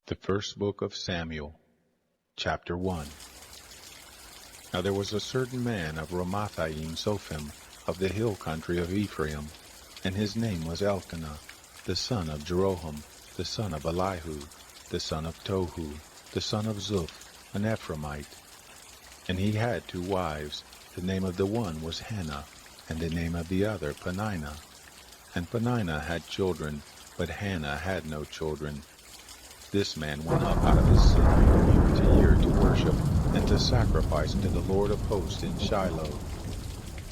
The first book of Samuel, chapter 1. Now there was a certain man of Ramathaim Sophim, of the hill country of Ephraim, and his name was Elkanah, the son of Jeroham, the son of Elihu, the son of Tohu, the son of Zuph, an Ephraimite. And he had 2 wives. The name of the one was Hannah, and the name of the other Peninnah. And Peninnah had children, but Hannah had no children. This man went up out of his city from year to year to worship and to sacrifice to the Lord of hosts in Shiloh.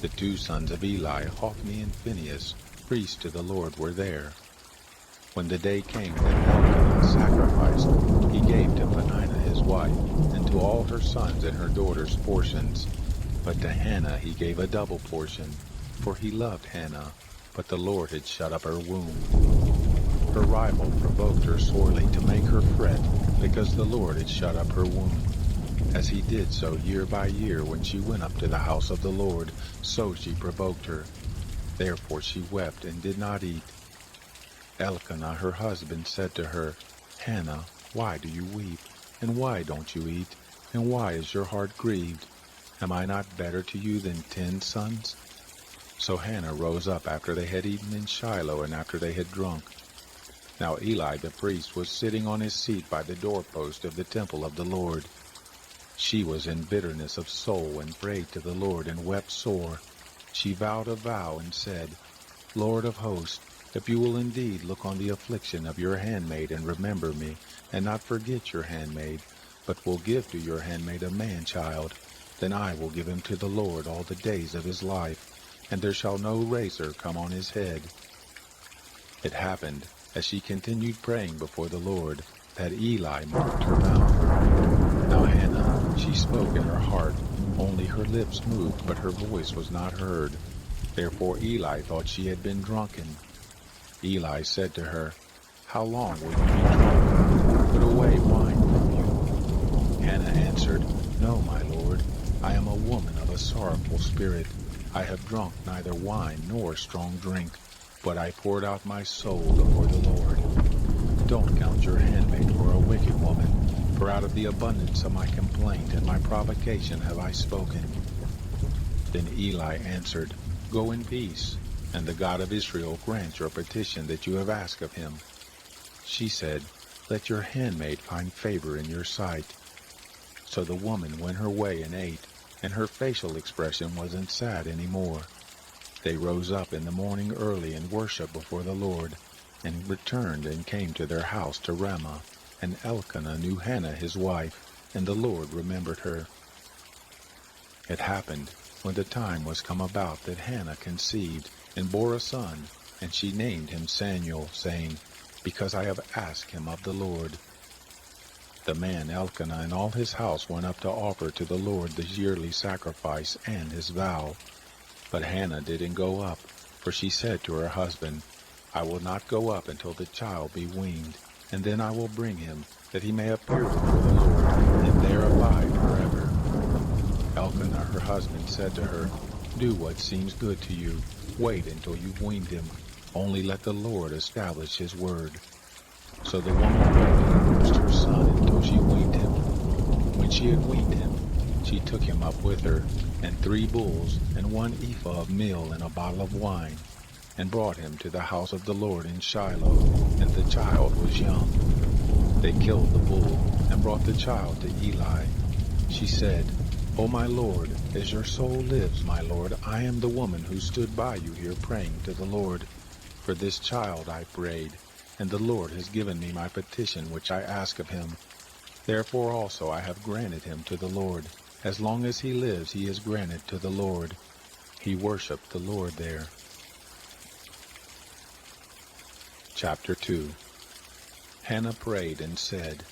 The 2 sons of Eli, Hophni and Phinehas, priests to the Lord, were there. When the day came that Elkanah sacrificed, he gave to Peninnah his wife, and to all her sons and her daughters portions. But to Hannah he gave a double portion, for he loved Hannah, but the Lord had shut up her womb. Her rival provoked her sorely to make her fret, because the Lord had shut up her womb. As he did so year by year when she went up to the house of the Lord, so she provoked her. Therefore she wept and did not eat. Elkanah her husband said to her, Hannah, why do you weep? And why don't you eat? And why is your heart grieved? Am I not better to you than 10 sons? So Hannah rose up after they had eaten in Shiloh and after they had drunk. Now Eli the priest was sitting on his seat by the doorpost of the temple of the Lord. She was in bitterness of soul and prayed to the Lord and wept sore. She vowed a vow and said, Lord of hosts, if you will indeed look on the affliction of your handmaid and remember me, and not forget your handmaid, but will give to your handmaid a man-child, then I will give him to the Lord all the days of his life, and there shall no razor come on his head. It happened, as she continued praying before the Lord, that Eli marked her mouth. Now Hannah, she spoke in her heart, only her lips moved, but her voice was not heard. Therefore Eli thought she had been drunken. Eli said to her, How long will you be drunk? Put away wine from you. Hannah answered, No, my Lord, I am a woman of a sorrowful spirit. I have drunk neither wine nor strong drink, but I poured out my soul before the Lord. Don't count your handmaid for a wicked woman, for out of the abundance of my complaint and my provocation have I spoken. Then Eli answered, Go in peace, and the God of Israel grant your petition that you have asked of him. She said, Let your handmaid find favor in your sight. So the woman went her way and ate, and her facial expression wasn't sad any more. They rose up in the morning early and worshipped before the Lord, and returned and came to their house to Ramah. And Elkanah knew Hannah his wife, and the Lord remembered her. It happened, when the time was come about, that Hannah conceived, and bore a son, and she named him Samuel, saying, Because I have asked him of the Lord. The man Elkanah and all his house went up to offer to the Lord the yearly sacrifice and his vow. But Hannah didn't go up, for she said to her husband, I will not go up until the child be weaned, and then I will bring him, that he may appear before the Lord, and there abide forever. Elkanah her husband said to her, Do what seems good to you. Wait until you've weaned him. Only let the Lord establish his word. So the woman waited and nursed her son until she weaned him. When she had weaned him, she took him up with her, and 3 bulls, and 1 ephah of meal, and a bottle of wine, and brought him to the house of the Lord in Shiloh, and the child was young. They killed the bull, and brought the child to Eli. She said, O my Lord, as your soul lives, my Lord, I am the woman who stood by you here praying to the Lord. For this child I prayed, and the Lord has given me my petition which I ask of him. Therefore also I have granted him to the Lord. As long as he lives, he is granted to the Lord. He worshipped the Lord there. Chapter 2. Hannah prayed and said,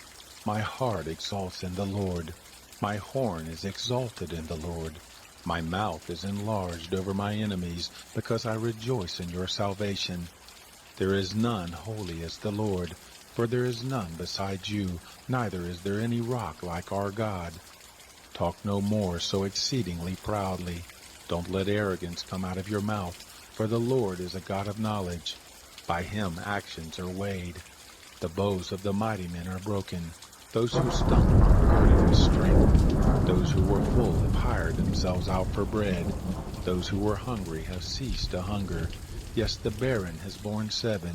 My heart exalts in the Lord. My horn is exalted in the Lord. My mouth is enlarged over my enemies, because I rejoice in your salvation. There is none holy as the Lord, for there is none beside you, neither is there any rock like our God. Talk no more so exceedingly proudly. Don't let arrogance come out of your mouth, for the Lord is a God of knowledge. By him actions are weighed. The bows of the mighty men are broken. Those who stumble are girded with strength. Those who were full have hired themselves out for bread. Those who were hungry have ceased to hunger. Yes, the barren has borne 7.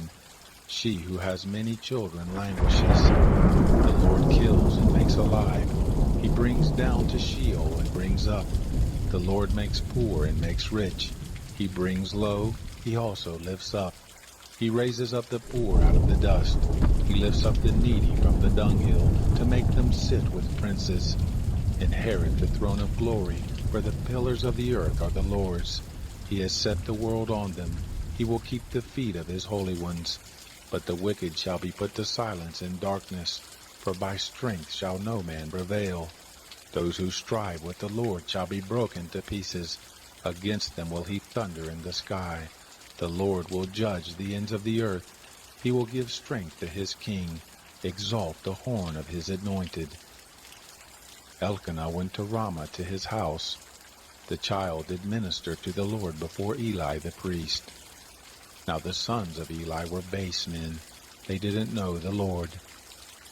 She who has many children languishes. The Lord kills and makes alive. He brings down to Sheol and brings up. The Lord makes poor and makes rich. He brings low, he also lifts up. He raises up the poor out of the dust. He lifts up the needy from the dunghill to make them sit with princes. Inherit the throne of glory, for the pillars of the earth are the Lord's. He has set the world on them. He will keep the feet of his holy ones. But the wicked shall be put to silence in darkness, for by strength shall no man prevail. Those who strive with the Lord shall be broken to pieces. Against them will he thunder in the sky. The Lord will judge the ends of the earth. He will give strength to his king, exalt the horn of his anointed. Elkanah went to Ramah to his house. The child did minister to the Lord before Eli the priest. Now the sons of Eli were base men. They didn't know the Lord.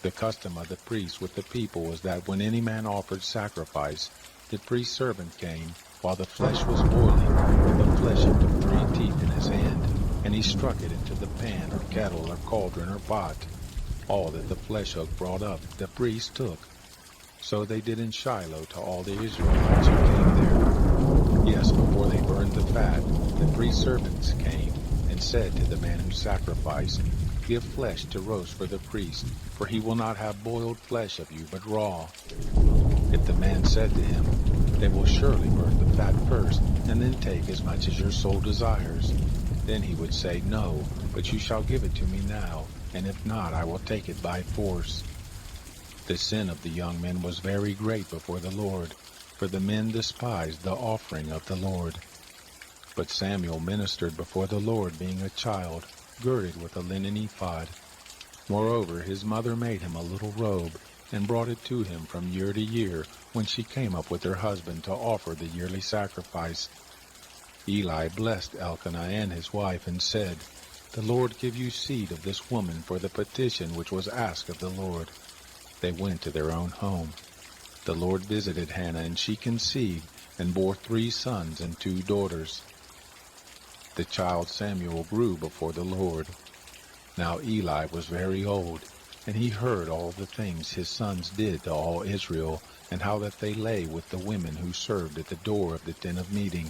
The custom of the priest with the people was that when any man offered sacrifice, the priest's servant came, while the flesh was boiling, with the flesh up to 3 teeth in his hand, and he struck it into the pan or kettle or cauldron or pot. All that the flesh hook brought up, the priest took. So they did in Shiloh to all the Israelites who came there. Yes, before they burned the fat, the priest's servants came and said to the man who sacrificed, Give flesh to roast for the priest, for he will not have boiled flesh of you, but raw. If the man said to him, They will surely burn the fat first, and then take as much as your soul desires, then he would say, No, but you shall give it to me now, and if not, I will take it by force. The sin of the young men was very great before the Lord, for the men despised the offering of the Lord. But Samuel ministered before the Lord, being a child, girded with a linen ephod. Moreover, his mother made him a little robe, and brought it to him from year to year, when she came up with her husband to offer the yearly sacrifice. Eli blessed Elkanah and his wife, and said, The Lord give you seed of this woman for the petition which was asked of the Lord. They went to their own home. The Lord visited Hannah, and she conceived, and bore 3 sons and 2 daughters. The child Samuel grew before the Lord. Now Eli was very old, and he heard all the things his sons did to all Israel, and how that they lay with the women who served at the door of the tent of meeting.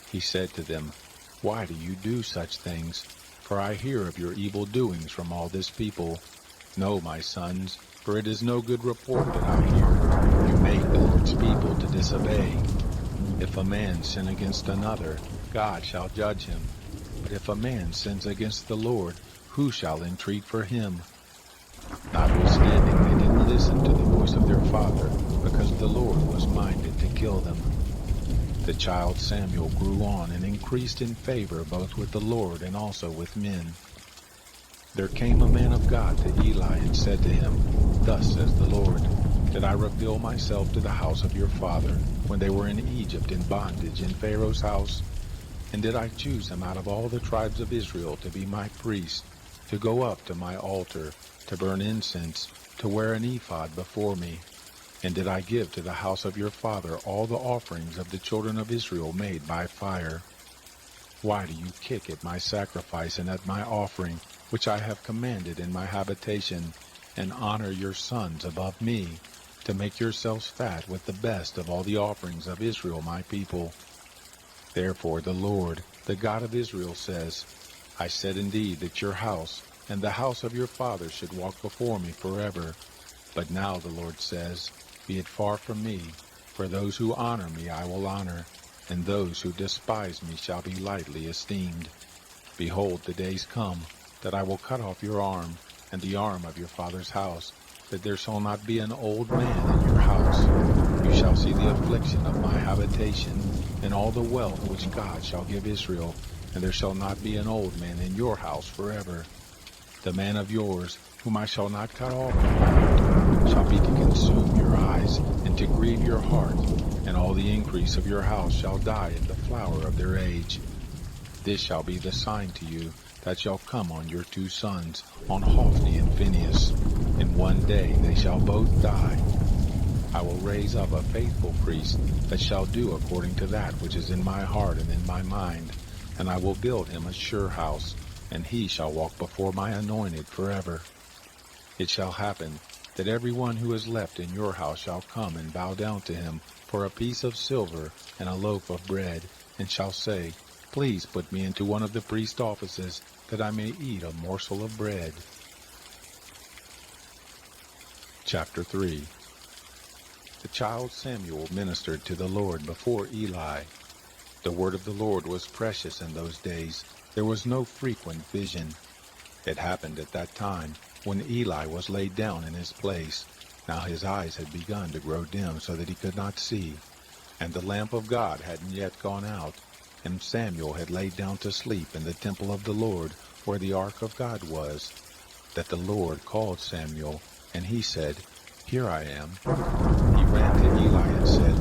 He said to them, Why do you do such things? For I hear of your evil doings from all this people. No, my sons, for it is no good report that I hear. You make the Lord's people to disobey. If a man sin against another, God shall judge him. But if a man sins against the Lord, who shall entreat for him? Notwithstanding, they didn't listen to the voice of their father, because the Lord was minded to kill them. The child Samuel grew on and increased in favor both with the Lord and also with men. There came a man of God to Eli and said to him, Thus says the Lord, Did I reveal myself to the house of your father, when they were in Egypt in bondage in Pharaoh's house? And did I choose him out of all the tribes of Israel to be my priest, to go up to my altar, to burn incense, to wear an ephod before me? And did I give to the house of your father all the offerings of the children of Israel made by fire? Why do you kick at my sacrifice and at my offering, which I have commanded in my habitation, and honor your sons above me, to make yourselves fat with the best of all the offerings of Israel my people? Therefore the Lord, the God of Israel, says, I said indeed that your house and the house of your father should walk before me forever. But now the Lord says, Be it far from me, for those who honor me I will honor, and those who despise me shall be lightly esteemed. Behold, the days come, that I will cut off your arm, and the arm of your father's house, that there shall not be an old man in your house. You shall see the affliction of my habitation, and all the wealth which God shall give Israel, and there shall not be an old man in your house forever. The man of yours, whom I shall not cut off from my altar, shall be to consume your eyes, and to grieve your heart, and all the increase of your house shall die in the flower of their age. This shall be the sign to you that shall come come on your 2 sons, on Hophni and Phinehas. In one day they shall both die. I will raise up a faithful priest that shall do according to that which is in my heart and in my mind, and I will build him a sure house, and he shall walk before my anointed forever. It shall happen that every one who is left in your house shall come and bow down to him for a piece of silver and a loaf of bread, and shall say, Please put me into one of the priest offices, that I may eat a morsel of bread. Chapter 3. The child Samuel ministered to the Lord before Eli. The word of the Lord was precious in those days. There was no frequent vision. It happened at that time, when Eli was laid down in his place. Now his eyes had begun to grow dim so that he could not see, and the lamp of God hadn't yet gone out, and Samuel had laid down to sleep in the temple of the Lord, where the ark of God was. That the Lord called Samuel, and he said, Here I am. He ran to Eli and said,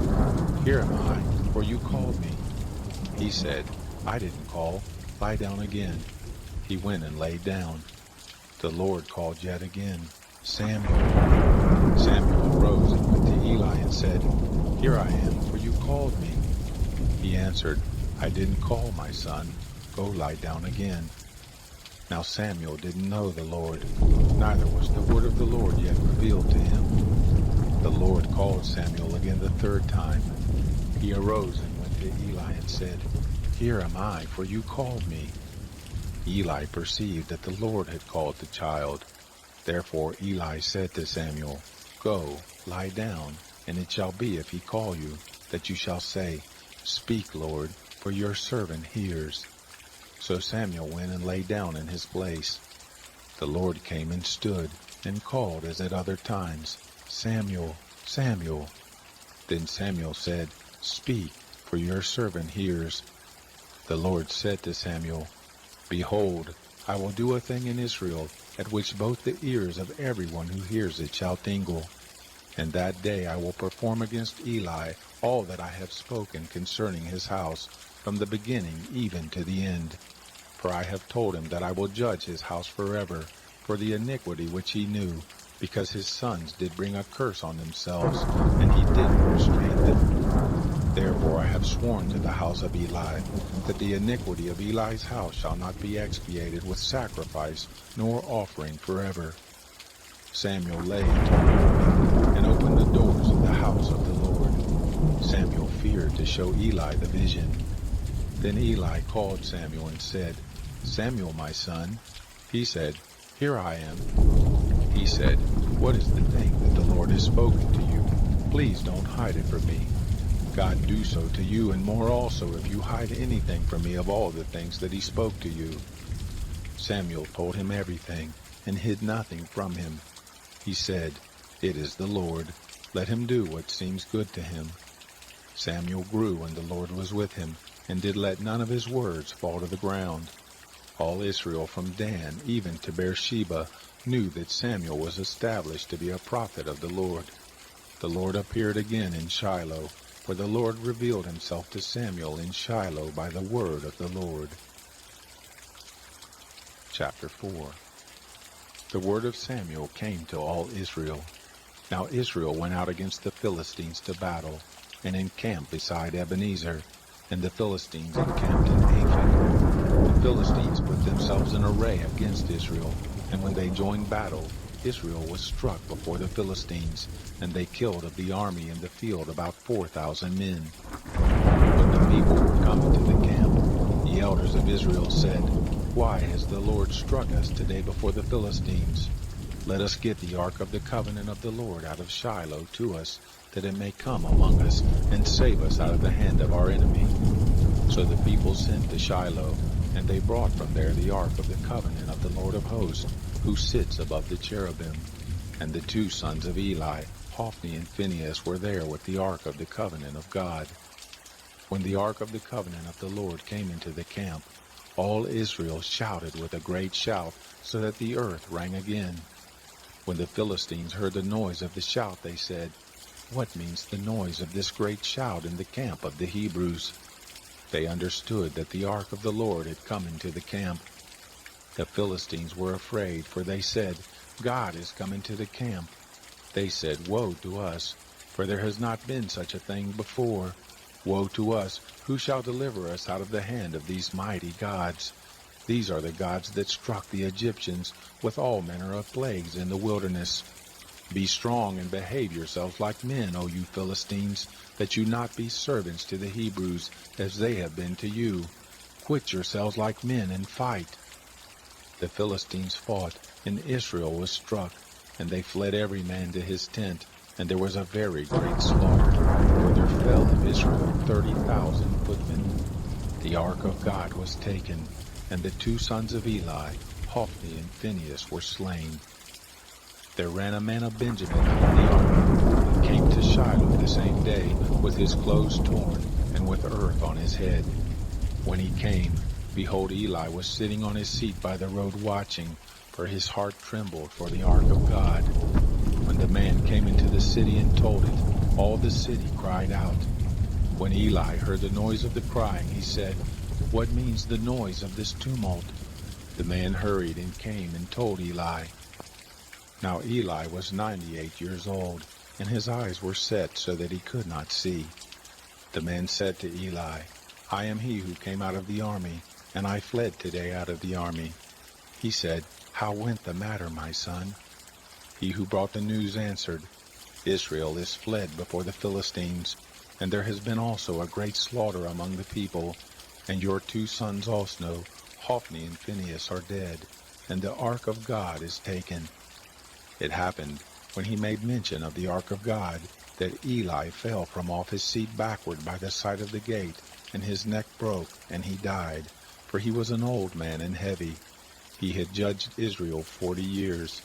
Here am I, for you called me. He said, I didn't call. Lie down again. He went and laid down. The Lord called yet again, Samuel. Samuel arose and went to Eli and said, Here I am, for you called me. He answered, I didn't call, my son. Go lie down again. Now Samuel didn't know the Lord, neither was the word of the Lord yet revealed to him. The Lord called Samuel again the 3rd time. He arose and went to Eli and said, Here am I, for you called me. Eli perceived that the Lord had called the child. Therefore Eli said to Samuel, Go, lie down, and it shall be if he call you, that you shall say, Speak, Lord, for your servant hears. So Samuel went and lay down in his place. The Lord came and stood, and called as at other times, Samuel, Samuel. Then Samuel said, Speak, for your servant hears. The Lord said to Samuel, Behold, I will do a thing in Israel, at which both the ears of everyone who hears it shall tingle. And that day I will perform against Eli all that I have spoken concerning his house, from the beginning even to the end. For I have told him that I will judge his house forever, for the iniquity which he knew, because his sons did bring a curse on themselves, and he didn't restrain them. Therefore I have sworn to the house of Eli, that the iniquity of Eli's house shall not be expiated with sacrifice nor offering forever. Samuel lay and opened the doors of the house of the Lord. Samuel feared to show Eli the vision. Then Eli called Samuel and said, Samuel, my son. He said, Here I am. He said, What is the thing that the Lord has spoken to you? Please don't hide it from me. God do so to you, and more also, if you hide anything from me of all the things that he spoke to you. Samuel told him everything, and hid nothing from him. He said, It is the Lord. Let him do what seems good to him. Samuel grew, and the Lord was with him, and did let none of his words fall to the ground. All Israel from Dan even to Beersheba knew that Samuel was established to be a prophet of the Lord. The Lord appeared again in Shiloh, for the Lord revealed himself to Samuel in Shiloh by the word of the Lord. Chapter 4. The word of Samuel came to all Israel. Now Israel went out against the Philistines to battle, and encamped beside Ebenezer, and the Philistines encamped in Aphek. The Philistines put themselves in array against Israel, and when they joined battle, Israel was struck before the Philistines, and they killed of the army in the field about 4,000 men. When the people were come into the camp, the elders of Israel said, Why has the Lord struck us today before the Philistines? Let us get the ark of the covenant of the Lord out of Shiloh to us, that it may come among us and save us out of the hand of our enemy. So the people sent to Shiloh, and they brought from there the ark of the covenant of the Lord of hosts, who sits above the cherubim. And the 2 sons of Eli, Hophni and Phinehas, were there with the ark of the covenant of God. When the ark of the covenant of the Lord came into the camp, all Israel shouted with a great shout, so that the earth rang again. When the Philistines heard the noise of the shout, they said, What means the noise of this great shout in the camp of the Hebrews? They understood that the ark of the Lord had come into the camp. The Philistines were afraid, for they said, God is come into the camp. They said, Woe to us, for there has not been such a thing before. Woe to us, who shall deliver us out of the hand of these mighty gods? These are the gods that struck the Egyptians with all manner of plagues in the wilderness. Be strong and behave yourselves like men, O you Philistines, that you not be servants to the Hebrews, as they have been to you. Quit yourselves like men and fight. The Philistines fought, and Israel was struck, and they fled every man to his tent, and there was a very great slaughter, for there fell of Israel 30,000 footmen. The ark of God was taken, and the two sons of Eli, Hophni and Phinehas, were slain. There ran a man of Benjamin out of the ark, and came to Shiloh the same day, with his clothes torn, and with earth on his head. When he came, behold, Eli was sitting on his seat by the road watching, for his heart trembled for the ark of God. When the man came into the city and told it, all the city cried out. When Eli heard the noise of the crying, he said, What means the noise of this tumult? The man hurried and came and told Eli. Now Eli was 98 years old, and his eyes were set so that he could not see. The man said to Eli, I am he who came out of the army, and I fled today out of the army. He said, How went the matter, my son? He who brought the news answered, Israel is fled before the Philistines, and there has been also a great slaughter among the people, and your two sons also, Hophni and Phinehas, are dead, and the ark of God is taken. It happened, when he made mention of the ark of God, that Eli fell from off his seat backward by the side of the gate, and his neck broke, and he died, for he was an old man and heavy. He had judged Israel 40 years.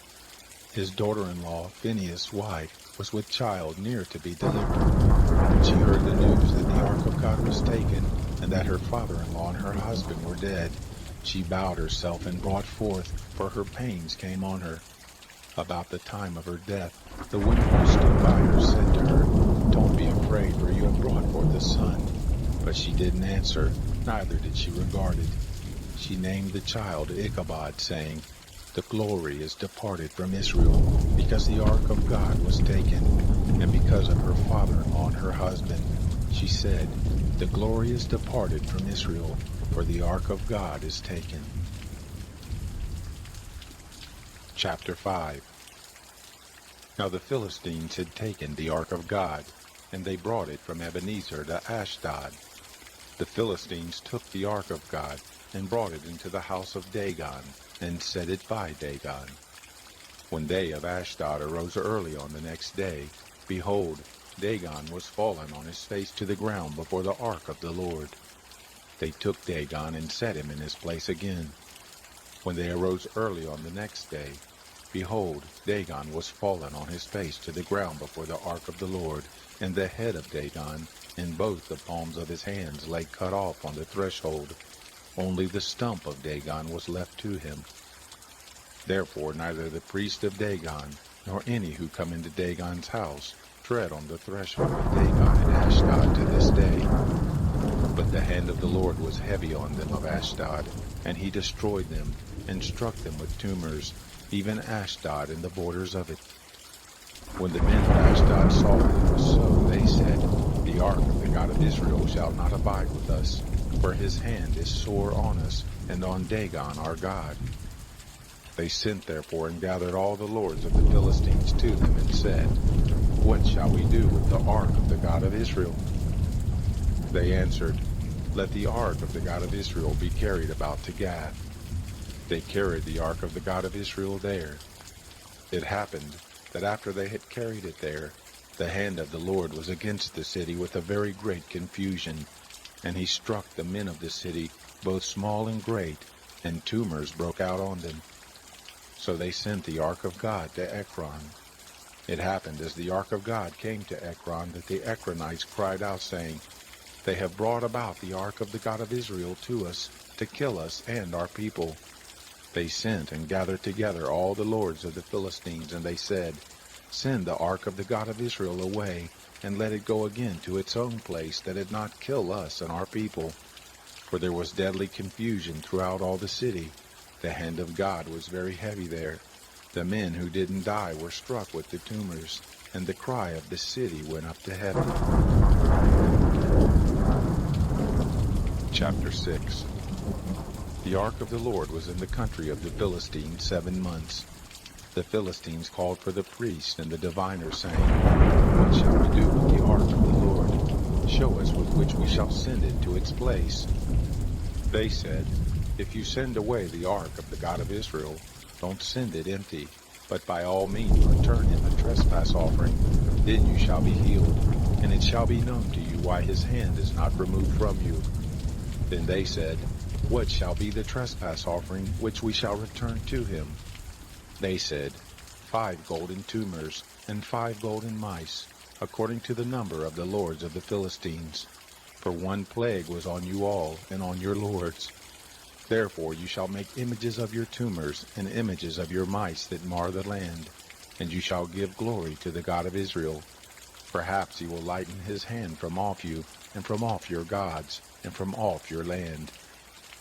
His daughter-in-law, Phinehas' wife, was with child near to be delivered. When she heard the news that the ark of God was taken, and that her father-in-law and her husband were dead, she bowed herself and brought forth, for her pains came on her. About the time of her death, the women who stood by her said to her, Don't be afraid, for you have brought forth a son. But she didn't answer, neither did she regard it. She named the child Ichabod, saying, The glory is departed from Israel, because the ark of God was taken, and because of her father-in-law and her husband. She said, The glory is departed from Israel, for the ark of God is taken. Chapter 5. Now the Philistines had taken the ark of God, and they brought it from Ebenezer to Ashdod. The Philistines took the ark of God, and brought it into the house of Dagon, and set it by Dagon. When they of Ashdod arose early on the next day, behold, Dagon was fallen on his face to the ground before the ark of the Lord. They took Dagon and set him in his place again. When they arose early on the next day, behold, Dagon was fallen on his face to the ground before the ark of the Lord, and the head of Dagon and both the palms of his hands lay cut off on the threshold. Only the stump of Dagon was left to him. Therefore neither the priest of Dagon, nor any who come into Dagon's house, tread on the threshold of Dagon in Ashdod to this day. But the hand of the Lord was heavy on them of Ashdod, and he destroyed them, and struck them with tumors, even Ashdod and the borders of it. When the men of Ashdod saw that it was so, they said, The ark of the God of Israel shall not abide with us, for his hand is sore on us, and on Dagon our God. They sent therefore and gathered all the lords of the Philistines to them, and said, What shall we do with the ark of the God of Israel? They answered, Let the ark of the God of Israel be carried about to Gath. They carried the ark of the God of Israel there. It happened that after they had carried it there, the hand of the Lord was against the city with a very great confusion, and he struck the men of the city, both small and great, and tumors broke out on them. So they sent the ark of God to Ekron. It happened as the ark of God came to Ekron that the Ekronites cried out, saying, They have brought about the ark of the God of Israel to us, to kill us and our people. They sent and gathered together all the lords of the Philistines, and they said, Send the ark of the God of Israel away, and let it go again to its own place, that it not kill us and our people. For there was deadly confusion throughout all the city. The hand of God was very heavy there. The men who didn't die were struck with the tumors, and the cry of the city went up to heaven. Chapter 6. The ark of the Lord was in the country of the Philistines 7 months. The Philistines called for the priests and the diviners, saying, "What shall we do with the ark of the Lord? Show us with which we shall send it to its place." They said, "If you send away the ark of the God of Israel, don't send it empty, but by all means return him a trespass offering. Then you shall be healed, and it shall be known to you why his hand is not removed from you." Then they said, "What shall be the trespass offering which we shall return to him?" They said, 5 golden tumors and 5 golden mice, according to the number of the lords of the Philistines. For one plague was on you all and on your lords. Therefore you shall make images of your tumors and images of your mice that mar the land, and you shall give glory to the God of Israel. Perhaps he will lighten his hand from off you, and from off your gods, and from off your land.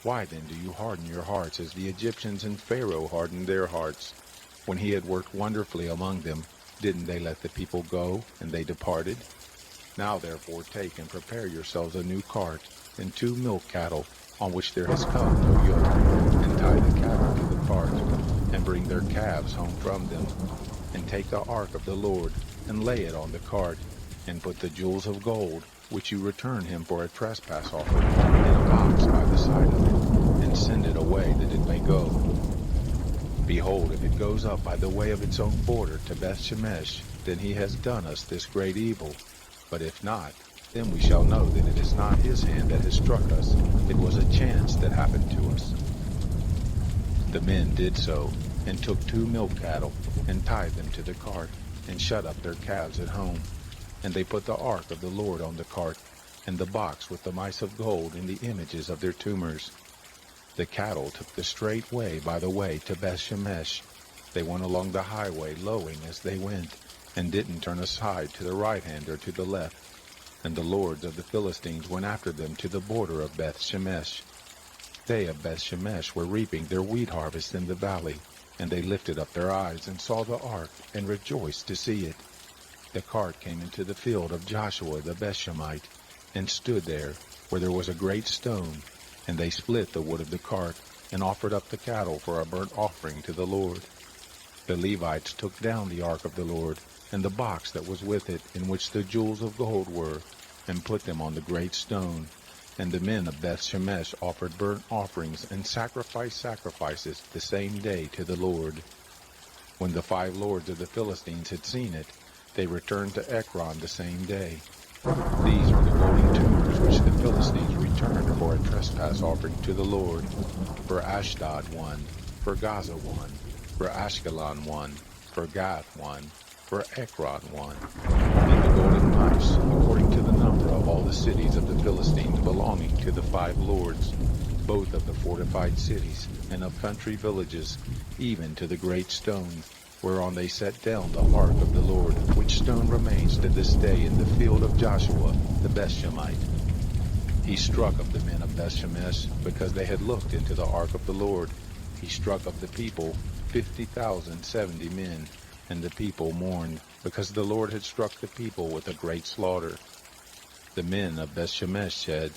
Why then do you harden your hearts as the Egyptians and Pharaoh hardened their hearts? When he had worked wonderfully among them, didn't they let the people go, and they departed? Now therefore take and prepare yourselves a new cart, and 2 milk cattle, on which there has come no yoke, and tie the cattle to the cart, and bring their calves home from them. And take the ark of the Lord, and lay it on the cart, and put the jewels of gold, which you return him for a trespass offering, in a box by the side of it, and send it away that it may go. Behold, if it goes up by the way of its own border to Beth-Shemesh, then he has done us this great evil. But if not, then we shall know that it is not his hand that has struck us. It was a chance that happened to us. The men did so, and took 2 milk cattle, and tied them to the cart, and shut up their calves at home. And they put the ark of the Lord on the cart, and the box with the mice of gold and the images of their tumors. The cattle took the straight way by the way to Beth-Shemesh. They went along the highway, lowing as they went, and didn't turn aside to the right hand or to the left. And the lords of the Philistines went after them to the border of Beth-Shemesh. They of Beth-Shemesh were reaping their wheat harvest in the valley, and they lifted up their eyes and saw the ark, and rejoiced to see it. The cart came into the field of Joshua the Bethshemite, and stood there, where there was a great stone, and they split the wood of the cart, and offered up the cattle for a burnt offering to the Lord. The Levites took down the ark of the Lord, and the box that was with it, in which the jewels of gold were, and put them on the great stone. And the men of Beth-Shemesh offered burnt offerings and sacrificed sacrifices the same day to the Lord. When the 5 lords of the Philistines had seen it, they returned to Ekron the same day. These were the golden tumors which the Philistines returned for a trespass offering to the Lord. For Ashdod 1, for Gaza 1, for Ashkelon 1, for Gath 1, for Ekron 1, and the golden mice, according to the number of all the cities of the Philistines belonging to the 5 lords, both of the fortified cities and of country villages, even to the great stone, whereon they set down the ark of the Lord, which stone remains to this day in the field of Joshua the Bethshemite. He struck of the men of Beth-Shemesh, because they had looked into the ark of the Lord. He struck of the people 50,070 men, and the people mourned, because the Lord had struck the people with a great slaughter. The men of Beth-Shemesh said,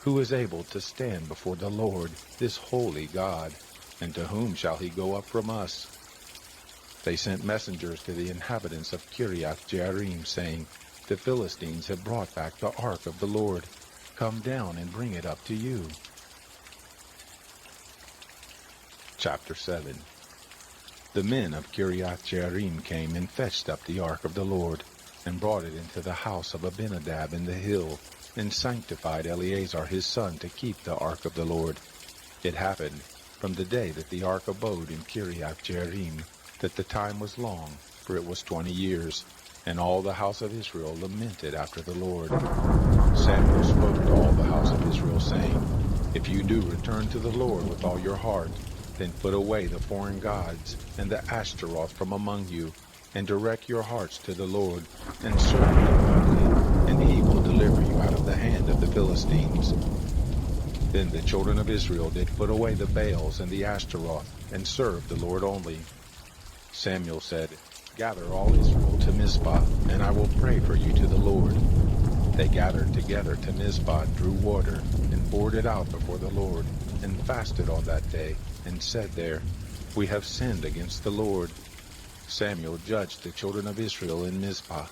"Who is able to stand before the Lord, this holy God? And to whom shall he go up from us?" They sent messengers to the inhabitants of Kiriath-Jearim, saying, "The Philistines have brought back the ark of the Lord. Come down and bring it up to you." Chapter 7. The men of Kiriath-Jearim came and fetched up the ark of the Lord, and brought it into the house of Abinadab in the hill, and sanctified Eleazar his son to keep the ark of the Lord. It happened, from the day that the ark abode in Kiriath-Jearim, that the time was long, for it was 20 years, and all the house of Israel lamented after the Lord. Samuel spoke to all the house of Israel, saying, "If you do return to the Lord with all your heart, then put away the foreign gods and the Ashtaroth from among you, and direct your hearts to the Lord, and serve him only, and he will deliver you out of the hand of the Philistines." Then the children of Israel did put away the Baals and the Ashtaroth, and served the Lord only. Samuel said, Gather all Israel to Mizpah, and I will pray for you to the Lord. They gathered together to Mizpah, drew water, and poured it out before the Lord, and fasted on that day, and said there, We have sinned against the Lord. Samuel judged the children of Israel in Mizpah.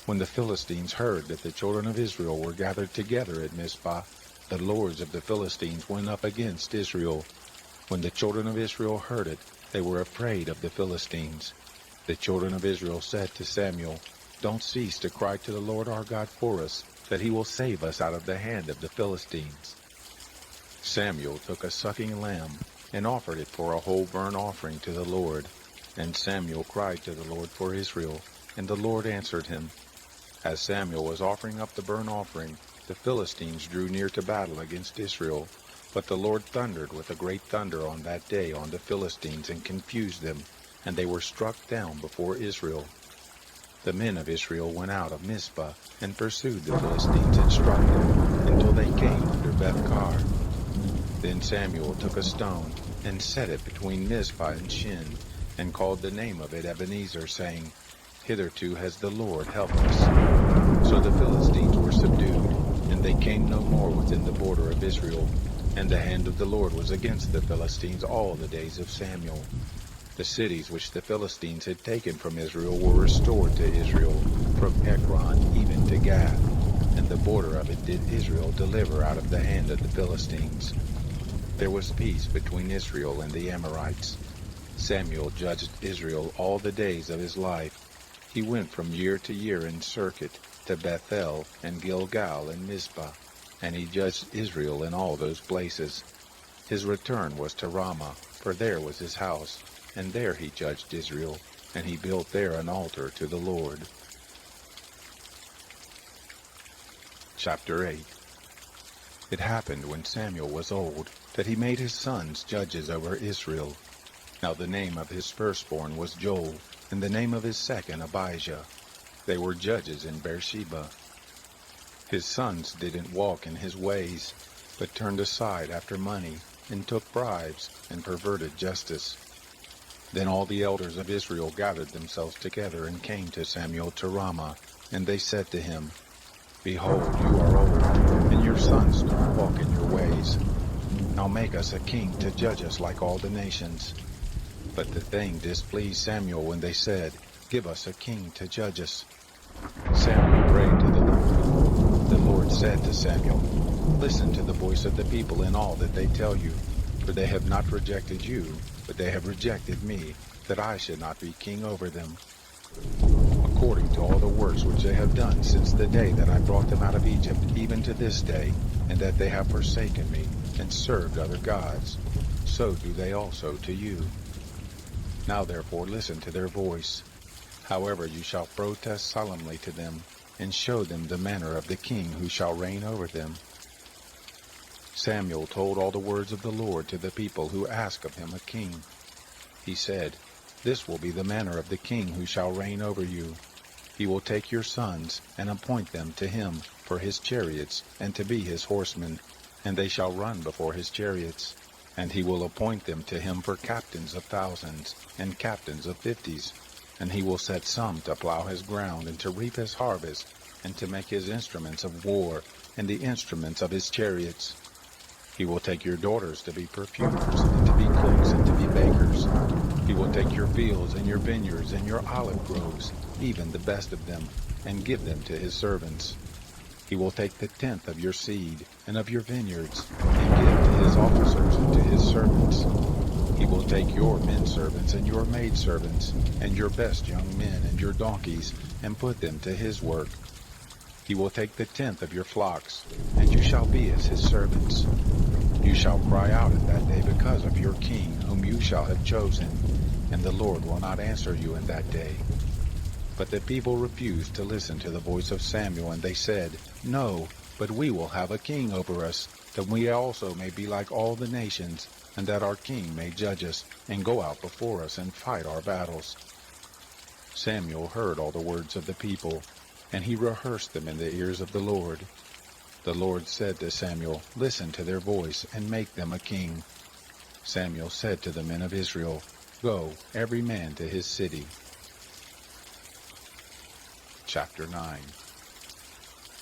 When the Philistines heard that the children of Israel were gathered together at Mizpah, the lords of the Philistines went up against Israel. When the children of Israel heard it, they were afraid of the Philistines. The children of Israel said to Samuel, Don't cease to cry to the Lord our God for us, that he will save us out of the hand of the Philistines. Samuel took a sucking lamb, and offered it for a whole burnt offering to the Lord. And Samuel cried to the Lord for Israel, and the Lord answered him. As Samuel was offering up the burnt offering, the Philistines drew near to battle against Israel. But the Lord thundered with a great thunder on that day on the Philistines, and confused them, and they were struck down before Israel. The men of Israel went out of Mizpah, and pursued the Philistines, and struck them, until they came under Beth-kar. Then Samuel took a stone, and set it between Mizpah and Shin, and called the name of it Ebenezer, saying, Hitherto has the Lord helped us. So the Philistines were subdued, and they came no more within the border of Israel. And the hand of the Lord was against the Philistines all the days of Samuel. The cities which the Philistines had taken from Israel were restored to Israel, from Ekron even to Gath, and the border of it did Israel deliver out of the hand of the Philistines. There was peace between Israel and the Amorites. Samuel judged Israel all the days of his life. He went from year to year in circuit to Bethel and Gilgal and Mizpah, and he judged Israel in all those places. His return was to Ramah, for there was his house, and there he judged Israel, and he built there an altar to the Lord. Chapter 8. It happened when Samuel was old, that he made his sons judges over Israel. Now the name of his firstborn was Joel, and the name of his second Abijah. They were judges in Beersheba. His sons didn't walk in his ways, but turned aside after money, and took bribes, and perverted justice. Then all the elders of Israel gathered themselves together, and came to Samuel to Ramah, and they said to him, Behold, you are old, and your sons don't walk in your ways. Now make us a king to judge us like all the nations. But the thing displeased Samuel when they said, Give us a king to judge us. Samuel prayed to the Lord. The Lord said to Samuel, Listen to the voice of the people in all that they tell you, for they have not rejected you, but they have rejected me, that I should not be king over them. According to all the works which they have done since the day that I brought them out of Egypt, even to this day, and that they have forsaken me, and served other gods, so do they also to you. Now therefore listen to their voice. However you shall protest solemnly to them, and show them the manner of the king who shall reign over them. Samuel told all the words of the Lord to the people who asked of him a king. He said, This will be the manner of the king who shall reign over you. He will take your sons, and appoint them to him for his chariots, and to be his horsemen, and they shall run before his chariots. And he will appoint them to him for captains of thousands, and captains of 50s. And he will set some to plow his ground, and to reap his harvest, and to make his instruments of war, and the instruments of his chariots. He will take your daughters to be perfumers, and to be cooks, and to be bakers. He will take your fields, and your vineyards, and your olive groves, even the best of them, and give them to his servants. He will take the tenth of your seed, and of your vineyards, and give to his officers and to his servants. He will take your men-servants and your maidservants, and your best young men and your donkeys, and put them to his work. He will take the tenth of your flocks, and you shall be as his servants. You shall cry out in that day because of your king, whom you shall have chosen, and the Lord will not answer you in that day. But the people refused to listen to the voice of Samuel, and they said, No, but we will have a king over us, that we also may be like all the nations, and that our king may judge us, and go out before us, and fight our battles. Samuel heard all the words of the people, and he rehearsed them in the ears of the Lord. The Lord said to Samuel, "Listen to their voice, and make them a king." Samuel said to the men of Israel, "Go, every man to his city." Chapter 9.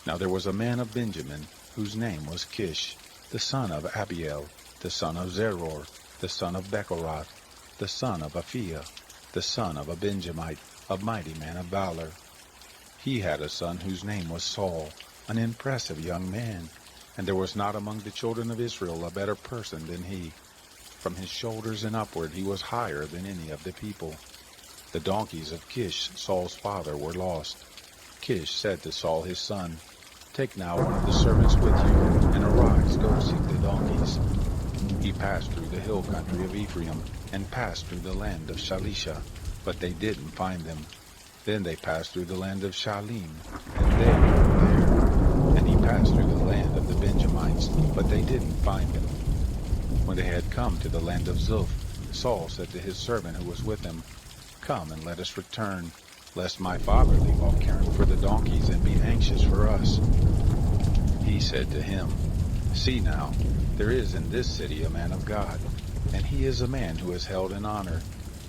Now there was a man of Benjamin, whose name was Kish, the son of Abiel, the son of Zeror, the son of Bechorath, the son of Aphiah, the son of a Benjamite, a mighty man of valor. He had a son whose name was Saul, an impressive young man, and there was not among the children of Israel a better person than he. From his shoulders and upward he was higher than any of the people. The donkeys of Kish, Saul's father, were lost. Kish said to Saul his son, "Take now one of the servants with you, and arise, go seek the donkeys." He passed through the hill country of Ephraim, and passed through the land of Shalisha, but they didn't find them. Then they passed through the land of Shalim, and they were there. And he passed through the land of the Benjamites, but they didn't find him. When they had come to the land of Zuph, Saul said to his servant who was with him, "Come and let us return, lest my father leave off caring for the donkeys and be anxious for us." He said to him, "See now, there is in this city a man of God, and he is a man who is held in honor,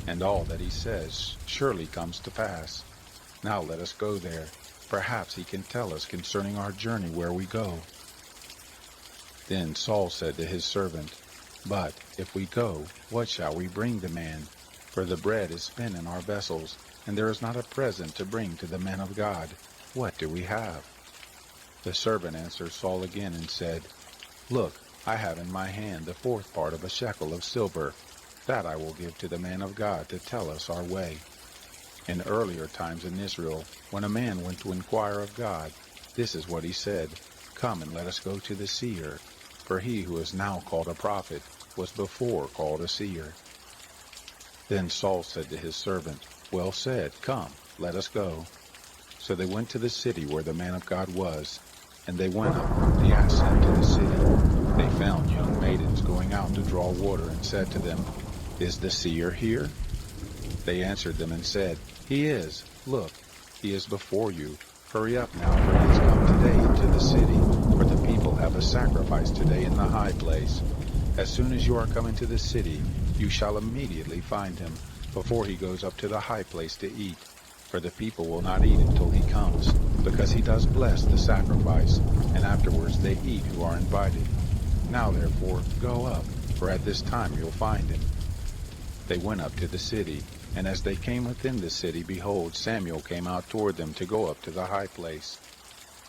and all that he says surely comes to pass. Now let us go there. Perhaps he can tell us concerning our journey where we go." Then Saul said to his servant, "But if we go, what shall we bring the man? For the bread is spent in our vessels, and there is not a present to bring to the men of God. What do we have?" The servant answered Saul again and said, "Look, I have in my hand the fourth part of a shekel of silver. That I will give to the man of God to tell us our way." In earlier times in Israel, when a man went to inquire of God, this is what he said, "Come and let us go to the seer." For he who is now called a prophet was before called a seer. Then Saul said to his servant, "Well said, come, let us go." So they went to the city where the man of God was, and they went up the ascent to the city. They found young maidens going out to draw water, and said to them, "Is the seer here?" They answered them and said, "He is. Look, he is before you. Hurry up now, for he has come today into the city, for the people have a sacrifice today in the high place. As soon as you are come into the city, you shall immediately find him, before he goes up to the high place to eat. For the people will not eat until he comes, because he does bless the sacrifice, and afterwards they eat who are invited. Now therefore, go up, for at this time you'll find him." They went up to the city, and as they came within the city, behold, Samuel came out toward them to go up to the high place.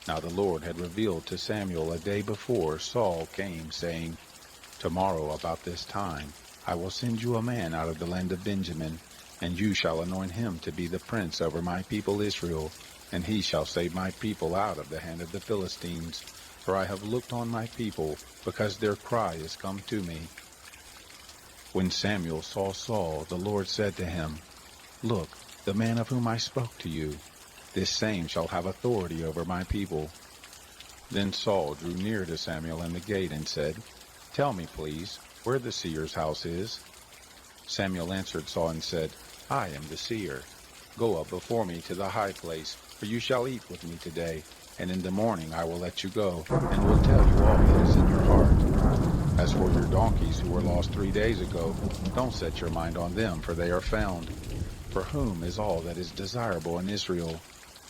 Now the Lord had revealed to Samuel a day before Saul came, saying, "Tomorrow about this time I will send you a man out of the land of Benjamin, and you shall anoint him to be the prince over my people Israel, and he shall save my people out of the hand of the Philistines. For I have looked on my people, because their cry is come to me." When Samuel saw Saul, the Lord said to him, "Look, the man of whom I spoke to you, this same shall have authority over my people." Then Saul drew near to Samuel in the gate and said, "Tell me, please, where the seer's house is." Samuel answered Saul and said, "I am the seer. Go up before me to the high place, for you shall eat with me today, and in the morning I will let you go, and will tell you all that is in your heart. As for your donkeys who were lost 3 days ago, don't set your mind on them, for they are found. For whom is all that is desirable in Israel?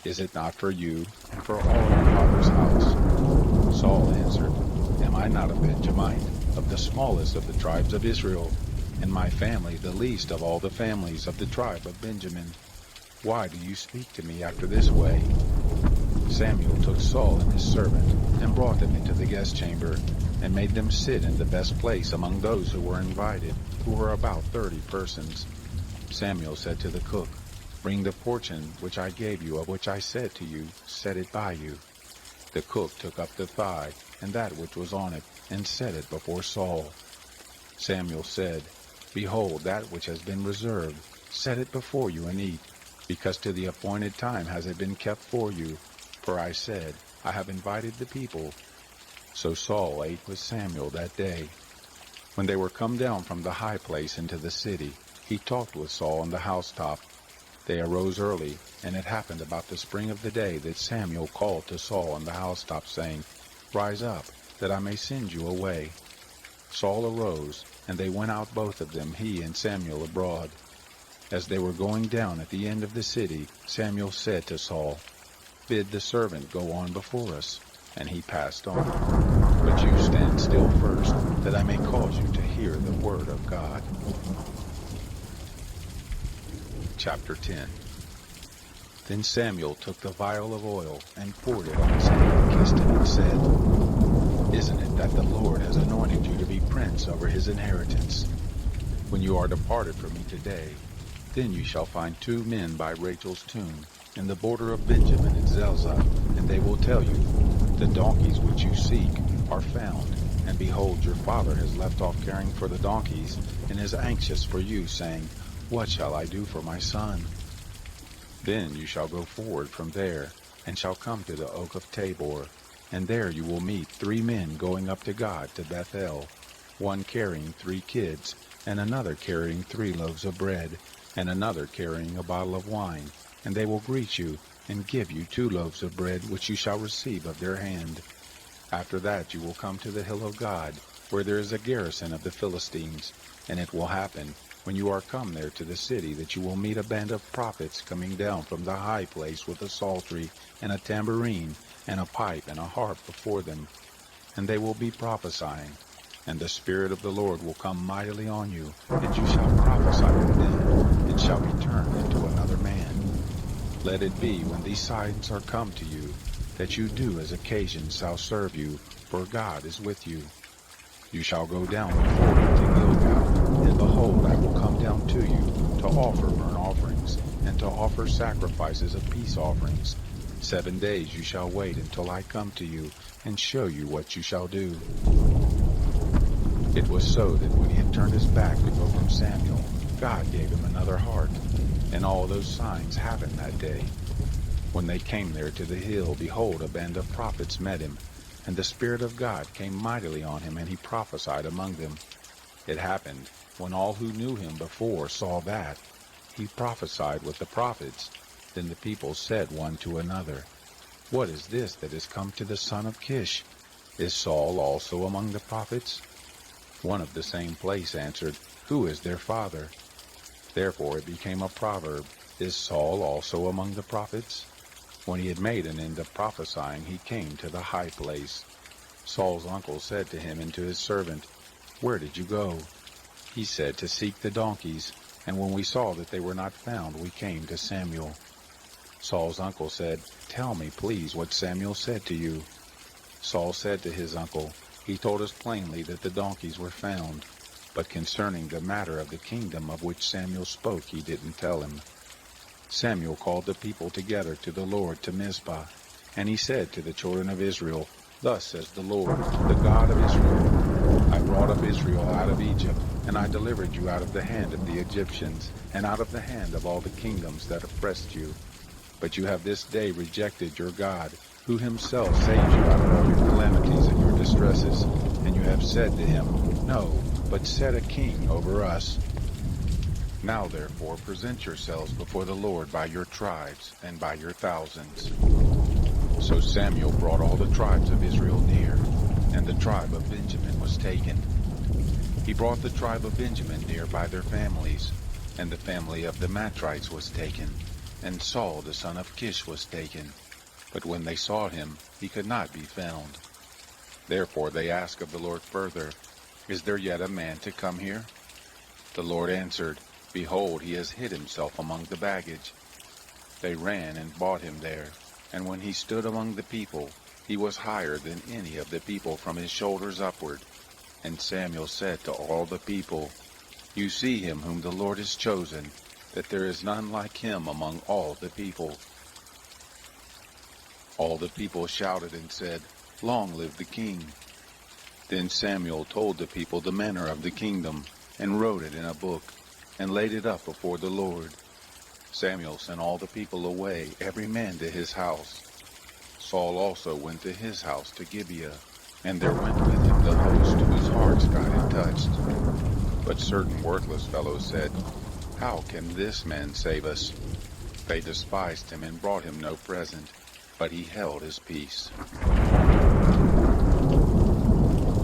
Is it not for you, and for all your father's house?" Saul answered, "Am I not a Benjamite, of the smallest of the tribes of Israel, and my family the least of all the families of the tribe of Benjamin? Why do you speak to me after this way?" Samuel took Saul and his servant, and brought them into the guest chamber, and made them sit in the best place among those who were invited, who were about 30 persons. Samuel said to the cook, "Bring the portion which I gave you, of which I said to you, set it by you." The cook took up the thigh, and that which was on it, and set it before Saul. Samuel said, "Behold, that which has been reserved, set it before you and eat, because to the appointed time has it been kept for you. For I said, I have invited the people." So Saul ate with Samuel that day. When they were come down from the high place into the city, he talked with Saul on the housetop. They arose early, and it happened about the spring of the day that Samuel called to Saul on the housetop, saying, Rise up, that I may send you away. Saul arose, and they went out both of them, he and Samuel, abroad. As they were going down at the end of the city, Samuel said to Saul, Bid the servant go on before us. And he passed on. But you stand still first, that I may cause you to hear the word of God. Chapter 10. Then Samuel took the vial of oil and poured it on his head and kissed him and said, Isn't it that the Lord has anointed you to be prince over his inheritance? When you are departed from me today, then you shall find 2 men by Rachel's tomb, in the border of Benjamin at Zelzah, and they will tell you, The donkeys which you seek are found, and behold, your father has left off caring for the donkeys, and is anxious for you, saying, What shall I do for my son? Then you shall go forward from there, and shall come to the oak of Tabor, and there you will meet 3 men going up to God to Bethel, one carrying 3 kids, and another carrying 3 loaves of bread, and another carrying a bottle of wine, and they will greet you, and give you 2 loaves of bread, which you shall receive of their hand. After that you will come to the hill of God, where there is a garrison of the Philistines, and it will happen, when you are come there to the city, that you will meet a band of prophets coming down from the high place with a psaltery, and a tambourine, and a pipe, and a harp before them. And they will be prophesying, and the Spirit of the Lord will come mightily on you, and you shall prophesy with them, and shall be turned into another man. Let it be, when these signs are come to you, that you do as occasion shall serve you, for God is with you. You shall go down before me to Gilgal, and behold, I will come down to you, to offer burnt offerings, and to offer sacrifices of peace offerings. 7 days you shall wait until I come to you, and show you what you shall do. It was so that when he had turned his back to go from Samuel, God gave him another heart, and all those signs happened that day. When they came there to the hill, behold, a band of prophets met him, and the Spirit of God came mightily on him, and he prophesied among them. It happened, when all who knew him before saw that, he prophesied with the prophets. Then the people said one to another, What is this that is come to the son of Kish? Is Saul also among the prophets? One of the same place answered, Who is their father? Therefore it became a proverb, Is Saul also among the prophets? When he had made an end of prophesying, he came to the high place. Saul's uncle said to him and to his servant, Where did you go? He said, To seek the donkeys, and when we saw that they were not found, we came to Samuel. Saul's uncle said, Tell me, please, what Samuel said to you. Saul said to his uncle, He told us plainly that the donkeys were found, but concerning the matter of the kingdom of which Samuel spoke, he didn't tell him. Samuel called the people together to the Lord to Mizpah, and he said to the children of Israel, Thus says the Lord, the God of Israel, I brought up Israel out of Egypt, and I delivered you out of the hand of the Egyptians, and out of the hand of all the kingdoms that oppressed you. But you have this day rejected your God, who himself saved you out of all your calamities and your distresses, and you have said to him, No, but set a king over us. Now therefore present yourselves before the Lord by your tribes and by your thousands. So Samuel brought all the tribes of Israel near, and the tribe of Benjamin was taken. He brought the tribe of Benjamin near by their families, and the family of the Matrites was taken, and Saul the son of Kish was taken. But when they sought him, he could not be found. Therefore they asked of the Lord further, Is there yet a man to come here? The Lord answered, Behold, he has hid himself among the baggage. They ran and bought him there, and when he stood among the people, he was higher than any of the people from his shoulders upward. And Samuel said to all the people, You see him whom the Lord has chosen, that there is none like him among all the people. All the people shouted and said, Long live the king. Then Samuel told the people the manner of the kingdom, and wrote it in a book, and laid it up before the Lord. Samuel sent all the people away, every man to his house. Saul also went to his house to Gibeah, and there went with him the host whose hearts God had touched. But certain worthless fellows said, How can this man save us? They despised him and brought him no present, but he held his peace.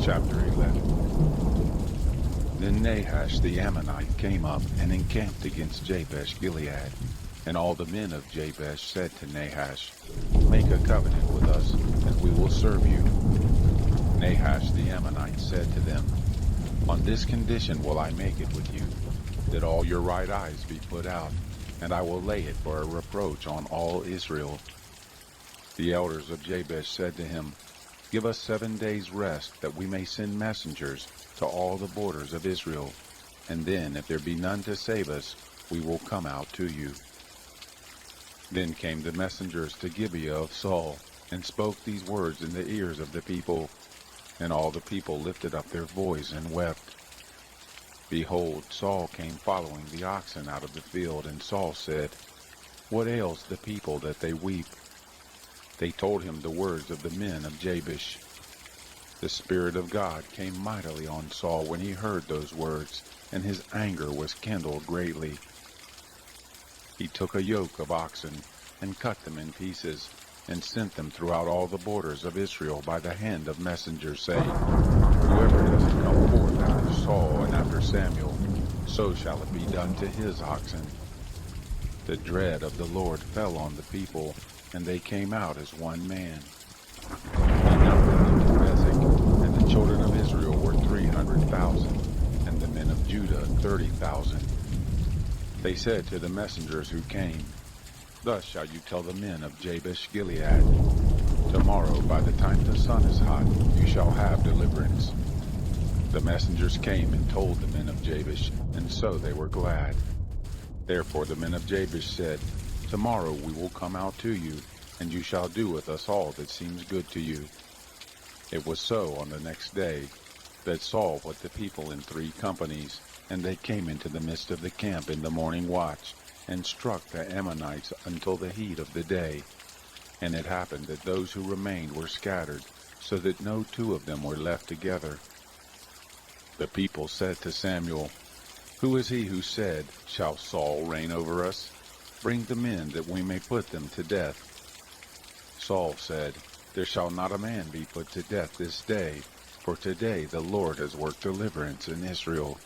Chapter 11. Then Nahash the Ammonite came up and encamped against Jabesh-Gilead. And all the men of Jabesh said to Nahash, "Make a covenant with us, and we will serve you." Nahash the Ammonite said to them, "On this condition will I make it with you, that all your right eyes be put out, and I will lay it for a reproach on all Israel." The elders of Jabesh said to him, "Give us 7 days' rest, that we may send messengers to all the borders of Israel, and then, if there be none to save us, we will come out to you." Then came the messengers to Gibeah of Saul, and spoke these words in the ears of the people. And all the people lifted up their voice and wept. Behold, Saul came following the oxen out of the field, and Saul said, "What ails the people that they weep?" They told him the words of the men of Jabesh. The Spirit of God came mightily on Saul when he heard those words, and his anger was kindled greatly. He took a yoke of oxen, and cut them in pieces, and sent them throughout all the borders of Israel by the hand of messengers, saying, "Whoever doesn't come forth after Saul and after Samuel, so shall it be done to his oxen." The dread of the Lord fell on the people, and they came out as one man. He numbered them to Bezek, and the children of Israel were 300,000, and the men of Judah 30,000. They said to the messengers who came, "Thus shall you tell the men of Jabesh-Gilead, tomorrow by the time the sun is hot you shall have deliverance." The messengers came and told the men of Jabesh, and so they were glad. Therefore the men of Jabesh said, "Tomorrow we will come out to you, and you shall do with us all that seems good to you." It was so on the next day, that Saul put the people in 3 companies, and they came into the midst of the camp in the morning watch, and struck the Ammonites until the heat of the day. And it happened that those who remained were scattered, so that no 2 of them were left together. The people said to Samuel, "Who is he who said, 'Shall Saul reign over us?' Bring the men, that we may put them to death." Saul said, "There shall not a man be put to death this day, for today the Lord has worked deliverance in Israel."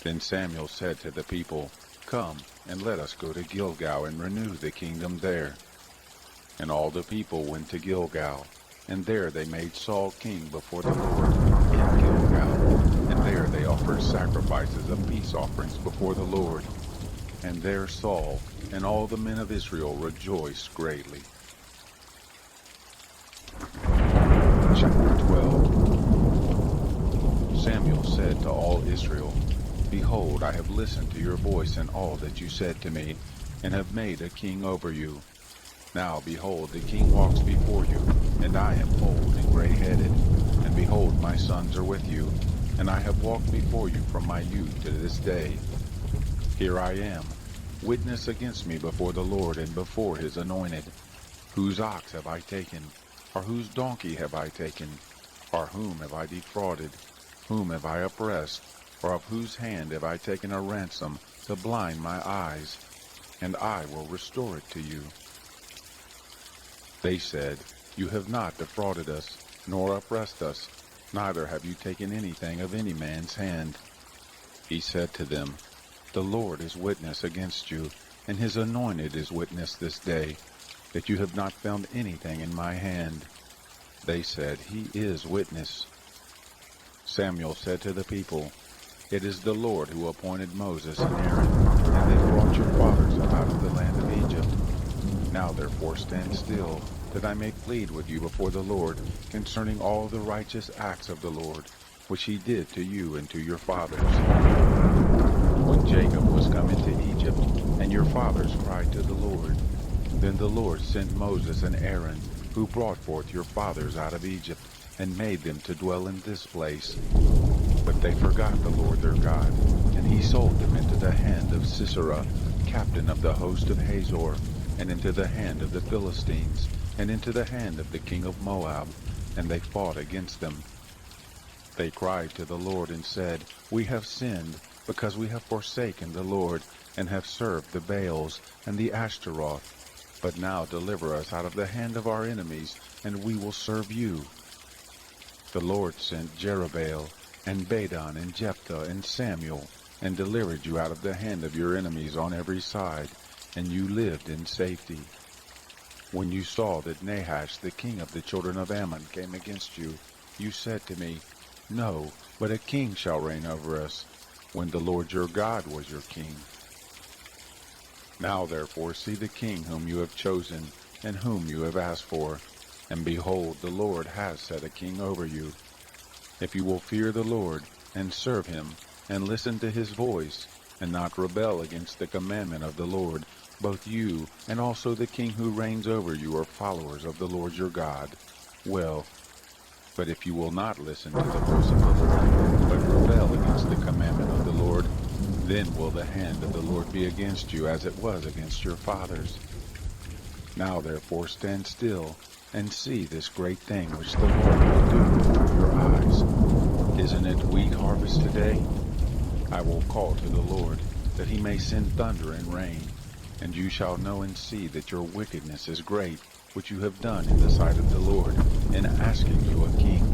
Then Samuel said to the people, "Come, and let us go to Gilgal and renew the kingdom there." And all the people went to Gilgal, and there they made Saul king before the Lord in Gilgal, and there they offered sacrifices of peace offerings before the Lord. And there Saul and all the men of Israel rejoiced greatly. Chapter 12. Samuel said to all Israel, "Behold, I have listened to your voice in all that you said to me, and have made a king over you. Now, behold, the king walks before you, and I am old and gray-headed, and behold, my sons are with you, and I have walked before you from my youth to this day. Here I am, witness against me before the Lord and before his anointed. Whose ox have I taken? Or whose donkey have I taken? Or whom have I defrauded? Whom have I oppressed? Or of whose hand have I taken a ransom to blind my eyes? And I will restore it to you." They said, "You have not defrauded us, nor oppressed us, neither have you taken anything of any man's hand." He said to them, "The Lord is witness against you, and his anointed is witness this day, that you have not found anything in my hand." They said, "He is witness." Samuel said to the people, "It is the Lord who appointed Moses and Aaron, and that brought your fathers up out of the land of Egypt. Now therefore stand still, that I may plead with you before the Lord concerning all the righteous acts of the Lord, which he did to you and to your fathers. When Jacob was come into Egypt, and your fathers cried to the Lord, then the Lord sent Moses and Aaron, who brought forth your fathers out of Egypt, and made them to dwell in this place. But they forgot the Lord their God, and he sold them into the hand of Sisera, captain of the host of Hazor, and into the hand of the Philistines, and into the hand of the king of Moab, and they fought against them. They cried to the Lord and said, "We have sinned, because we have forsaken the Lord, and have served the Baals and the Ashtaroth. But now deliver us out of the hand of our enemies, and we will serve you." The Lord sent Jerubbaal, and Badon, and Jephthah, and Samuel, and delivered you out of the hand of your enemies on every side, and you lived in safety. When you saw that Nahash, the king of the children of Ammon, came against you, you said to me, No, but a king shall reign over us, when the Lord your God was your king. Now therefore see the king whom you have chosen, and whom you have asked for, and behold, the Lord has set a king over you. If you will fear the Lord, and serve him, and listen to his voice, and not rebel against the commandment of the Lord, both you and also the king who reigns over you are followers of the Lord your God. Well, but if you will not listen to the voice of the Lord, but rebel against the commandment of the Lord, then will the hand of the Lord be against you as it was against your fathers. Now therefore stand still, and see this great thing which the Lord will do before your eyes. Isn't it wheat harvest today? I will call to the Lord, that he may send thunder and rain, and you shall know and see that your wickedness is great, which you have done in the sight of the Lord, in asking you a king.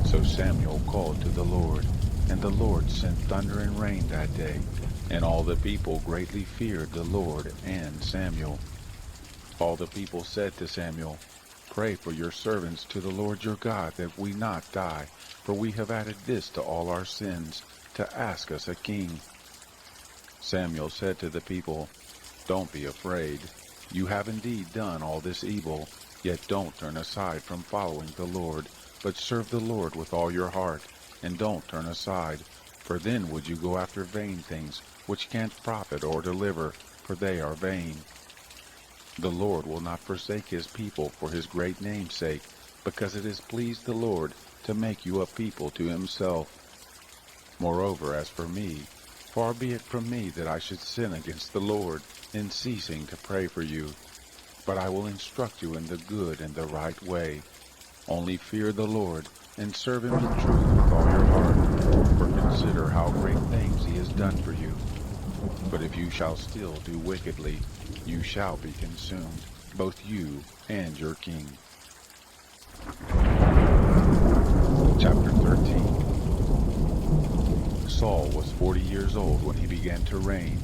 So Samuel called to the Lord, and the Lord sent thunder and rain that day, and all the people greatly feared the Lord and Samuel. All the people said to Samuel, Pray for your servants to the Lord your God, that we not die, for we have added this to all our sins, to ask us a king. Samuel said to the people, Don't be afraid. You have indeed done all this evil, yet don't turn aside from following the Lord, but serve the Lord with all your heart, and don't turn aside, for then would you go after vain things, which can't profit or deliver, for they are vain. The Lord will not forsake his people for his great name's sake, because it has pleased the Lord to make you a people to himself. Moreover, as for me, far be it from me that I should sin against the Lord in ceasing to pray for you. But I will instruct you in the good and the right way. Only fear the Lord, and serve him in truth with all your heart, for consider how great things he has done for you. But if you shall still do wickedly, you shall be consumed, both you and your king. Chapter 13. Saul was 40 years old when he began to reign,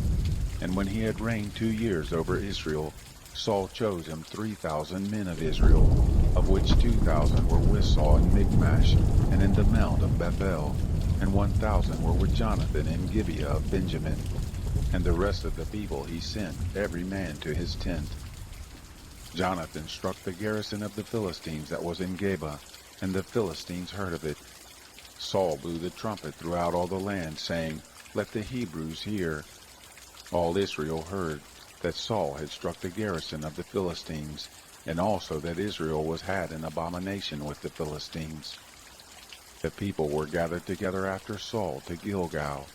and when he had reigned 2 years over Israel, Saul chose him 3,000 men of Israel, of which 2,000 were with Saul in Michmash and in the mount of Bethel, and 1,000 were with Jonathan in Gibeah of Benjamin. And the rest of the people he sent, every man to his tent. Jonathan struck the garrison of the Philistines that was in Geba, and the Philistines heard of it. Saul blew the trumpet throughout all the land, saying, Let the Hebrews hear. All Israel heard that Saul had struck the garrison of the Philistines, and also that Israel was had an abomination with the Philistines. The people were gathered together after Saul to Gilgal.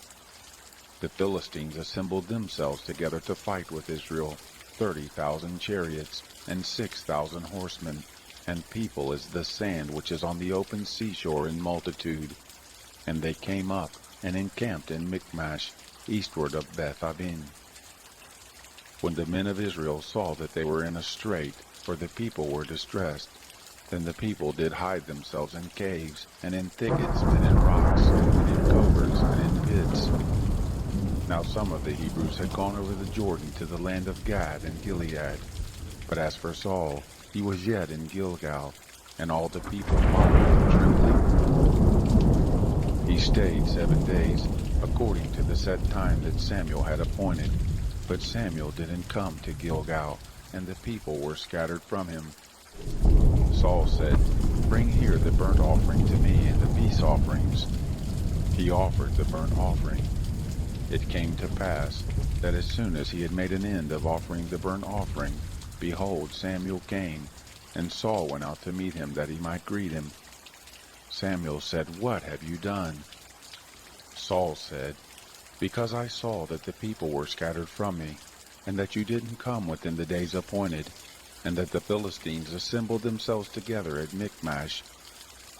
The Philistines assembled themselves together to fight with Israel, 30,000 chariots, and 6,000 horsemen, and people as the sand which is on the open seashore in multitude. And they came up and encamped in Michmash, eastward of Beth-aven. When the men of Israel saw that they were in a strait, for the people were distressed, then the people did hide themselves in caves, and in thickets, and in rocks, and in coverts, and in pits. Now some of the Hebrews had gone over the Jordan to the land of Gad and Gilead. But as for Saul, he was yet in Gilgal, and all the people followed him trembling. He stayed 7 days, according to the set time that Samuel had appointed. But Samuel didn't come to Gilgal, and the people were scattered from him. Saul said, Bring here the burnt offering to me and the peace offerings. He offered the burnt offering. It came to pass that as soon as he had made an end of offering the burnt offering, behold, Samuel came, and Saul went out to meet him that he might greet him. Samuel said, What have you done? Saul said, Because I saw that the people were scattered from me, and that you didn't come within the days appointed, and that the Philistines assembled themselves together at Michmash.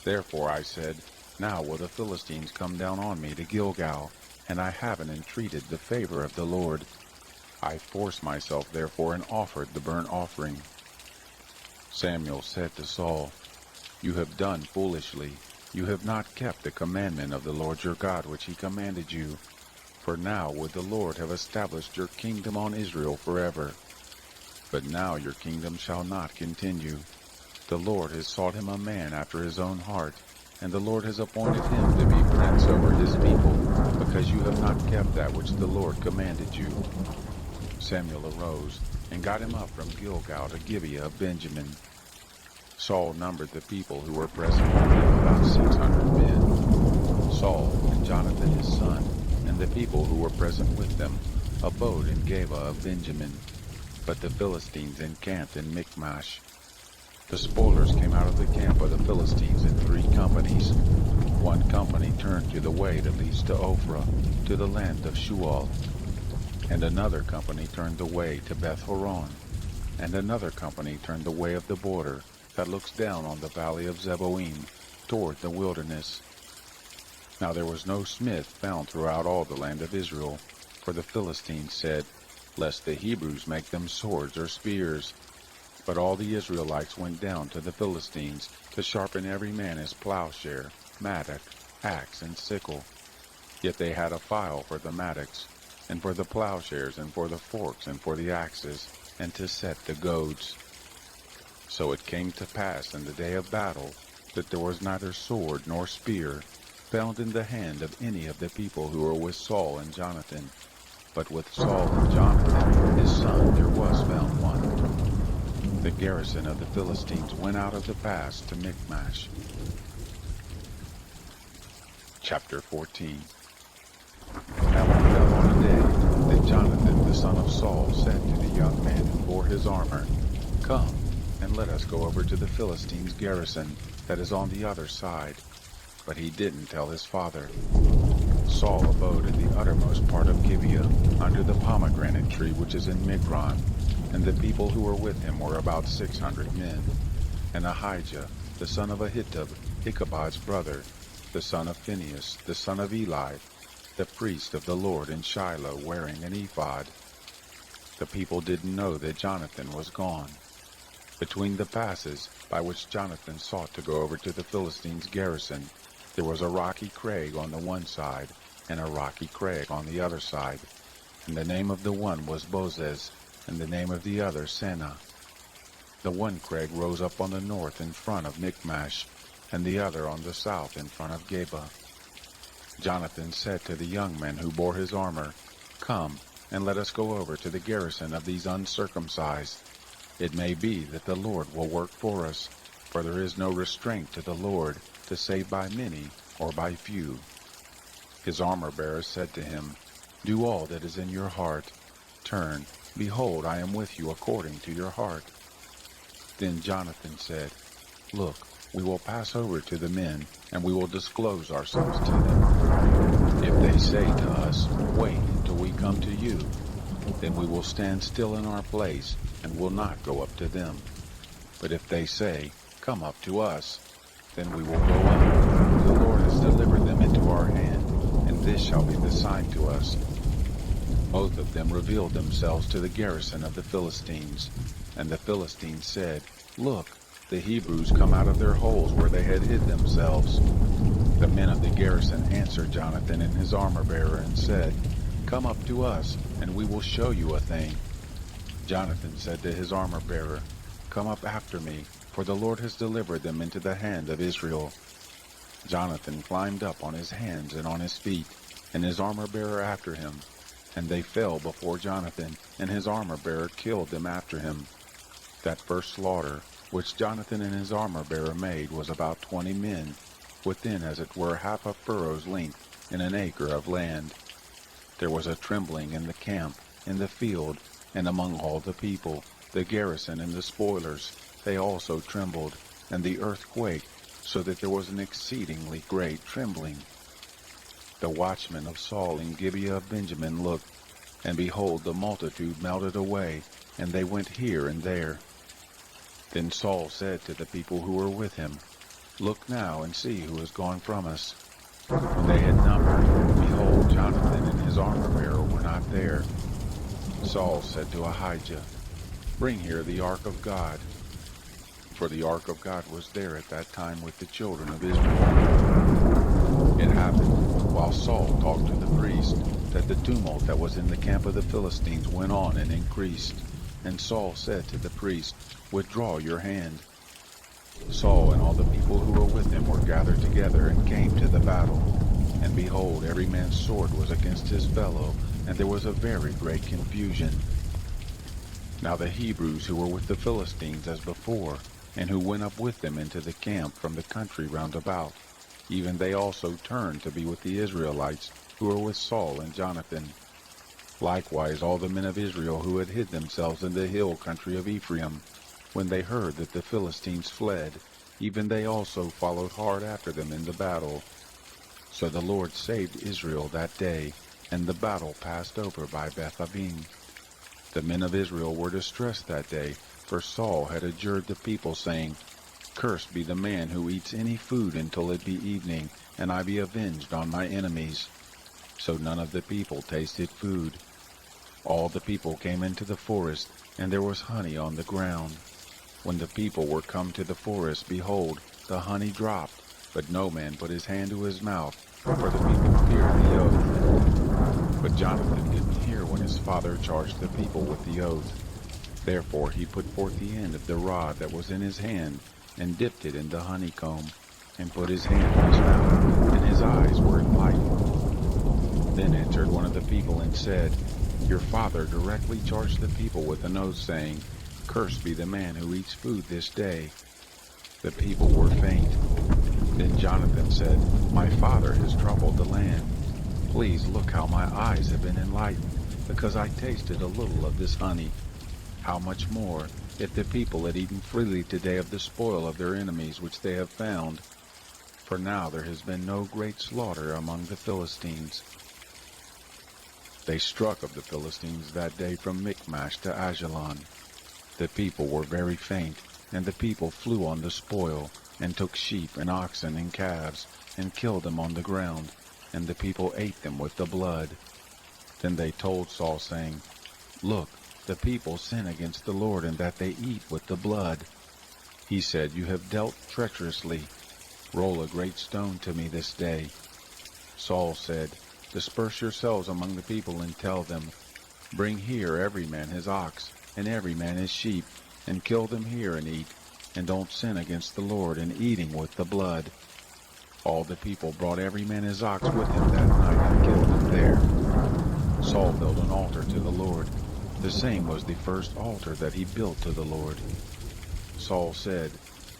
Therefore I said, Now will the Philistines come down on me to Gilgal, and I haven't entreated the favor of the Lord. I forced myself therefore and offered the burnt offering. Samuel said to Saul, You have done foolishly. You have not kept the commandment of the Lord your God which he commanded you. For now would the Lord have established your kingdom on Israel forever. But now your kingdom shall not continue. The Lord has sought him a man after his own heart, and the Lord has appointed him to be prince over his people, because you have not kept that which the Lord commanded you. Samuel arose and got him up from Gilgal to Gibeah of Benjamin. Saul numbered the people who were present with him, about 600 men. Saul and Jonathan his son, and the people who were present with them, abode in Geba of Benjamin. But the Philistines encamped in Michmash. The spoilers came out of the camp of the Philistines in 3 companies. One company turned to the way that leads to Ophrah, to the land of Shual. And another company turned the way to Beth-horon. And another company turned the way of the border that looks down on the valley of Zeboim, toward the wilderness. Now there was no smith found throughout all the land of Israel, for the Philistines said, lest the Hebrews make them swords or spears. But all the Israelites went down to the Philistines to sharpen every man his plowshare, mattock, axe, and sickle. Yet they had a file for the mattocks, and for the plowshares, and for the forks, and for the axes, and to set the goads. So it came to pass in the day of battle that there was neither sword nor spear found in the hand of any of the people who were with Saul and Jonathan. But with Saul and Jonathan his son there was found one. The garrison of the Philistines went out of the pass to Michmash. Chapter 14. Now it fell on a day that Jonathan the son of Saul said to the young man who bore his armor, Come, and let us go over to the Philistines' garrison that is on the other side. But he didn't tell his father. Saul abode in the uttermost part of Gibeah, under the pomegranate tree which is in Migron, and the people who were with him were about 600 men. And Ahijah, the son of Ahitub, Ichabod's brother, the son of Phinehas, the son of Eli, the priest of the Lord in Shiloh, wearing an ephod. The people didn't know that Jonathan was gone. Between the passes by which Jonathan sought to go over to the Philistines' garrison, there was a rocky crag on the one side, and a rocky crag on the other side. And the name of the one was Bozez, and the name of the other Seneh. The one crag rose up on the north in front of Michmash, and the other on the south in front of Geba. Jonathan said to the young men who bore his armor, Come, and let us go over to the garrison of these uncircumcised. It may be that the Lord will work for us, for there is no restraint to the Lord to save by many or by few. His armor-bearer said to him, Do all that is in your heart. Turn, behold, I am with you according to your heart. Then Jonathan said, Look, we will pass over to the men, and we will disclose ourselves to them. If they say to us, Wait until we come to you, then we will stand still in our place, and will not go up to them. But if they say, Come up to us, then we will go up. The Lord has delivered them into our hand, and this shall be the sign to us. Both of them revealed themselves to the garrison of the Philistines. And the Philistines said, Look, the Hebrews come out of their holes where they had hid themselves. The men of the garrison answered Jonathan and his armor-bearer and said, Come up to us, and we will show you a thing. Jonathan said to his armor-bearer, Come up after me, for the Lord has delivered them into the hand of Israel. Jonathan climbed up on his hands and on his feet, and his armor-bearer after him. And they fell before Jonathan, and his armor-bearer killed them after him. That first slaughter, which Jonathan and his armor-bearer made, was about 20 men, within as it were half a furrow's length, in an acre of land. There was a trembling in the camp, in the field, and among all the people, the garrison and the spoilers. They also trembled, and the earth quaked, so that there was an exceedingly great trembling. The watchmen of Saul in Gibeah of Benjamin looked, and behold, the multitude melted away, and they went here and there. Then Saul said to the people who were with him, Look now and see who has gone from us. When they had numbered, behold, Jonathan and his armor-bearer were not there. Saul said to Ahijah, Bring here the ark of God. for the ark of God was there at that time with the children of Israel. It happened, while Saul talked to the priest, that the tumult that was in the camp of the Philistines went on and increased. And Saul said to the priest, "Withdraw your hand." Saul and all the people who were with him were gathered together and came to the battle. And behold, every man's sword was against his fellow, and there was a very great confusion. Now the Hebrews who were with the Philistines as before, and who went up with them into the camp from the country round about, even they also turned to be with the Israelites who were with Saul and Jonathan. Likewise all the men of Israel who had hid themselves in the hill country of Ephraim, when they heard that the Philistines fled, even they also followed hard after them in the battle. So the Lord saved Israel that day, and the battle passed over by Beth-avim. The men of Israel were distressed that day, for Saul had adjured the people, saying, "Cursed be the man who eats any food until it be evening, and I be avenged on my enemies." So none of the people tasted food. All the people came into the forest, and there was honey on the ground. When the people were come to the forest, behold, the honey dropped, but no man put his hand to his mouth, for the people feared the oath. But Jonathan didn't hear when his father charged the people with the oath. Therefore he put forth the end of the rod that was in his hand, and dipped it in the honeycomb, and put his hand to his mouth, and his eyes were enlightened. Then answered one of the people and said, "Your father directly charged the people with an oath, saying, 'Cursed be the man who eats food this day.'" The people were faint. Then Jonathan said, "My father has troubled the land. Please look how my eyes have been enlightened, because I tasted a little of this honey. How much more, if the people had eaten freely today of the spoil of their enemies which they have found? For now there has been no great slaughter among the Philistines." They struck of the Philistines that day from Michmash to Ajalon. The people were very faint, and the people flew on the spoil, and took sheep and oxen and calves, and killed them on the ground, and the people ate them with the blood. Then they told Saul, saying, "Look, the people sin against the Lord, in that they eat with the blood." He said, "You have dealt treacherously. Roll a great stone to me this day." Saul said, "Disperse yourselves among the people, and tell them, Bring here every man his ox, and every man his sheep, and kill them here and eat, and don't sin against the Lord in eating with the blood." All the people brought every man his ox with him that night, and killed him there. Saul built an altar to the Lord. The same was the first altar that he built to the Lord. Saul said,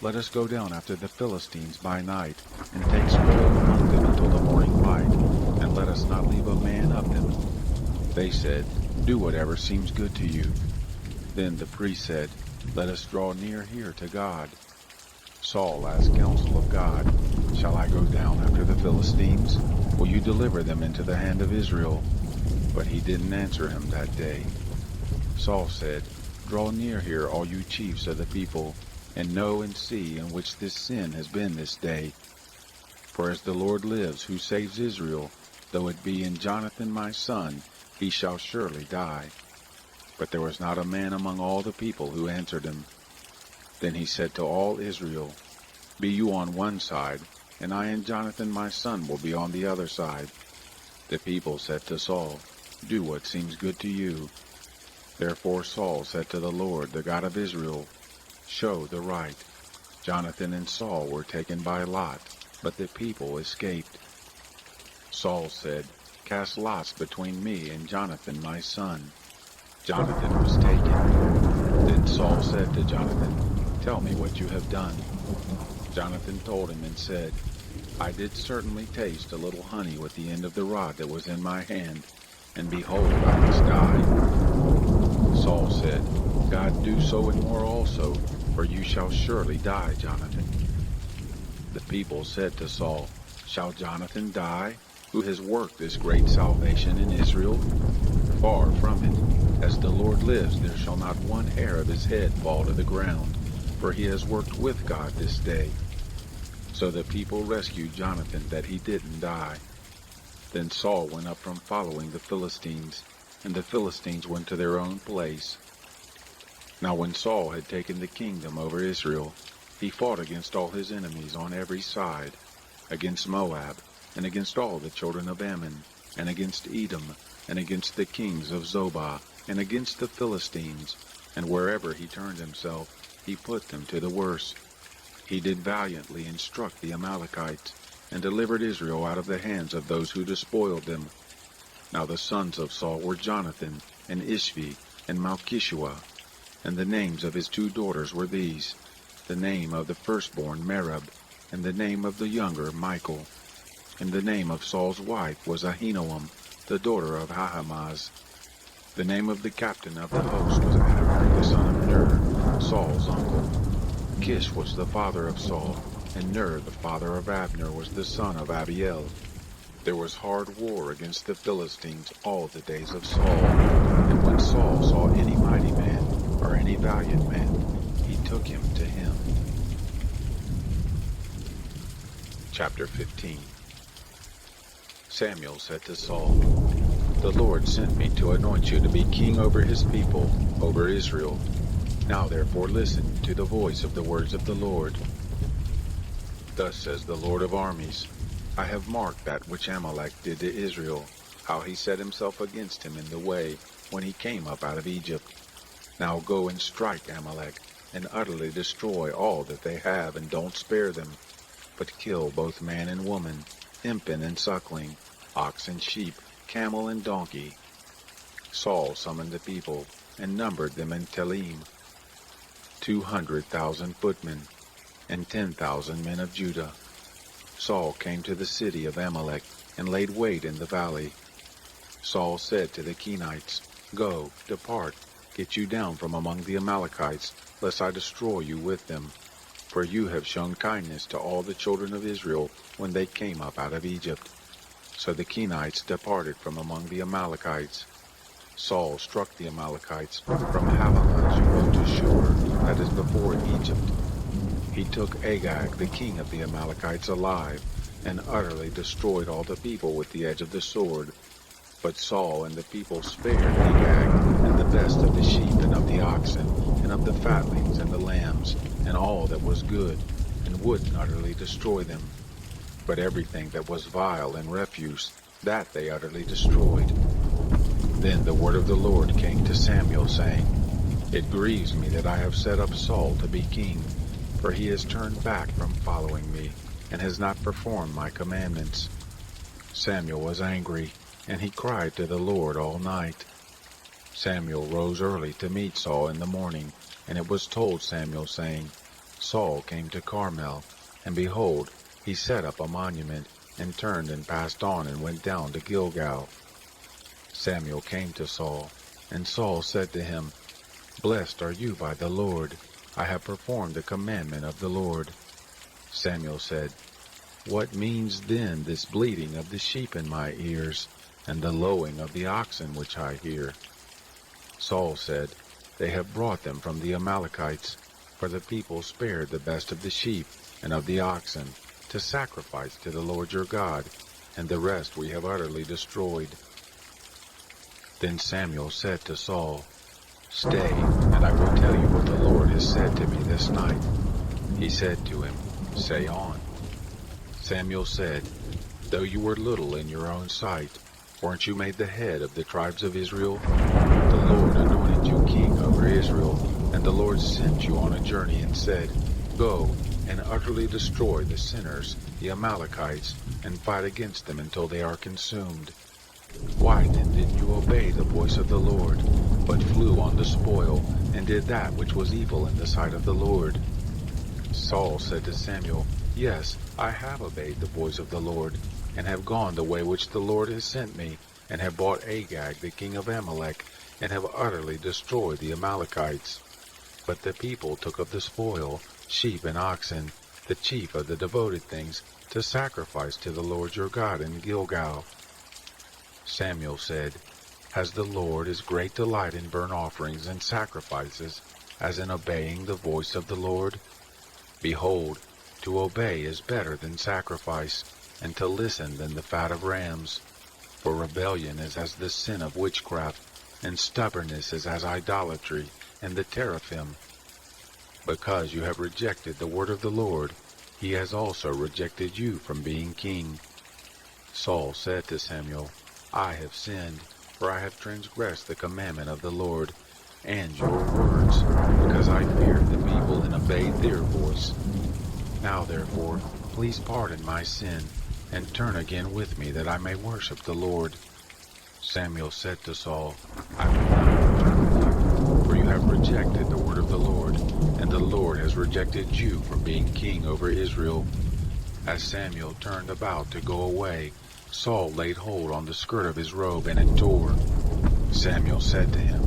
"Let us go down after the Philistines by night, and take spoil among them until the morning light, and let us not leave a man of them." They said, "Do whatever seems good to you." Then the priest said, "Let us draw near here to God." Saul asked counsel of God, "Shall I go down after the Philistines? Will you deliver them into the hand of Israel?" But he didn't answer him that day. Saul said, "Draw near here, all you chiefs of the people, and know and see in which this sin has been this day. For as the Lord lives, who saves Israel, though it be in Jonathan my son, he shall surely die." But there was not a man among all the people who answered him. Then he said to all Israel, "Be you on one side, and I and Jonathan my son will be on the other side." The people said to Saul, "Do what seems good to you." Therefore Saul said to the Lord, the God of Israel, "Show the right." Jonathan and Saul were taken by lot, but the people escaped. Saul said, "Cast lots between me and Jonathan my son." Jonathan was taken. Then Saul said to Jonathan, "Tell me what you have done." Jonathan told him and said, "I did certainly taste a little honey with the end of the rod that was in my hand, and behold, I must die." Saul said, "God do so and more also, for you shall surely die, Jonathan." The people said to Saul, "Shall Jonathan die, who has worked this great salvation in Israel? Far from it. As the Lord lives, there shall not one hair of his head fall to the ground, for he has worked with God this day." So the people rescued Jonathan, that he didn't die. Then Saul went up from following the Philistines, and the Philistines went to their own place. Now when Saul had taken the kingdom over Israel, he fought against all his enemies on every side, against Moab, and against all the children of Ammon, and against Edom, and against the kings of Zobah, and against the Philistines, and wherever he turned himself, he put them to the worse. He did valiantly and struck the Amalekites, and delivered Israel out of the hands of those who despoiled them. Now the sons of Saul were Jonathan, and Ishvi, and Malchishua, and the names of his 2 daughters were these, the name of the firstborn Merab, and the name of the younger Michal. And the name of Saul's wife was Ahinoam, the daughter of Ahimaaz. The name of the captain of the host was Abner, the son of Ner, Saul's uncle. Kish was the father of Saul, and Ner, the father of Abner, was the son of Abiel. There was hard war against the Philistines all the days of Saul, and when Saul saw any mighty man, or any valiant man, he took him to him. Chapter 15. Samuel said to Saul, "The Lord sent me to anoint you to be king over his people, over Israel. Now therefore listen to the voice of the words of the Lord. Thus says the Lord of armies, I have marked that which Amalek did to Israel, how he set himself against him in the way when he came up out of Egypt. Now go and strike Amalek, and utterly destroy all that they have, and don't spare them, but kill both man and woman, infant and suckling, ox and sheep, camel and donkey." Saul summoned the people, and numbered them in Telaim, 200,000 footmen, and 10,000 men of Judah. Saul came to the city of Amalek, and laid wait in the valley. Saul said to the Kenites, "Go, depart, get you down from among the Amalekites, lest I destroy you with them. For you have shown kindness to all the children of Israel when they came up out of Egypt." So the Kenites departed from among the Amalekites. Saul struck the Amalekites from Havilah to Shur, that is before Egypt. He took Agag, the king of the Amalekites, alive, and utterly destroyed all the people with the edge of the sword. But Saul and the people spared Agag, and the best of the sheep and of the oxen, and of the fatlings and the lambs, and all that was good, and wouldn't utterly destroy them. But everything that was vile and refuse, that they utterly destroyed. Then the word of the Lord came to Samuel, saying, "It grieves me that I have set up Saul to be king, for he has turned back from following me, and has not performed my commandments." Samuel was angry, and he cried to the Lord all night. Samuel rose early to meet Saul in the morning, and it was told Samuel, saying, "Saul came to Carmel, and behold, he set up a monument, and turned and passed on, and went down to Gilgal." Samuel came to Saul, and Saul said to him, "Blessed are you by the Lord. I have performed the commandment of the Lord." Samuel said, "What means then this bleating of the sheep in my ears, and the lowing of the oxen which I hear?" Saul said, "They have brought them from the Amalekites, for the people spared the best of the sheep and of the oxen, to sacrifice to the Lord your God, and the rest we have utterly destroyed." Then Samuel said to Saul, "Stay, and I will tell you what the Lord has said to me this night." He said to him, "Say on." Samuel said, "Though you were little in your own sight, weren't you made the head of the tribes of Israel? The Lord anointed you king over Israel, and the Lord sent you on a journey and said, 'Go and utterly destroy the sinners, the Amalekites, and fight against them until they are consumed.' Why then didn't you obey the voice of the Lord, but flew on the spoil, and did that which was evil in the sight of the Lord?" Saul said to Samuel, "Yes, I have obeyed the voice of the Lord, and have gone the way which the Lord has sent me, and have bought Agag the king of Amalek, and have utterly destroyed the Amalekites. But the people took of the spoil, sheep and oxen, the chief of the devoted things, to sacrifice to the Lord your God in Gilgal." Samuel said, "Has the Lord as great delight in burnt offerings and sacrifices as in obeying the voice of the Lord? Behold, to obey is better than sacrifice, and to listen than the fat of rams. For rebellion is as the sin of witchcraft, and stubbornness is as idolatry, and the teraphim. Because you have rejected the word of the Lord, he has also rejected you from being king." Saul said to Samuel, "I have sinned, for I have transgressed the commandment of the Lord, and your words, because I feared the people and obeyed their voice. Now therefore, please pardon my sin, and turn again with me that I may worship the Lord." Samuel said to Saul, "I will not return with you, for you have rejected the word of the Lord, and the Lord has rejected you from being king over Israel." As Samuel turned about to go away, Saul laid hold on the skirt of his robe, and it tore. Samuel said to him,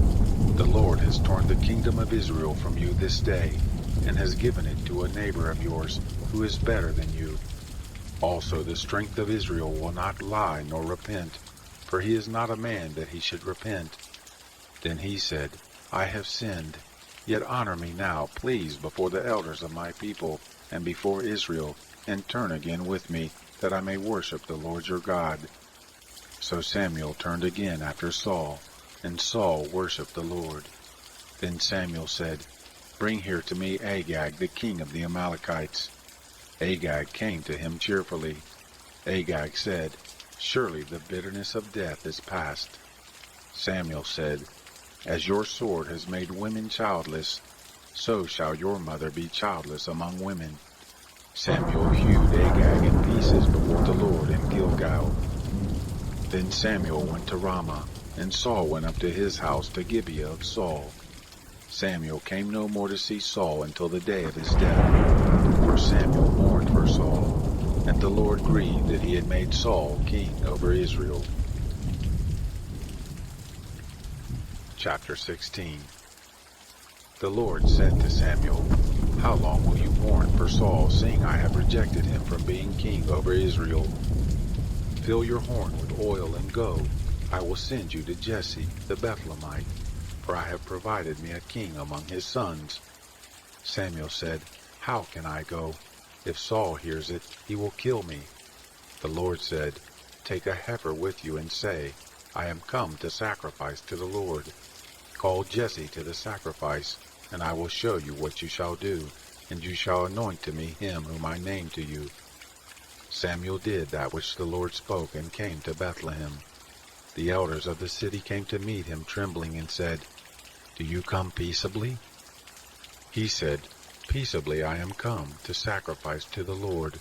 "The Lord has torn the kingdom of Israel from you this day, and has given it to a neighbor of yours who is better than you. Also the strength of Israel will not lie nor repent, for he is not a man that he should repent." Then he said, "I have sinned. Yet honor me now, please, before the elders of my people and before Israel, and turn again with me, that I may worship the Lord your God." So Samuel turned again after Saul, and Saul worshipped the Lord. Then Samuel said, "Bring here to me Agag, the king of the Amalekites." Agag came to him cheerfully. Agag said, "Surely the bitterness of death is past." Samuel said, "As your sword has made women childless, so shall your mother be childless among women." Samuel hewed Agag in pieces before the Lord in Gilgal. Then Samuel went to Ramah, and Saul went up to his house to Gibeah of Saul. Samuel came no more to see Saul until the day of his death, for Samuel mourned for Saul, and the Lord grieved that he had made Saul king over Israel. Chapter 16. The Lord said to Samuel, "How long will you mourn for Saul, seeing I have rejected him from being king over Israel? Fill your horn with oil and go. I will send you to Jesse the Bethlehemite, for I have provided me a king among his sons." Samuel said, "How can I go? If Saul hears it, he will kill me." The Lord said, "Take a heifer with you and say, 'I am come to sacrifice to the Lord.' Call Jesse to the sacrifice, and I will show you what you shall do, and you shall anoint to me him whom I name to you." Samuel did that which the Lord spoke, and came to Bethlehem. The elders of the city came to meet him trembling, and said, "Do you come peaceably?" He said, "Peaceably I am come to sacrifice to the Lord."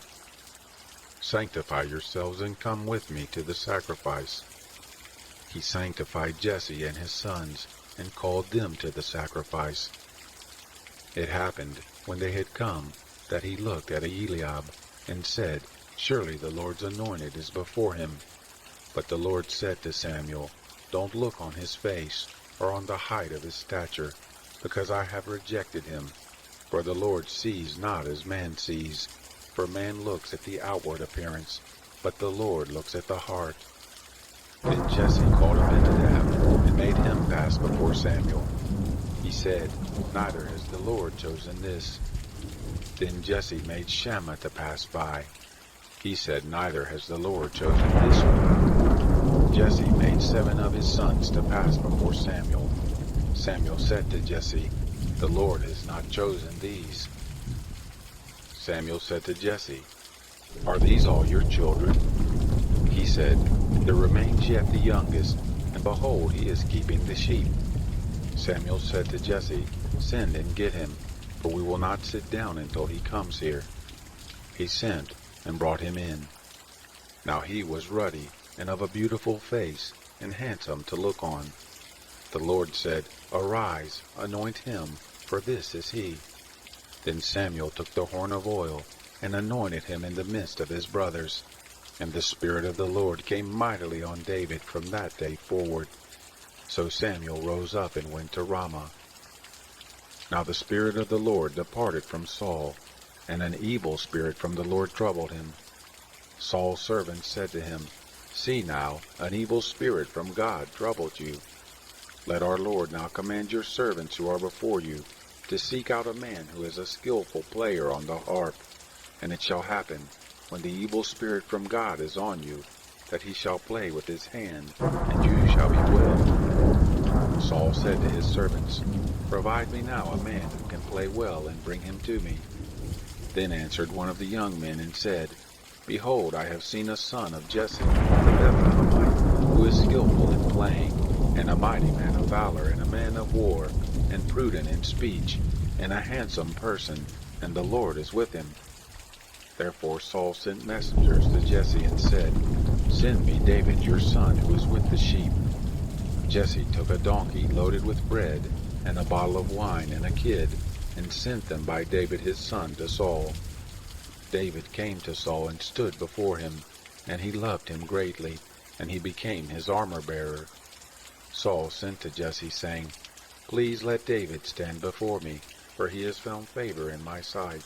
"Sanctify yourselves and come with me to the sacrifice." He sanctified Jesse and his sons, and called them to the sacrifice. It happened, when they had come, that he looked at Eliab, and said, "Surely the Lord's anointed is before him." But the Lord said to Samuel, "Don't look on his face, or on the height of his stature, because I have rejected him. For the Lord sees not as man sees, for man looks at the outward appearance, but the Lord looks at the heart." Then Jesse called Abinadab, and made him pass before Samuel. He said, "Neither has the Lord chosen this." Then Jesse made Shammah to pass by. He said, "Neither has the Lord chosen this one." Jesse made 7 of his sons to pass before Samuel. Samuel said to Jesse, "The Lord has not chosen these." Samuel said to Jesse, "Are these all your children?" He said, "There remains yet the youngest, and behold, he is keeping the sheep." Samuel said to Jesse, "Send and get him, for we will not sit down until he comes here." He sent and brought him in. Now he was ruddy and of a beautiful face, and handsome to look on. The Lord said, "Arise, anoint him, for this is he." Then Samuel took the horn of oil, and anointed him in the midst of his brothers. And the Spirit of the Lord came mightily on David from that day forward. So Samuel rose up and went to Ramah. Now the Spirit of the Lord departed from Saul, and an evil spirit from the Lord troubled him. Saul's servants said to him, "See now, an evil spirit from God troubled you. Let our Lord now command your servants who are before you to seek out a man who is a skillful player on the harp. And it shall happen, when the evil spirit from God is on you, that he shall play with his hand, and you shall be well." Saul said to his servants, Provide me now a man who can play well, and bring him to me." Then answered one of the young men and said, "Behold, I have seen a son of Jesse, the Bethlehemite, who is skillful in playing, and a mighty man of valor, and a man of war, and prudent in speech, and a handsome person, and the Lord is with him." Therefore Saul sent messengers to Jesse and said, "Send me David your son, who is with the sheep." Jesse took a donkey loaded with bread, and a bottle of wine, and a kid, and sent them by David his son to Saul. David came to Saul and stood before him, and he loved him greatly, and he became his armor-bearer. Saul sent to Jesse, saying, "Please let David stand before me, for he has found favor in my sight."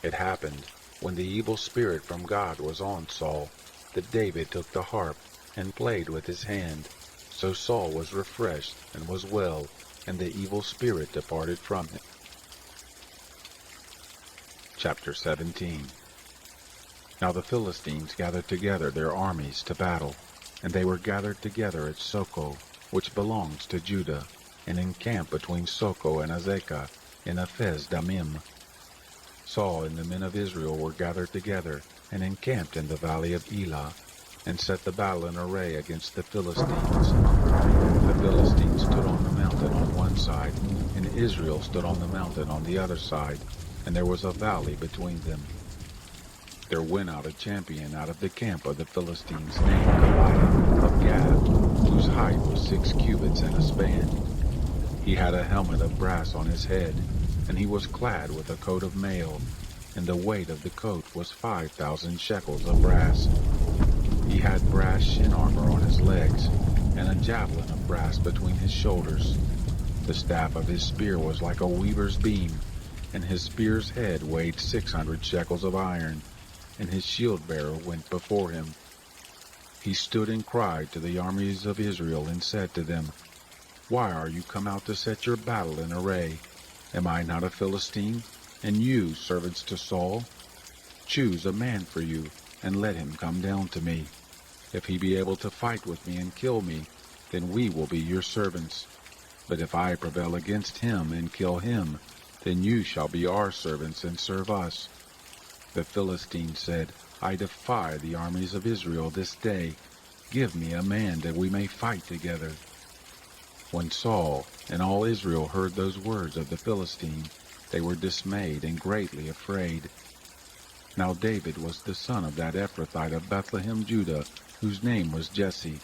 It happened, when the evil spirit from God was on Saul, that David took the harp and played with his hand. So Saul was refreshed and was well, and the evil spirit departed from him. Chapter 17. Now the Philistines gathered together their armies to battle, and they were gathered together at Soko, which belongs to Judah, and encamped between Soko and Azekah in Ephes Dammim. Saul and the men of Israel were gathered together, and encamped in the valley of Elah, and set the battle in array against the Philistines. The Philistines stood on the mountain on one side, and Israel stood on the mountain on the other side, and there was a valley between them. There went out a champion out of the camp of the Philistines named Goliath of Gath, whose height was 6 cubits and a span. He had a helmet of brass on his head, and he was clad with a coat of mail, and the weight of the coat was 5,000 shekels of brass. He had brass shin armor on his legs, and a javelin of brass between his shoulders. The staff of his spear was like a weaver's beam, and his spear's head weighed 600 shekels of iron, and his shield-bearer went before him. He stood and cried to the armies of Israel and said to them, "Why are you come out to set your battle in array? Am I not a Philistine, and you servants to Saul? Choose a man for you, and let him come down to me. If he be able to fight with me and kill me, then we will be your servants. But if I prevail against him and kill him, then you shall be our servants and serve us." The Philistines said, "I defy the armies of Israel this day. Give me a man that we may fight together." When Saul and all Israel heard those words of the Philistine, they were dismayed and greatly afraid. Now David was the son of that Ephrathite of Bethlehem, Judah, whose name was Jesse,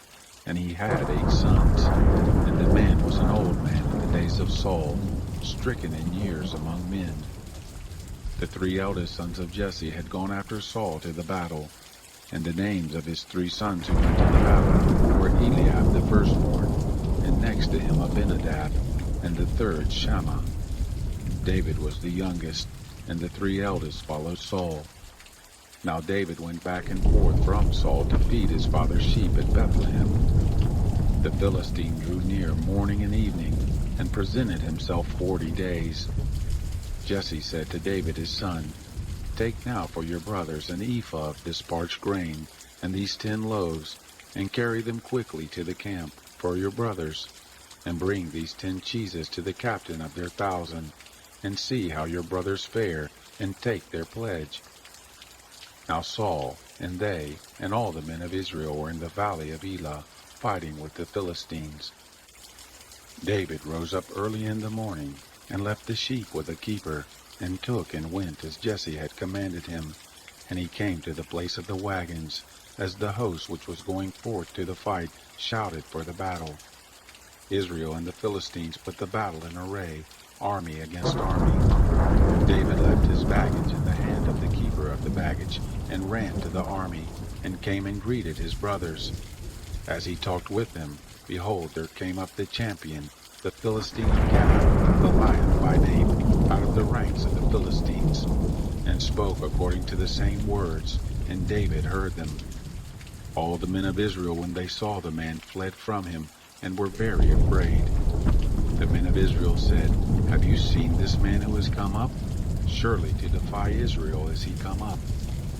and he had 8 sons. And the man was an old man in the days of Saul, stricken in years among men. The 3 eldest sons of Jesse had gone after Saul to the battle, and the names of his 3 sons who went to the battle were Eliab the firstborn, and next to him Abinadab, and the third Shammah. David was the youngest, and the 3 eldest followed Saul. Now David went back and forth from Saul to feed his father's sheep at Bethlehem. The Philistine drew near morning and evening, and presented himself 40 days. Jesse said to David his son, "Take now for your brothers an ephah of this parched grain, and these 10 loaves, and carry them quickly to the camp for your brothers, and bring these 10 cheeses to the captain of their 1,000, and see how your brothers fare, and take their pledge." Now Saul, and they, and all the men of Israel were in the valley of Elah, fighting with the Philistines. David rose up early in the morning, and left the sheep with a keeper, and took and went as Jesse had commanded him. And he came to the place of the wagons, as the host which was going forth to the fight shouted for the battle. Israel and the Philistines put the battle in array, army against army. David left his baggage in the hand of the keeper of the baggage, and ran to the army, and came and greeted his brothers. As he talked with them, behold, there came up the champion, the Philistine of Gath, Goliath by name, out of the ranks of the Philistines, and spoke according to the same words, and David heard them. All the men of Israel, when they saw the man, fled from him, and were very afraid. The men of Israel said, "Have you seen this man who has come up? Surely to defy Israel is he come up.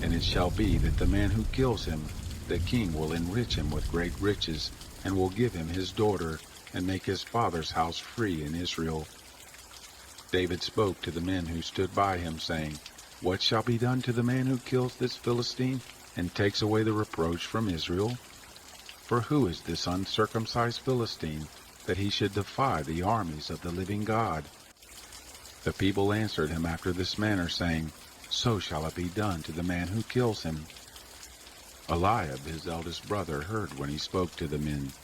And it shall be that the man who kills him, the king will enrich him with great riches, and will give him his daughter, and make his father's house free in Israel. David spoke to the men who stood by him, saying, "What shall be done to the man who kills this Philistine and takes away the reproach from Israel? For who is this uncircumcised Philistine, that he should defy the armies of the living God?" The people answered him after this manner, saying, "So shall it be done to the man who kills him." Eliab, his eldest brother, heard when he spoke to the men.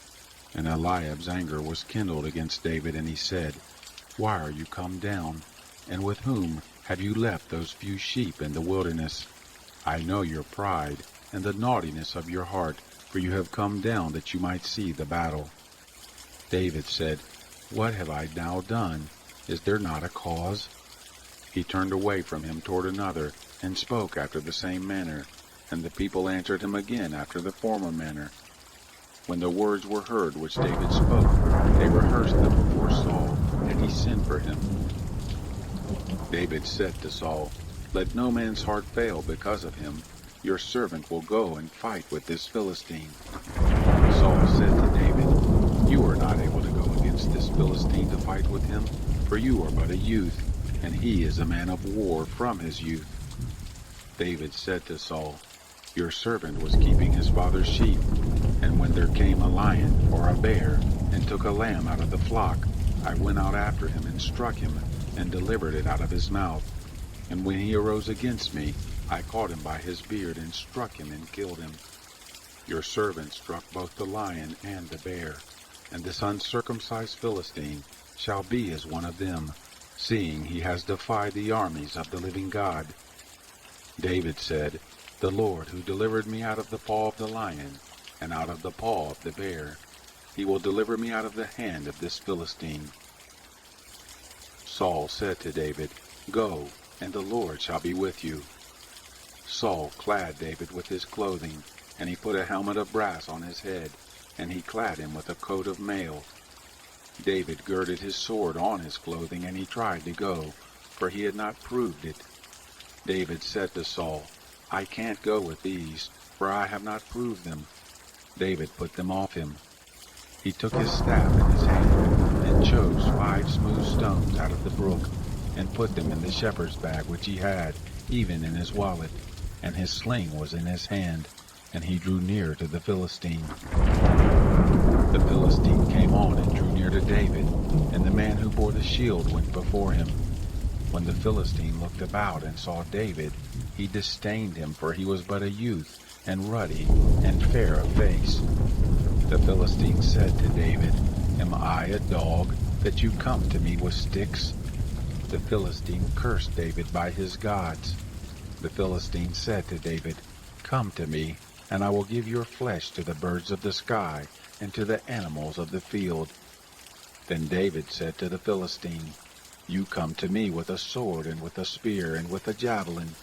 And Eliab's anger was kindled against David, and he said, "Why are you come down? And with whom have you left those few sheep in the wilderness? I know your pride and the naughtiness of your heart, for you have come down that you might see the battle." David said, "What have I now done? Is there not a cause?" He turned away from him toward another, and spoke after the same manner. And the people answered him again after the former manner. When the words were heard which David spoke, they rehearsed them before Saul, and he sent for him. David said to Saul, "Let no man's heart fail because of him. Your servant will go and fight with this Philistine." Saul said to David, "You are not able to go against this Philistine to fight with him, for you are but a youth, and he is a man of war from his youth." David said to Saul, "Your servant was keeping his father's sheep, and when there came a lion or a bear and took a lamb out of the flock, I went out after him and struck him and delivered it out of his mouth. And when he arose against me, I caught him by his beard and struck him and killed him. Your servant struck both the lion and the bear, and this uncircumcised Philistine shall be as one of them, seeing he has defied the armies of the living God." David said, "The Lord who delivered me out of the paw of the lion and out of the paw of the bear, he will deliver me out of the hand of this Philistine." Saul said to David, "Go, and the Lord shall be with you." Saul clad David with his clothing, and he put a helmet of brass on his head, and he clad him with a coat of mail. David girded his sword on his clothing, and he tried to go, for he had not proved it. David said to Saul, "I can't go with these, for I have not proved them." David put them off him. He took his staff in his hand, and chose 5 smooth stones out of the brook, and put them in the shepherd's bag which he had, even in his wallet, and his sling was in his hand, and he drew near to the Philistine. The Philistine came on and drew near to David, and the man who bore the shield went before him. When the Philistine looked about and saw David, he disdained him, for he was but a youth, and ruddy, and fair of face. The Philistine said to David, "Am I a dog, that you come to me with sticks?" The Philistine cursed David by his gods. The Philistine said to David, "Come to me, and I will give your flesh to the birds of the sky, and to the animals of the field." Then David said to the Philistine, "You come to me with a sword, and with a spear, and with a javelin,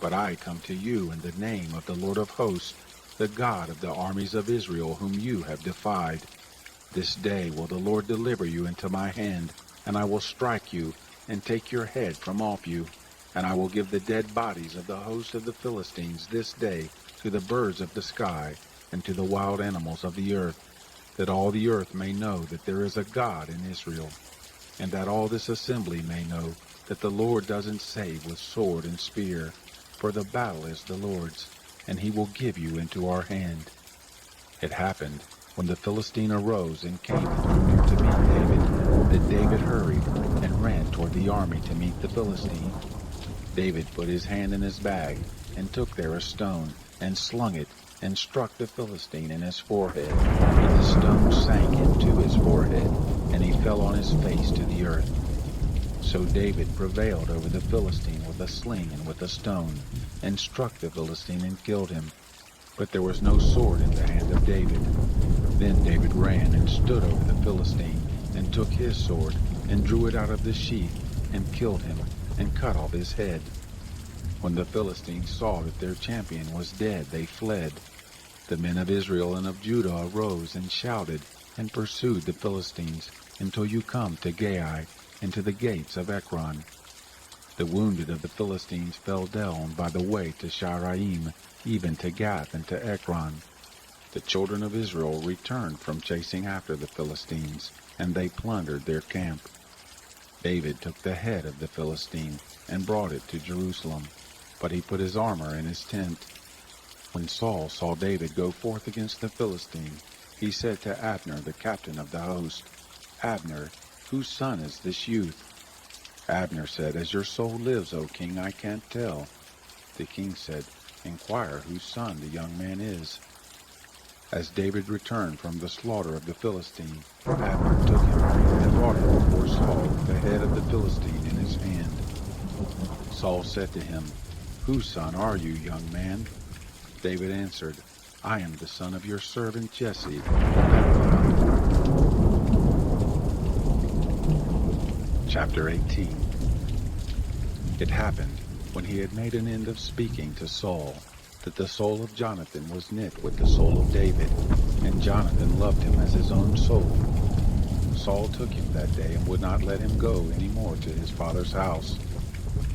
but I come to you in the name of the Lord of hosts, the God of the armies of Israel, whom you have defied. This day will the Lord deliver you into my hand, and I will strike you, and take your head from off you, and I will give the dead bodies of the host of the Philistines this day to the birds of the sky, and to the wild animals of the earth, that all the earth may know that there is a God in Israel, and that all this assembly may know that the Lord doesn't save with sword and spear, for the battle is the Lord's, and he will give you into our hand." It happened, when the Philistine arose and came and drew near to meet David, that David hurried and ran toward the army to meet the Philistine. David put his hand in his bag, and took there a stone, and slung it, and struck the Philistine in his forehead, and the stone sank into his forehead, and he fell on his face to the earth. So David prevailed over the Philistine with a sling and with a stone, and struck the Philistine and killed him. But there was no sword in the hand of David. Then David ran and stood over the Philistine, and took his sword, and drew it out of the sheath, and killed him, and cut off his head. When the Philistines saw that their champion was dead, they fled. The men of Israel and of Judah arose and shouted, and pursued the Philistines, until you come to Gai, and to the gates of Ekron. The wounded of the Philistines fell down by the way to Sharaim, even to Gath and to Ekron. The children of Israel returned from chasing after the Philistines, and they plundered their camp. David took the head of the Philistine and brought it to Jerusalem, but he put his armor in his tent. When Saul saw David go forth against the Philistine, he said to Abner, the captain of the host, "Abner, whose son is this youth?" Abner said, "As your soul lives, O king, I can't tell." The king said, "Inquire whose son the young man is." As David returned from the slaughter of the Philistine, Abner took him and brought him before Saul with the head of the Philistine in his hand. Saul said to him, "Whose son are you, young man?" David answered, "I am the son of your servant Jesse of Bethlehem." Chapter 18. It happened, when he had made an end of speaking to Saul, that the soul of Jonathan was knit with the soul of David, and Jonathan loved him as his own soul. Saul took him that day and would not let him go any more to his father's house.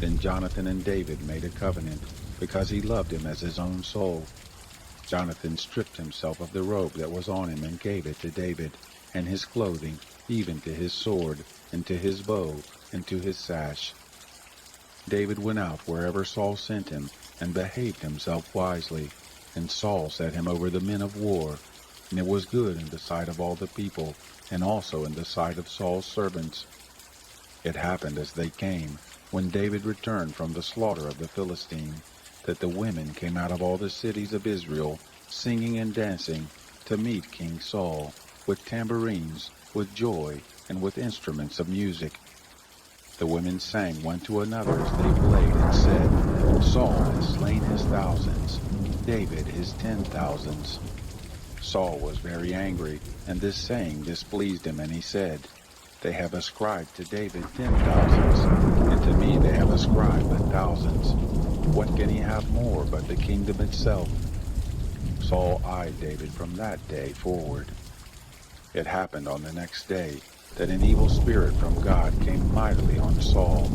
Then Jonathan and David made a covenant, because he loved him as his own soul. Jonathan stripped himself of the robe that was on him and gave it to David, and his clothing, even to his sword, and to his bow, and to his sash. David went out wherever Saul sent him, and behaved himself wisely, and Saul set him over the men of war. And it was good in the sight of all the people, and also in the sight of Saul's servants. It happened as they came, when David returned from the slaughter of the Philistine, that the women came out of all the cities of Israel, singing and dancing, to meet King Saul, with tambourines, with joy, and with instruments of music. The women sang one to another as they played, and said, "Saul has slain his thousands, David his 10,000s." Saul was very angry, and this saying displeased him, and he said, "They have ascribed to David 10,000s, and to me they have ascribed but thousands. What can he have more but the kingdom itself?" Saul eyed David from that day forward. It happened on the next day that an evil spirit from God came mightily on Saul,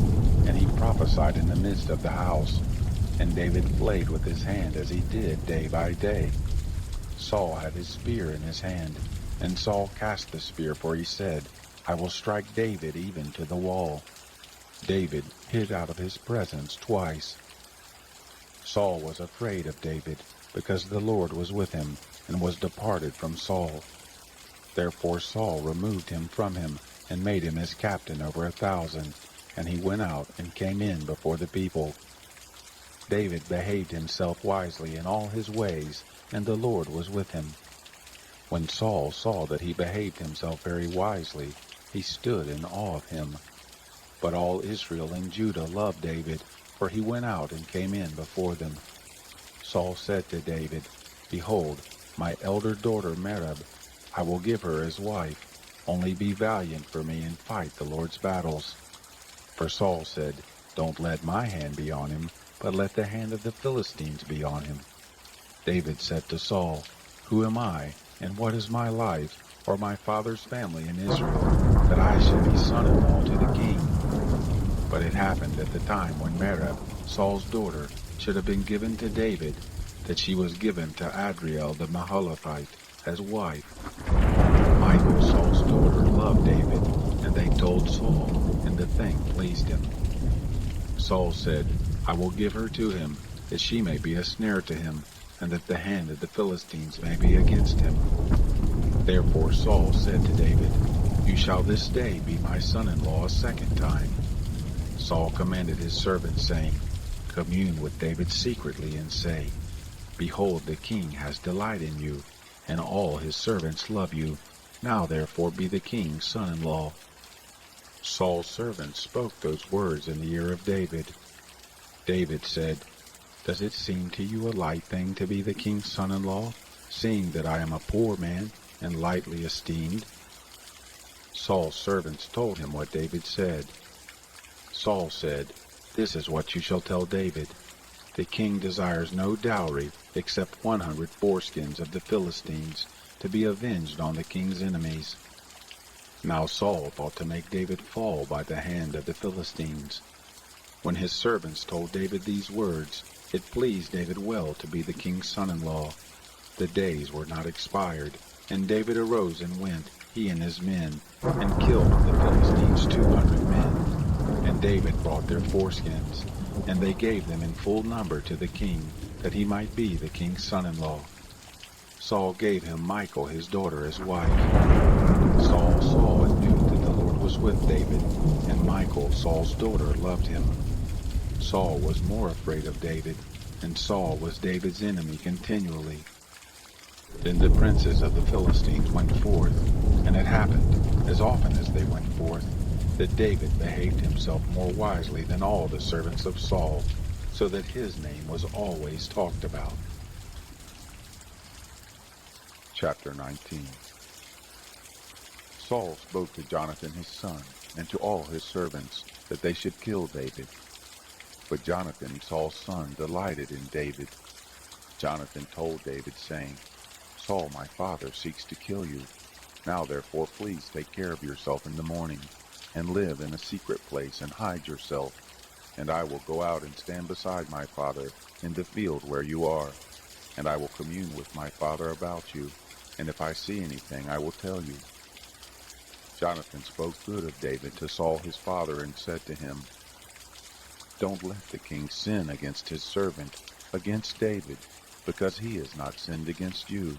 and he prophesied in the midst of the house, and David played with his hand as he did day by day. Saul had his spear in his hand, and Saul cast the spear, for he said, "I will strike David even to the wall." David hid out of his presence twice. Saul was afraid of David, because the Lord was with him, and was departed from Saul. Therefore Saul removed him from him, and made him his captain over 1,000, and he went out and came in before the people. David behaved himself wisely in all his ways, and the Lord was with him. When Saul saw that he behaved himself very wisely, he stood in awe of him. But all Israel and Judah loved David, for he went out and came in before them. Saul said to David, "Behold, my elder daughter Merab, I will give her as wife. Only be valiant for me and fight the Lord's battles." For Saul said, "Don't let my hand be on him, but let the hand of the Philistines be on him." David said to Saul, "Who am I, and what is my life, or my father's family in Israel, that I should be son-in-law to the king?" But it happened at the time when Merab, Saul's daughter, should have been given to David, that she was given to Adriel the Maholathite as wife. Michal, Saul's daughter, loved David, and they told Saul, and the thing pleased him. Saul said, "I will give her to him, that she may be a snare to him, and that the hand of the Philistines may be against him." Therefore Saul said to David, "You shall this day be my son-in-law a second time." Saul commanded his servants, saying, "Commune with David secretly, and say, Behold, the king has delight in you, and all his servants love you. Now therefore be the king's son-in-law." Saul's servants spoke those words in the ear of David. David said, "Does it seem to you a light thing to be the king's son-in-law, seeing that I am a poor man and lightly esteemed?" Saul's servants told him what David said. Saul said, "This is what you shall tell David. The king desires no dowry except 100 foreskins of the Philistines, to be avenged on the king's enemies." Now Saul thought to make David fall by the hand of the Philistines. When his servants told David these words, it pleased David well to be the king's son-in-law. The days were not expired, and David arose and went, he and his men, and killed of the Philistines 200 men. David brought their foreskins, and they gave them in full number to the king, that he might be the king's son-in-law. Saul gave him Michal his daughter as wife. Saul saw and knew that the Lord was with David, and Michal, Saul's daughter, loved him. Saul was more afraid of David, and Saul was David's enemy continually. Then the princes of the Philistines went forth, and it happened, as often as they went forth, that David behaved himself more wisely than all the servants of Saul, so that his name was always talked about. Chapter 19. Saul spoke to Jonathan his son, and to all his servants, that they should kill David. But Jonathan, Saul's son, delighted in David. Jonathan told David, saying, Saul my father seeks to kill you. Now therefore please take care of yourself in the morning, and live in a secret place, and hide yourself. And I will go out and stand beside my father in the field where you are, and I will commune with my father about you, and if I see anything I will tell you. Jonathan spoke good of David to Saul his father, and said to him, Don't let the king sin against his servant, against David, because he has not sinned against you,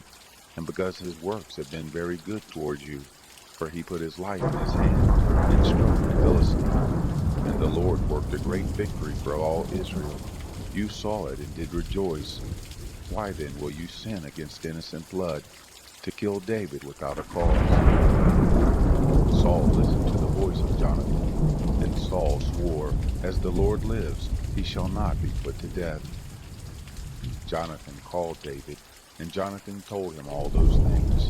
and because his works have been very good towards you, for he put his life in his hand, and struck the Philistine. And the Lord worked a great victory for all Israel. You saw it and did rejoice. Why then will you sin against innocent blood, to kill David without a cause? Saul listened to the voice of Jonathan, and Saul swore, As the Lord lives, he shall not be put to death. Jonathan called David, and Jonathan told him all those things.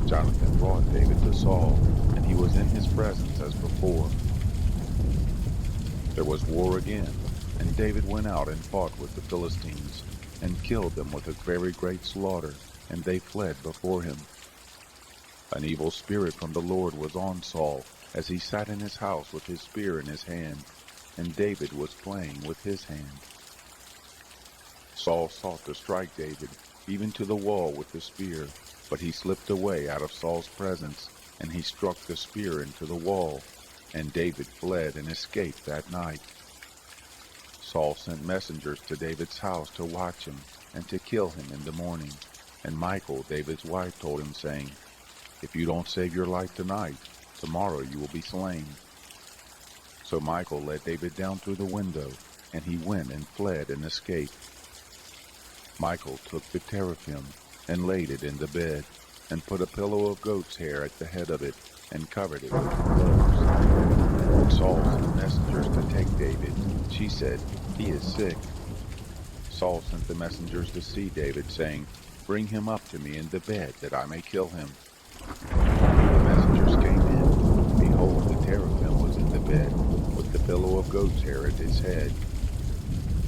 Jonathan brought David to Saul, and he was in his presence as before. There was war again, and David went out and fought with the Philistines, and killed them with a very great slaughter, and they fled before him. An evil spirit from the Lord was on Saul, as he sat in his house with his spear in his hand, and David was playing with his hand. Saul sought to strike David, even to the wall with the spear, but he slipped away out of Saul's presence, and he struck the spear into the wall, and David fled and escaped that night. Saul sent messengers to David's house to watch him, and to kill him in the morning. And Michal, David's wife, told him, saying, If you don't save your life tonight, tomorrow you will be slain. So Michal let David down through the window, and he went and fled and escaped. Michal took the teraphim, and laid it in the bed, and put a pillow of goat's hair at the head of it, and covered it with clothes. When Saul sent messengers to take David, she said, He is sick. Saul sent the messengers to see David, saying, Bring him up to me in the bed, that I may kill him. The messengers came in. Behold, the teraphim was in the bed, with the pillow of goat's hair at his head.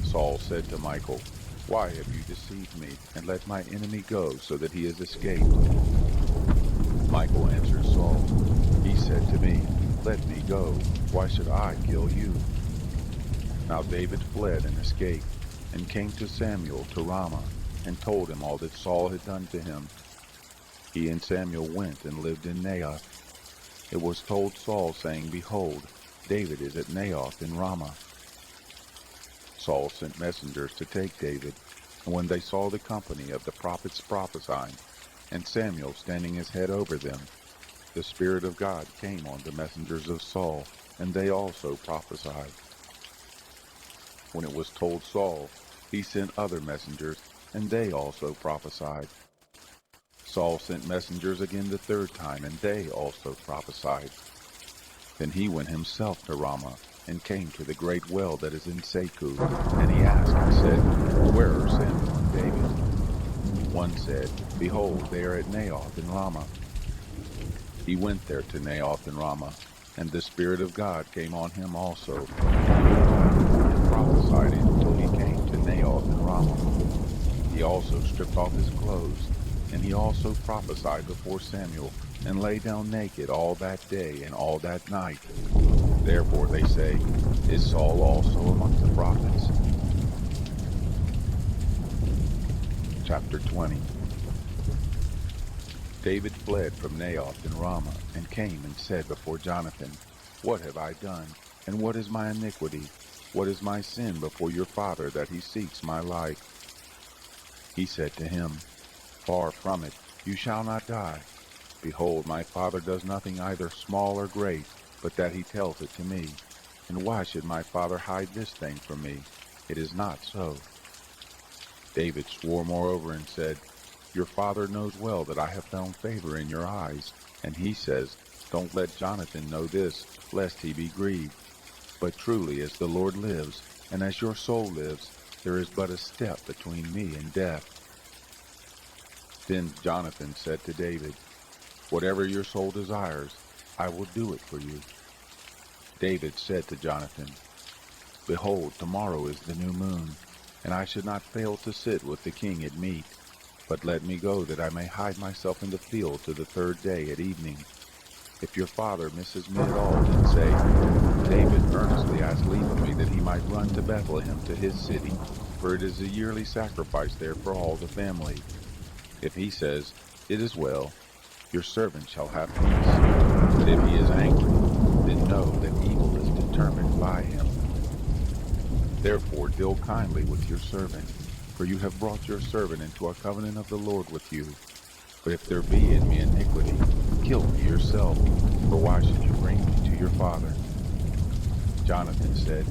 Saul said to Michal, Why have you deceived me, and let my enemy go, so that he has escaped? Michal answered Saul, He said to me, Let me go. Why should I kill you? Now David fled and escaped, and came to Samuel to Ramah, and told him all that Saul had done to him. He and Samuel went and lived in Naioth. It was told Saul, saying, Behold, David is at Naioth in Ramah. Saul sent messengers to take David, and when they saw the company of the prophets prophesying, and Samuel standing his head over them, the Spirit of God came on the messengers of Saul, and they also prophesied. When it was told Saul, he sent other messengers, and they also prophesied. Saul sent messengers again the third time, and they also prophesied. Then he went himself to Ramah, and came to the great well that is in Seku, and he asked and said, Where are Samuel and David? One said, Behold, they are at Naioth in Ramah. He went there to Naioth in Ramah, and the Spirit of God came on him also, and he went on and prophesied until he came to Naioth in Ramah. He also stripped off his clothes, and he also prophesied before Samuel, and lay down naked all that day and all that night. Therefore they say, Is Saul also among the prophets? Chapter 20. David fled from Naioth in Ramah, and came and said before Jonathan, What have I done? And what is my iniquity? What is my sin before your father that he seeks my life? He said to him, Far from it, you shall not die. Behold, my father does nothing either small or great, but that he tells it to me. And why should my father hide this thing from me? It is not so. David swore moreover and said, Your father knows well that I have found favor in your eyes. And he says, Don't let Jonathan know this, lest he be grieved. But truly as the Lord lives, and as your soul lives, there is but a step between me and death. Then Jonathan said to David, Whatever your soul desires, I will do it for you. David said to Jonathan, Behold, tomorrow is the new moon, and I should not fail to sit with the king at meat. But let me go that I may hide myself in the field to the third day at evening. If your father misses me at all, then say, David earnestly asked leave of me that he might run to Bethlehem to his city, for it is a yearly sacrifice there for all the family. If he says, It is well, your servant shall have peace. But if he is angry, then know that evil is determined by him. Therefore deal kindly with your servant, for you have brought your servant into a covenant of the Lord with you. But if there be in me iniquity, kill me yourself, for why should you bring me to your father? Jonathan said,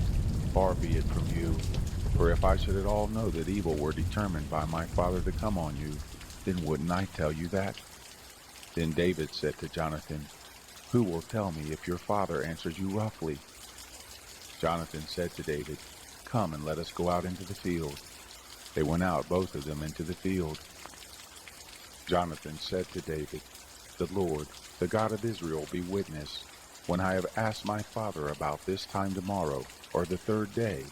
Far be it from you, for if I should at all know that evil were determined by my father to come on you, then wouldn't I tell you that? Then David said to Jonathan, Who will tell me if your father answers you roughly? Jonathan said to David, Come and let us go out into the field. They went out, both of them, into the field. Jonathan said to David, The Lord, the God of Israel, be witness. When I have asked my father about this time tomorrow, or the third day,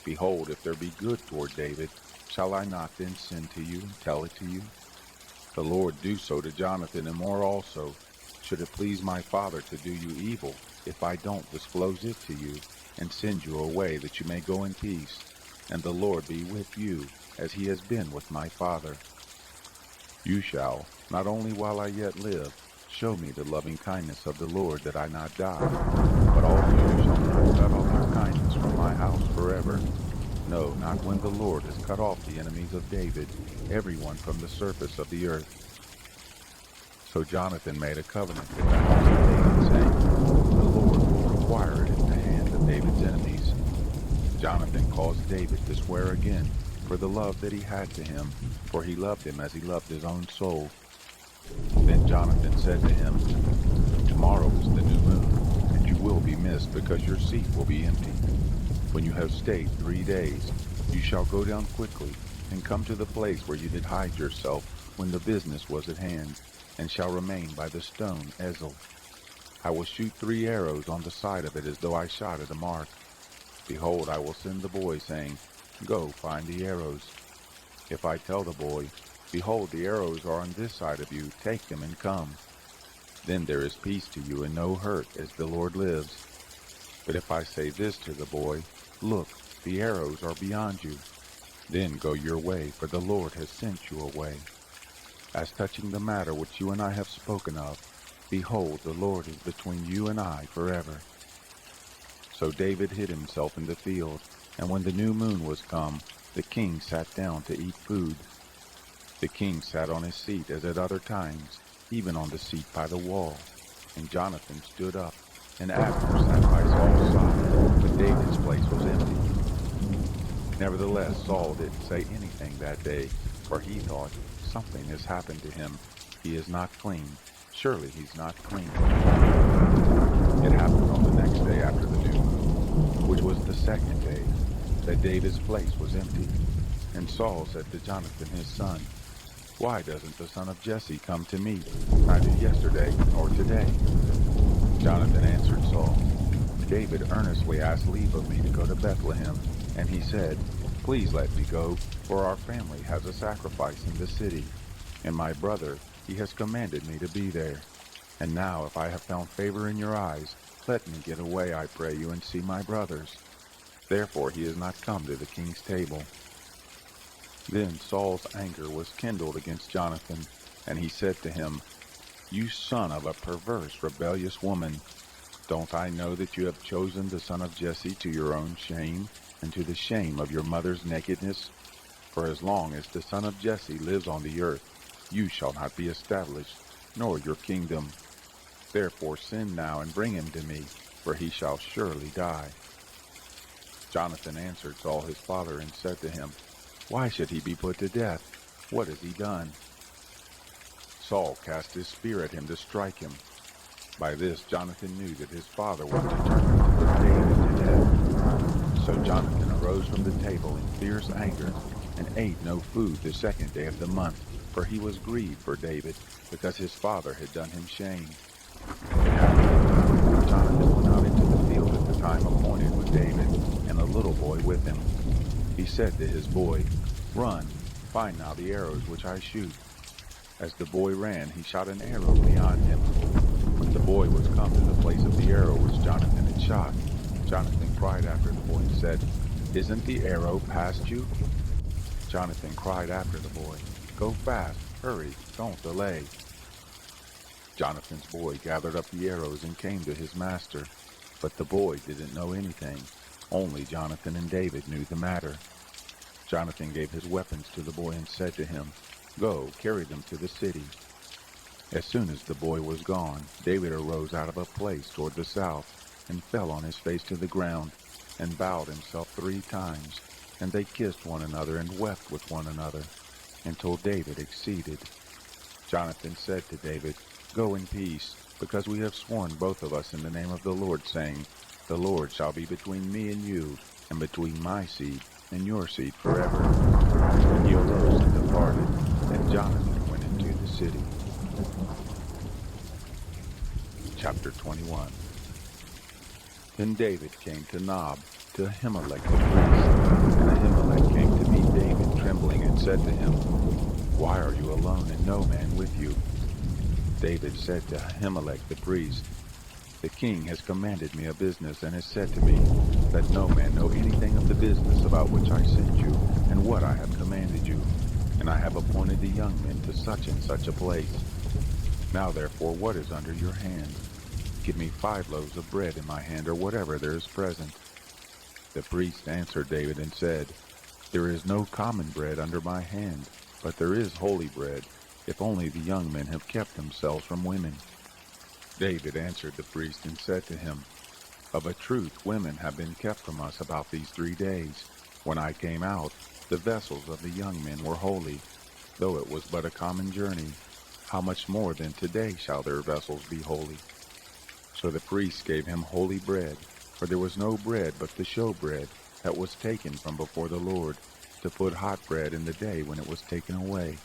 behold, if there be good toward David, shall I not then send to you and tell it to you? The Lord do so to Jonathan, and more also, should it please my father to do you evil, if I don't disclose it to you, and send you away that you may go in peace, and the Lord be with you, as he has been with my father. You shall, not only while I yet live, show me the loving kindness of the Lord that I not die, but also you shall not cut off your kindness from my house forever. No, not when the Lord has cut off the enemies of David, everyone from the surface of the earth. So Jonathan made a covenant with the house of David, saying, The Lord will require it at the hand of David's enemies. Jonathan caused David to swear again, for the love that he had to him, for he loved him as he loved his own soul. Then Jonathan said to him, Tomorrow is the new moon, and you will be missed, because your seat will be empty. When you have stayed 3 days, you shall go down quickly, and come to the place where you did hide yourself when the business was at hand, and shall remain by the stone Ezel. I will shoot 3 arrows on the side of it as though I shot at a mark. Behold, I will send the boy, saying, Go, find the arrows. If I tell the boy, Behold, the arrows are on this side of you, take them and come. Then there is peace to you and no hurt, as the Lord lives. But if I say this to the boy, Look, the arrows are beyond you, then go your way, for the Lord has sent you away. As touching the matter which you and I have spoken of, behold, the Lord is between you and I forever. So David hid himself in the field, and when the new moon was come, the king sat down to eat food. The king sat on his seat as at other times, even on the seat by the wall. And Jonathan stood up, and Abner sat by Saul's side, but David's place was empty. Nevertheless, Saul didn't say anything that day, for he thought, Something has happened to him. He is not clean. Surely he's not clean. It happened on the next day after the new moon, which was the second day, that David's place was empty. And Saul said to Jonathan his son, Why doesn't the son of Jesse come to me, neither yesterday nor today? Jonathan answered Saul, David earnestly asked leave of me to go to Bethlehem, and he said, Please let me go, for our family has a sacrifice in the city, and my brother, he has commanded me to be there. And now, if I have found favor in your eyes, let me get away, I pray you, and see my brothers. Therefore he has not come to the king's table. Then Saul's anger was kindled against Jonathan, and he said to him, You son of a perverse, rebellious woman, Don't I know that you have chosen the son of Jesse to your own shame, and to the shame of your mother's nakedness? For as long as the son of Jesse lives on the earth, you shall not be established, nor your kingdom. Therefore send now and bring him to me, for he shall surely die. Jonathan answered Saul his father and said to him, Why should he be put to death? What has he done? Saul cast his spear at him to strike him. By this Jonathan knew that his father was determined to put David to death. So Jonathan arose from the table in fierce anger, and ate no food the second day of the month, for he was grieved for David, because his father had done him shame. It happened when Jonathan went out into the field at the time appointed with David, and a little boy with him. He said to his boy, Run, find now the arrows which I shoot. As the boy ran, he shot an arrow beyond him. When the boy was come to the place of the arrow which Jonathan had shot, Jonathan cried after the boy and said, Isn't the arrow past you? Jonathan cried after the boy, Go fast, hurry, don't delay. Jonathan's boy gathered up the arrows and came to his master, but the boy didn't know anything. Only Jonathan and David knew the matter. Jonathan gave his weapons to the boy and said to him, Go, carry them to the city. As soon as the boy was gone, David arose out of a place toward the south, and fell on his face to the ground, and bowed himself 3 times. And they kissed one another and wept with one another, until David exceeded. Jonathan said to David, Go in peace, because we have sworn both of us in the name of the Lord, saying, The Lord shall be between me and you, and between my seed and your seed forever. He arose and departed, and Jonathan went into the city. Chapter 21. Then David came to Nob, to Ahimelech the priest, and Ahimelech came to meet David trembling, and said to him, Why are you alone, and no man with you? David said to Ahimelech the priest, The king has commanded me a business, and has said to me, Let no man know anything of the business about which I sent you, and what I have commanded you. And I have appointed the young men to such and such a place. Now therefore, what is under your hand? Give me 5 loaves of bread in my hand, or whatever there is present. The priest answered David and said, There is no common bread under my hand, but there is holy bread, if only the young men have kept themselves from women. David answered the priest and said to him, Of a truth women have been kept from us about these 3 days. When I came out, the vessels of the young men were holy, though it was but a common journey. How much more then today shall their vessels be holy? So the priest gave him holy bread, for there was no bread but the showbread that was taken from before the Lord, to put hot bread in the day when it was taken away.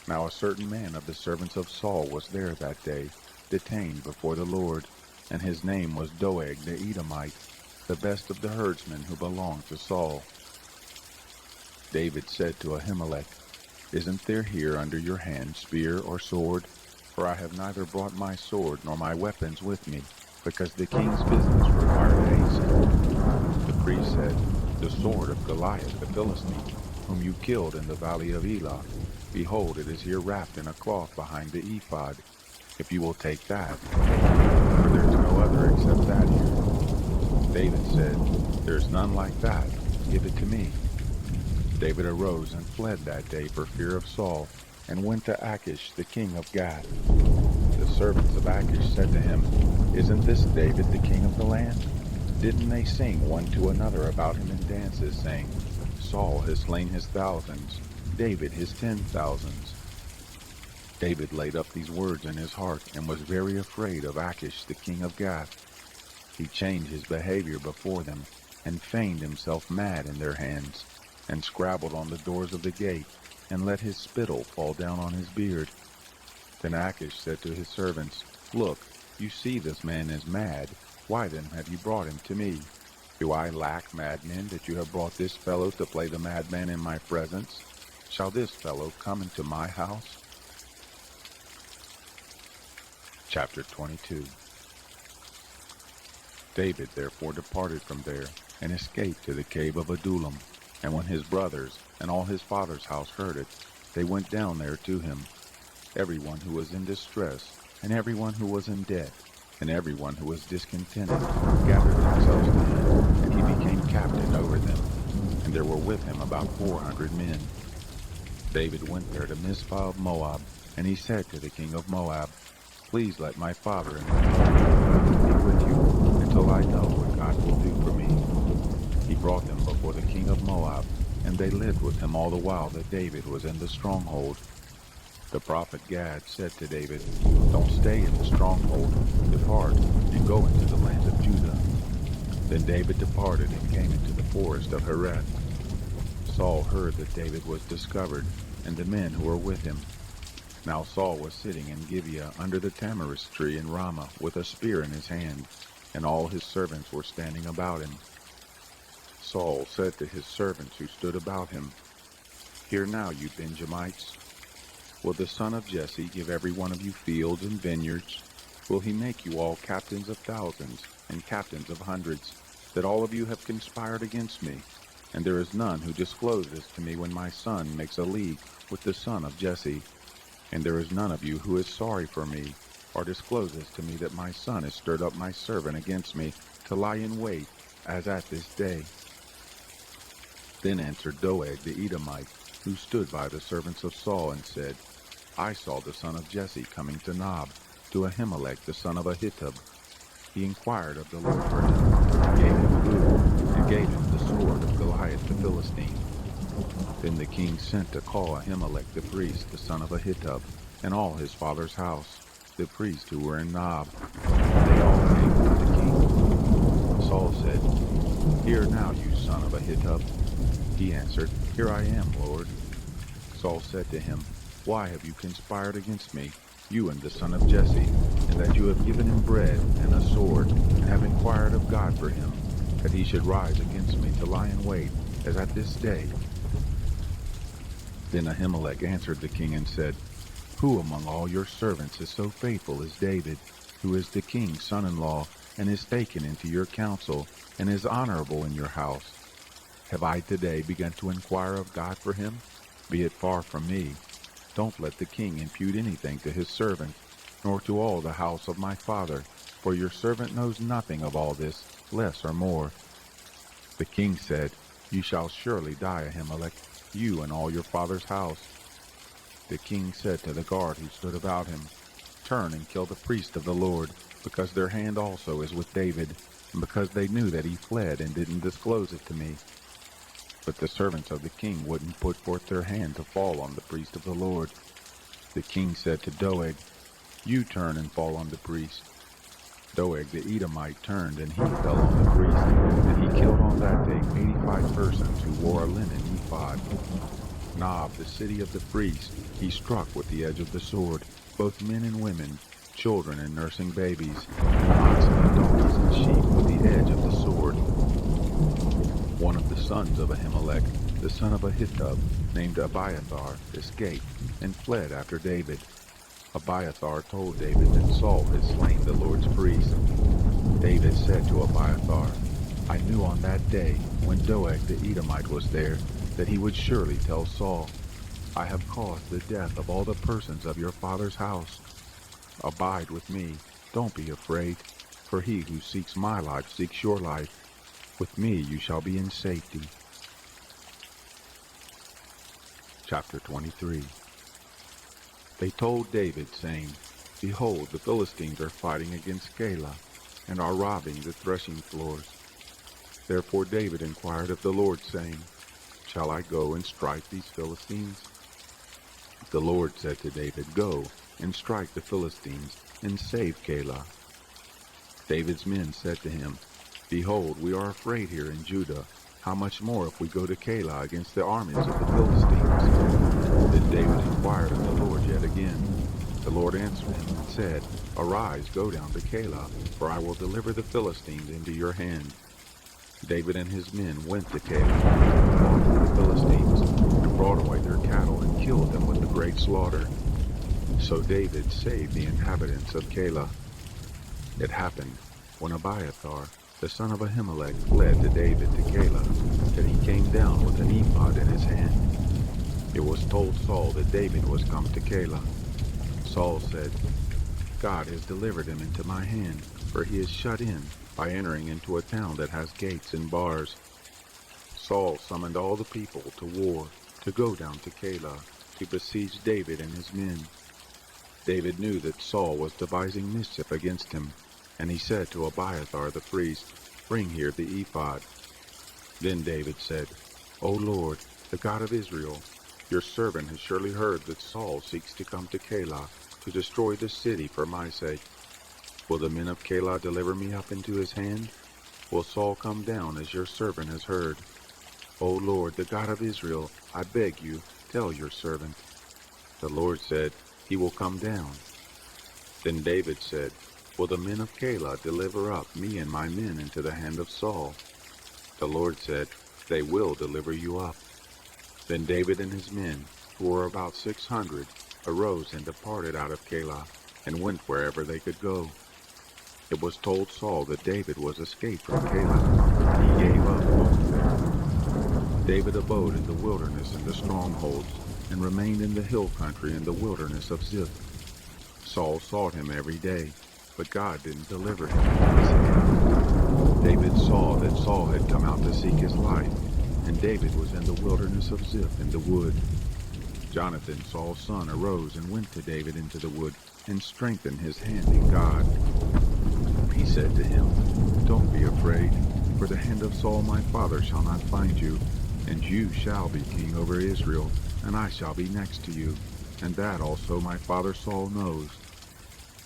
Now a certain man of the servants of Saul was there that day, detained before the Lord, and his name was Doeg the Edomite, the best of the herdsmen who belonged to Saul. David said to Ahimelech, Isn't there here under your hand spear or sword? For I have neither brought my sword nor my weapons with me, because the king's business required haste. The priest said, The sword of Goliath the Philistine, whom you killed in the valley of Elah. Behold, it is here wrapped in a cloth behind the ephod. If you will take that, for there is no other except that here. David said, There is none like that. Give it to me. David arose and fled that day for fear of Saul, and went to Achish the king of Gath. The servants of Achish said to him, Isn't this David the king of the land? Didn't they sing one to another about him in dances, saying, Saul has slain his thousands, David his 10,000s? David laid up these words in his heart, and was very afraid of Achish the king of Gath. He changed his behavior before them, and feigned himself mad in their hands, and scrabbled on the doors of the gate, and let his spittle fall down on his beard. Then Achish said to his servants, Look, you see this man is mad. Why then have you brought him to me? Do I lack madmen that you have brought this fellow to play the madman in my presence? Shall this fellow come into my house? Chapter 22. David therefore departed from there, and escaped to the cave of Adullam. And when his brothers and all his father's house heard it, they went down there to him, everyone who was in distress, and everyone who was in debt, and everyone who was discontented gathered themselves to him, and he became captain over them. And there were with him about 400 men. David went there to Mizpah of Moab, and he said to the king of Moab, "Please let my father and my mother be with you until I know what God will do for me." He brought them before the king of Moab, and they lived with him all the while that David was in the stronghold. The prophet Gad said to David, "Don't stay in the stronghold. Depart and go into the land of Judah." Then David departed and came into the forest of Hereth. Saul heard that David was discovered, and the men who were with him. Now Saul was sitting in Gibeah under the tamarisk tree in Ramah with a spear in his hand, and all his servants were standing about him. Saul said to his servants who stood about him, "Hear now, you Benjamites. Will the son of Jesse give every one of you fields and vineyards? Will he make you all captains of thousands and captains of hundreds, that all of you have conspired against me? And there is none who discloses to me when my son makes a league with the son of Jesse. And there is none of you who is sorry for me, or discloses to me that my son has stirred up my servant against me to lie in wait, as at this day." Then answered Doeg the Edomite, who stood by the servants of Saul, and said, "I saw the son of Jesse coming to Nob, to Ahimelech the son of Ahitub. He inquired of the Lord for him, gave him food, and gave him the sword of Goliath the Philistine." Then the king sent to call Ahimelech the priest, the son of Ahitub, and all his father's house, the priests who were in Nob. They all came to the king. Saul said, "Hear now, you son of Ahitub." He answered, "Here I am, Lord." Saul said to him, "Why have you conspired against me, you and the son of Jesse, and that you have given him bread and a sword, and have inquired of God for him, that he should rise against me to lie in wait, as at this day?" Then Ahimelech answered the king and said, "Who among all your servants is so faithful as David, who is the king's son-in-law, and is taken into your counsel, and is honorable in your house? Have I today begun to inquire of God for him? Be it far from me. Don't let the king impute anything to his servant, nor to all the house of my father, for your servant knows nothing of all this, less or more." The king said, "You shall surely die, Ahimelech, you and all your father's house." The king said to the guard who stood about him, "Turn and kill the priest of the Lord, because their hand also is with David, and because they knew that he fled and didn't disclose it to me." But the servants of the king wouldn't put forth their hand to fall on the priest of the Lord. The king said to Doeg, "You turn and fall on the priest." Doeg the Edomite turned, and he fell on the priest, and he killed on that day 85 persons who wore a linen ephod. Nob, the city of the priest, he struck with the edge of the sword, both men and women, children and nursing babies, and oxen and donkeys and sheep with the edge of the sword. One of the sons of Ahimelech, the son of Ahitub, named Abiathar, escaped and fled after David. Abiathar told David that Saul had slain the Lord's priest. David said to Abiathar, "I knew on that day, when Doeg the Edomite was there, that he would surely tell Saul, 'I have caused the death of all the persons of your father's house.' Abide with me, don't be afraid, for he who seeks my life seeks your life. With me you shall be in safety." Chapter 23. They told David, saying, "Behold, the Philistines are fighting against Keilah, and are robbing the threshing floors." Therefore David inquired of the Lord, saying, "Shall I go and strike these Philistines?" The Lord said to David, "Go and strike the Philistines, and save Keilah." David's men said to him, "Behold, we are afraid here in Judah. How much more if we go to Keilah against the armies of the Philistines?" Then David inquired of the Lord yet again. The Lord answered him and said, "Arise, go down to Keilah, for I will deliver the Philistines into your hand." David and his men went to Keilah, fought with the Philistines, and brought away their cattle and killed them with a great slaughter. So David saved the inhabitants of Keilah. It happened, when Abiathar, the son of Ahimelech, fled to David to Keilah, that he came down with an ephod in his hand. It was told Saul that David was come to Keilah. Saul said, God has delivered him into my hand, for he is shut in by entering into a town that has gates and bars. Saul summoned all the people to war to go down to Keilah to besiege David and his men. David knew that Saul was devising mischief against him, and he said to Abiathar the priest, "Bring here the ephod." Then David said, "O Lord, the God of Israel, your servant has surely heard that Saul seeks to come to Keilah to destroy the city for my sake. Will the men of Keilah deliver me up into his hand? Will Saul come down as your servant has heard? O Lord, the God of Israel, I beg you, tell your servant." The Lord said, "He will come down." Then David said, "Will the men of Keilah deliver up me and my men into the hand of Saul?" The Lord said, "They will deliver you up." Then David and his men, who were about 600, arose and departed out of Keilah, and went wherever they could go. It was told Saul that David was escaped from Keilah, and he gave up going there. David abode in the wilderness in the strongholds, and remained in the hill country in the wilderness of Ziph. Saul sought him every day, but God didn't deliver him into his hand. David saw that Saul had come out to seek his life, and David was in the wilderness of Ziph in the wood. Jonathan, Saul's son, arose and went to David into the wood, and strengthened his hand in God. He said to him, "Don't be afraid, for the hand of Saul my father shall not find you, and you shall be king over Israel, and I shall be next to you, and that also my father Saul knows."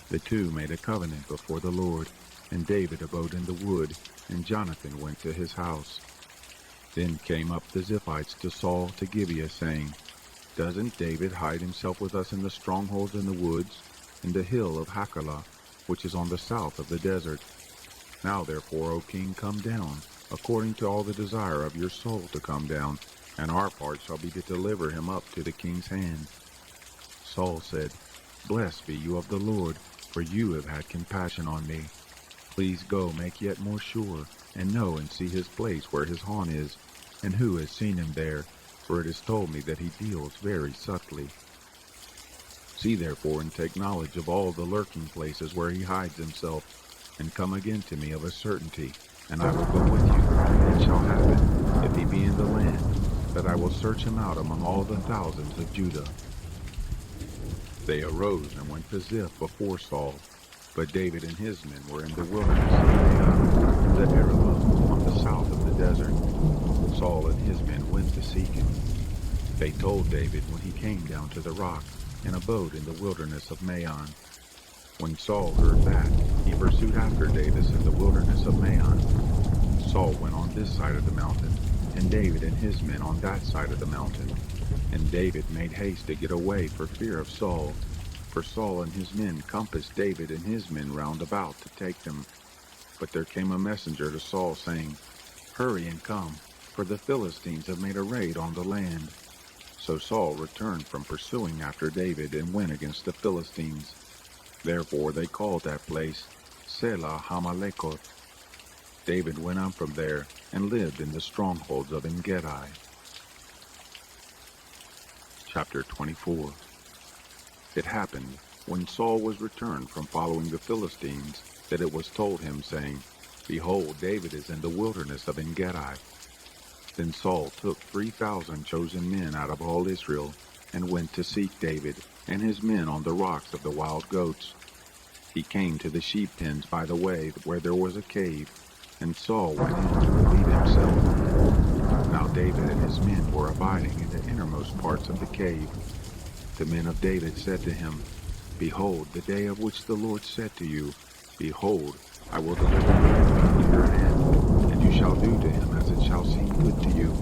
The two made a covenant before the Lord, and David abode in the wood, and Jonathan went to his house. Then came up the Ziphites to Saul to Gibeah, saying, "Doesn't David hide himself with us in the strongholds in the woods, in the hill of Hachilah, which is on the south of the desert? Now therefore, O king, come down, according to all the desire of your soul to come down, and our part shall be to deliver him up to the king's hand." Saul said, "Blessed be you of the Lord, for you have had compassion on me. Please go make yet more sure, and know and see his place where his haunt is, and who has seen him there, for it is told me that he deals very subtly. See therefore and take knowledge of all the lurking places where he hides himself, and come again to me of a certainty, and I will go with you. And it shall happen, if he be in the land, that I will search him out among all the thousands of Judah." They arose and went to Ziph before Saul, but David and his men were in the wilderness of Maon, in the Arabah, on the south of the desert. Saul and his men went to seek him. They told David when he came down to the rock, and abode in the wilderness of Maon. When Saul heard that, he pursued after David in the wilderness of Maon. Saul went on this side of the mountain, and David and his men on that side of the mountain. And David made haste to get away for fear of Saul, for Saul and his men compassed David and his men round about to take them. But there came a messenger to Saul, saying, "Hurry and come, for the Philistines have made a raid on the land." So Saul returned from pursuing after David and went against the Philistines. Therefore they called that place Selah Hamalekoth. David went up from there and lived in the strongholds of En-gedi. Chapter 24. It happened, when Saul was returned from following the Philistines, that it was told him, saying, "Behold, David is in the wilderness of En-gedi." Then Saul took 3,000 chosen men out of all Israel, and went to seek David and his men on the rocks of the wild goats. He came to the sheep pens by the way where there was a cave, and Saul went in to relieve himself. Now David and his men were abiding in the innermost parts of the cave. The men of David said to him, "Behold, the day of which the Lord said to you, Behold, I will deliver your enemy into your hand, and you shall do to him as it shall seem good to you."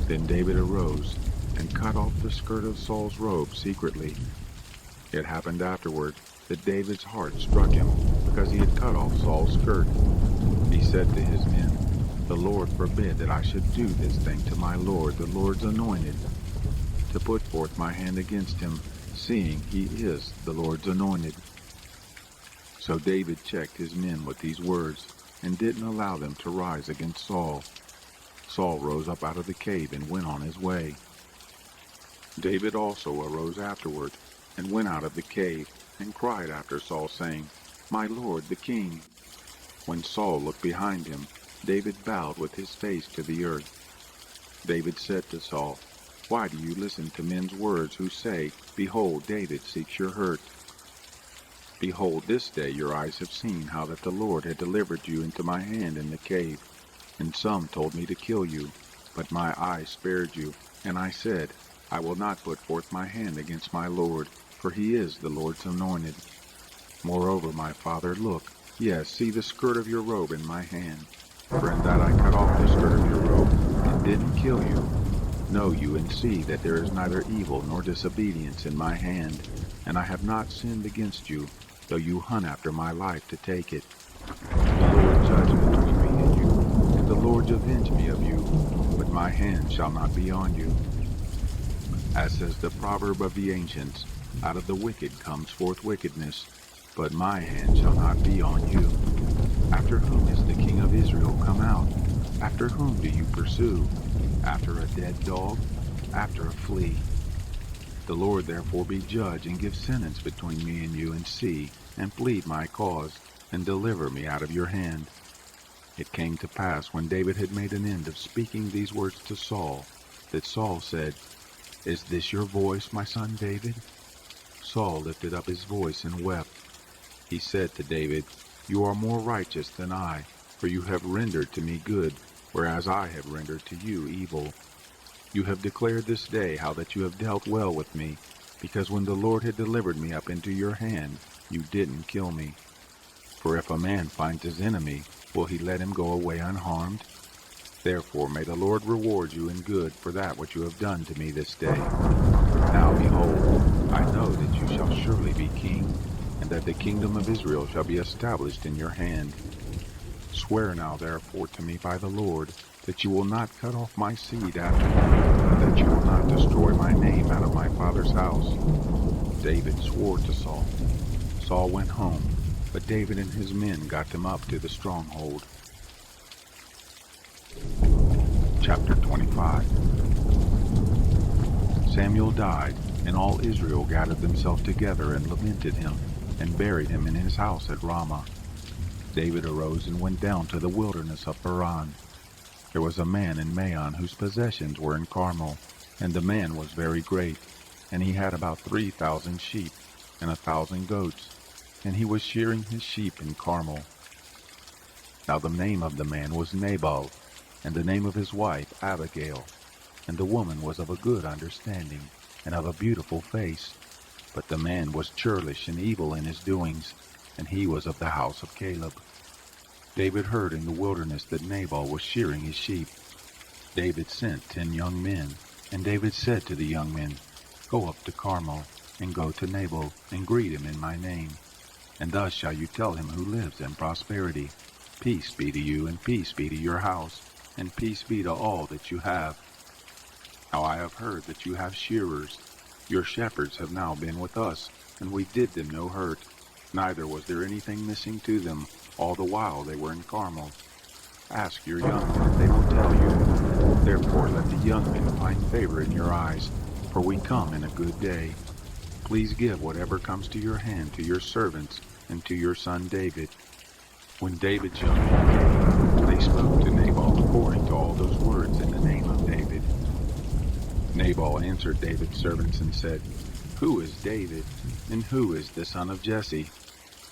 Then David arose and cut off the skirt of Saul's robe secretly. It happened afterward that David's heart struck him because he had cut off Saul's skirt. He said to his men, "The Lord forbid that I should do this thing to my Lord, the Lord's anointed, to put forth my hand against him, seeing he is the Lord's anointed." So David checked his men with these words, and didn't allow them to rise against Saul. Saul rose up out of the cave and went on his way. David also arose afterward, and went out of the cave, and cried after Saul, saying, My lord the king. When Saul looked behind him, David bowed with his face to the earth. David said to Saul, Why do you listen to men's words who say, Behold, David seeks your hurt? Behold, this day your eyes have seen how that the Lord had delivered you into my hand in the cave. And some told me to kill you, but my eyes spared you. And I said, I will not put forth my hand against my Lord, for he is the Lord's anointed. Moreover, my father, look, yes, see the skirt of your robe in my hand. For in that I cut off the skirt of your robe, and didn't kill you. Know you and see that there is neither evil nor disobedience in my hand, and I have not sinned against you, though you hunt after my life to take it. The Lord judge between me and you, and the Lord avenge me of you, but my hand shall not be on you. As says the proverb of the ancients, out of the wicked comes forth wickedness, but my hand shall not be on you. After whom is the king of Israel come out? After whom do you pursue? After a dead dog? After a flea? The Lord therefore be judge, and give sentence between me and you, and see, and plead my cause, and deliver me out of your hand. It came to pass, when David had made an end of speaking these words to Saul, that Saul said, Is this your voice, my son David? Saul lifted up his voice and wept. He said to David, You are more righteous than I, for you have rendered to me good, whereas I have rendered to you evil. You have declared this day how that you have dealt well with me, because when the Lord had delivered me up into your hand, you didn't kill me. For if a man finds his enemy, will he let him go away unharmed? Therefore may the Lord reward you in good for that which you have done to me this day. Now behold, I know that you shall surely be king, and that the kingdom of Israel shall be established in your hand. Swear now therefore to me by the Lord, that you will not cut off my seed after me, and that you will not destroy my name out of my father's house. David swore to Saul. Saul went home, but David and his men got them up to the stronghold. Chapter 25. Samuel died, and all Israel gathered themselves together and lamented him, and buried him in his house at Ramah. David arose and went down to the wilderness of Paran. There was a man in Maon whose possessions were in Carmel, and the man was very great, and he had about 3,000 sheep and 1,000 goats, and he was shearing his sheep in Carmel. Now the name of the man was Nabal, and the name of his wife Abigail, and the woman was of a good understanding, and of a beautiful face. But the man was churlish and evil in his doings, and he was of the house of Caleb. David heard in the wilderness that Nabal was shearing his sheep. David sent 10 young men, and David said to the young men, Go up to Carmel, and go to Nabal, and greet him in my name. And thus shall you tell him who lives in prosperity, Peace be to you, and peace be to your house, and peace be to all that you have. Now I have heard that you have shearers. Your shepherds have now been with us, and we did them no hurt, neither was there anything missing to them, all the while they were in Carmel. Ask your young men, and they will tell you. Therefore let the young men find favor in your eyes, for we come in a good day. Please give whatever comes to your hand to your servants and to your son David. When David's young men came, they spoke to Nabal according to all those words in the name of David. Nabal answered David's servants and said, Who is David, and who is the son of Jesse?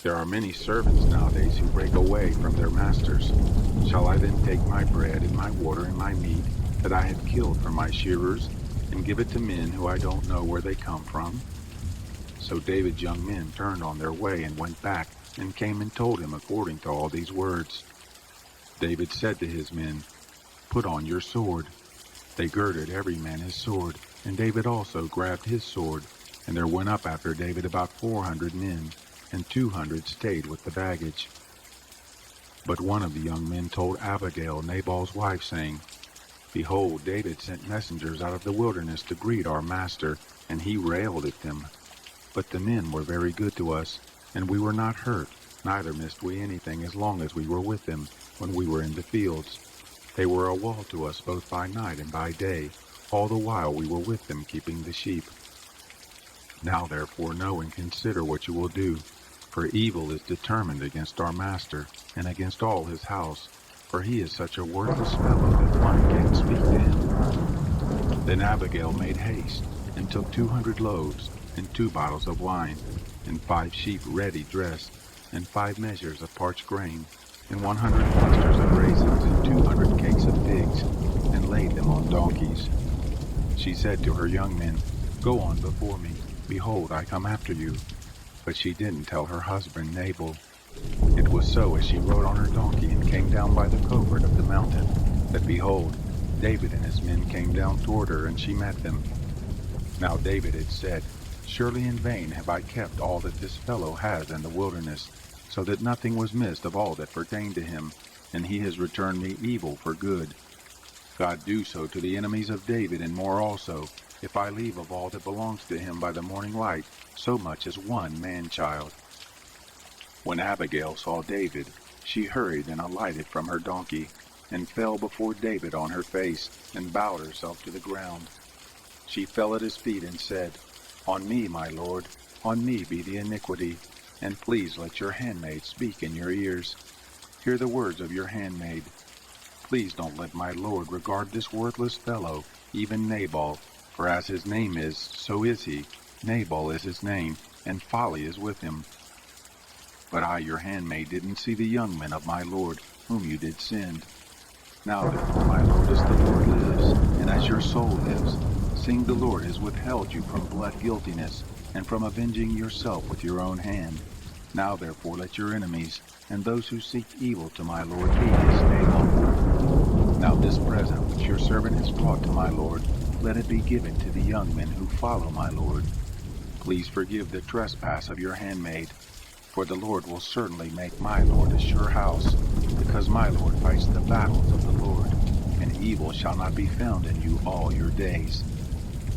There are many servants nowadays who break away from their masters. Shall I then take my bread and my water and my meat that I have killed for my shearers, and give it to men who I don't know where they come from? So David's young men turned on their way and went back, and came and told him according to all these words. David said to his men, Put on your sword. They girded every man his sword, and David also grabbed his sword, and there went up after David about 400 men, and 200 stayed with the baggage. But one of the young men told Abigail, Nabal's wife, saying, Behold, David sent messengers out of the wilderness to greet our master, and he railed at them. But the men were very good to us, and we were not hurt, neither missed we anything as long as we were with them, when we were in the fields. They were a wall to us both by night and by day, all the while we were with them keeping the sheep. Now therefore know and consider what you will do, for evil is determined against our master, and against all his house, for he is such a worthless fellow that one can't speak to him. Then Abigail made haste, and took 200 loaves, and 2 bottles of wine, and 5 sheep ready dressed, and 5 measures of parched grain, and 100 clusters of raisins, and 200 cakes of figs, and laid them on donkeys. She said to her young men, "Go on before me. Behold, I come after you." But she didn't tell her husband Nabal. It was so, as she rode on her donkey and came down by the covert of the mountain, that behold, David and his men came down toward her, and she met them. Now David had said, "Surely in vain have I kept all that this fellow has in the wilderness, so that nothing was missed of all that pertained to him, and he has returned me evil for good. God do so to the enemies of David, and more also, if I leave of all that belongs to him by the morning light so much as one man-child." When Abigail saw David, she hurried and alighted from her donkey, and fell before David on her face, and bowed herself to the ground. She fell at his feet and said, "On me, my lord, on me be the iniquity, and please let your handmaid speak in your ears. Hear the words of your handmaid. Please don't let my lord regard this worthless fellow, even Nabal, for as his name is, so is he. Nabal is his name, and folly is with him. But I, your handmaid, didn't see the young men of my lord, whom you did send. Now therefore, my lord, as the Lord lives, and as your soul lives, seeing the Lord has withheld you from blood guiltiness, and from avenging yourself with your own hand. Now therefore let your enemies, and those who seek evil to my lord, be his stay long. Now this present which your servant has brought to my lord, let it be given to the young men who follow my lord. Please forgive the trespass of your handmaid, for the Lord will certainly make my lord a sure house, because my lord fights the battles of the Lord, and evil shall not be found in you all your days.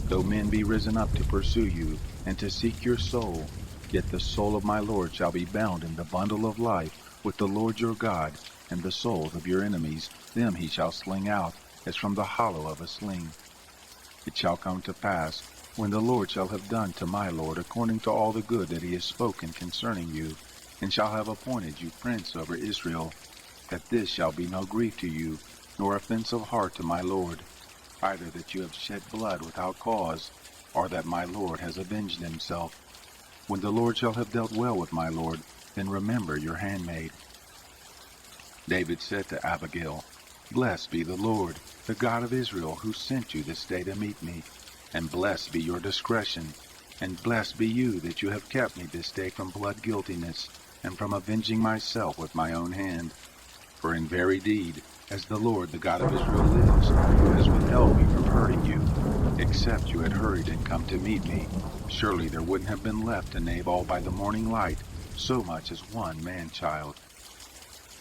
Though men be risen up to pursue you, and to seek your soul, yet the soul of my lord shall be bound in the bundle of life with the Lord your God, and the souls of your enemies, them he shall sling out, as from the hollow of a sling. It shall come to pass, when the Lord shall have done to my lord according to all the good that he has spoken concerning you, and shall have appointed you prince over Israel, that this shall be no grief to you, nor offense of heart to my lord, either that you have shed blood without cause, or that my lord has avenged himself. When the Lord shall have dealt well with my lord, then remember your handmaid." David said to Abigail, "Blessed be the Lord, the God of Israel, who sent you this day to meet me. And blessed be your discretion, and blessed be you that you have kept me this day from blood guiltiness, and from avenging myself with my own hand. For in very deed, as the Lord, the God of Israel lives, who has withheld me from hurting you, except you had hurried and come to meet me, surely there wouldn't have been left to Nabal by the morning light so much as one man-child."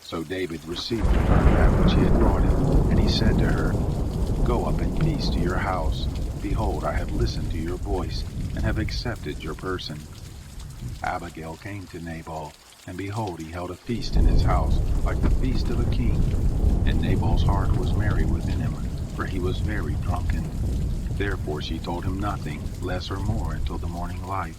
So David received with her that which he had brought him, and he said to her, "Go up in peace to your house. Behold, I have listened to your voice, and have accepted your person." Abigail came to Nabal, and behold, he held a feast in his house, like the feast of a king. And Nabal's heart was merry within him, for he was very drunken. Therefore she told him nothing, less or more, until the morning light.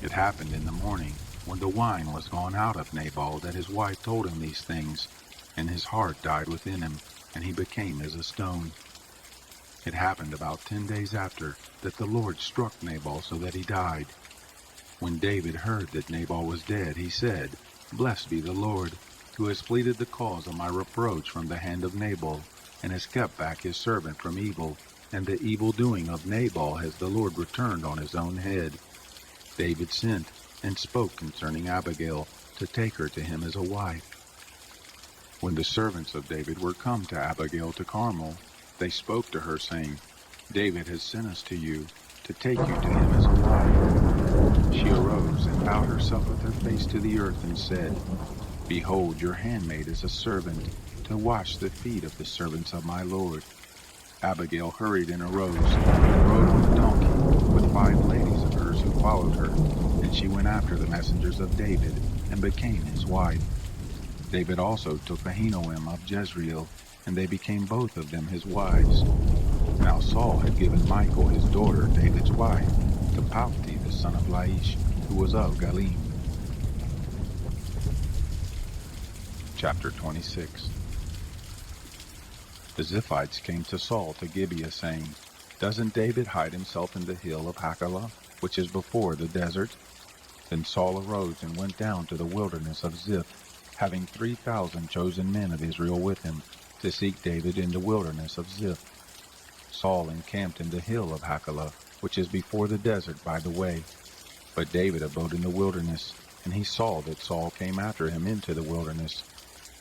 It happened in the morning, when the wine was gone out of Nabal, that his wife told him these things, and his heart died within him, and he became as a stone. It happened about 10 days after, that the Lord struck Nabal so that he died. When David heard that Nabal was dead, he said, "Blessed be the Lord, who has pleaded the cause of my reproach from the hand of Nabal, and has kept back his servant from evil, and the evil doing of Nabal has the Lord returned on his own head." David sent and spoke concerning Abigail, to take her to him as a wife. When the servants of David were come to Abigail to Carmel, they spoke to her, saying, "David has sent us to you, to take you to him as a wife." She arose and bowed herself with her face to the earth, and said, "Behold, your handmaid is a servant, to wash the feet of the servants of my lord." Abigail hurried and arose, and rode on a donkey, with 5 ladies of hers who followed her, and she went after the messengers of David, and became his wife. David also took Ahinoam of Jezreel, and they became both of them his wives. Now Saul had given Michal his daughter, David's wife, to Palti son of Laish, who was of Galim. Chapter 26. The Ziphites came to Saul to Gibeah, saying, "Doesn't David hide himself in the hill of Hachilah, which is before the desert?" Then Saul arose and went down to the wilderness of Ziph, having 3,000 chosen men of Israel with him, to seek David in the wilderness of Ziph. Saul encamped in the hill of Hachilah, which is before the desert by the way. But David abode in the wilderness, and he saw that Saul came after him into the wilderness.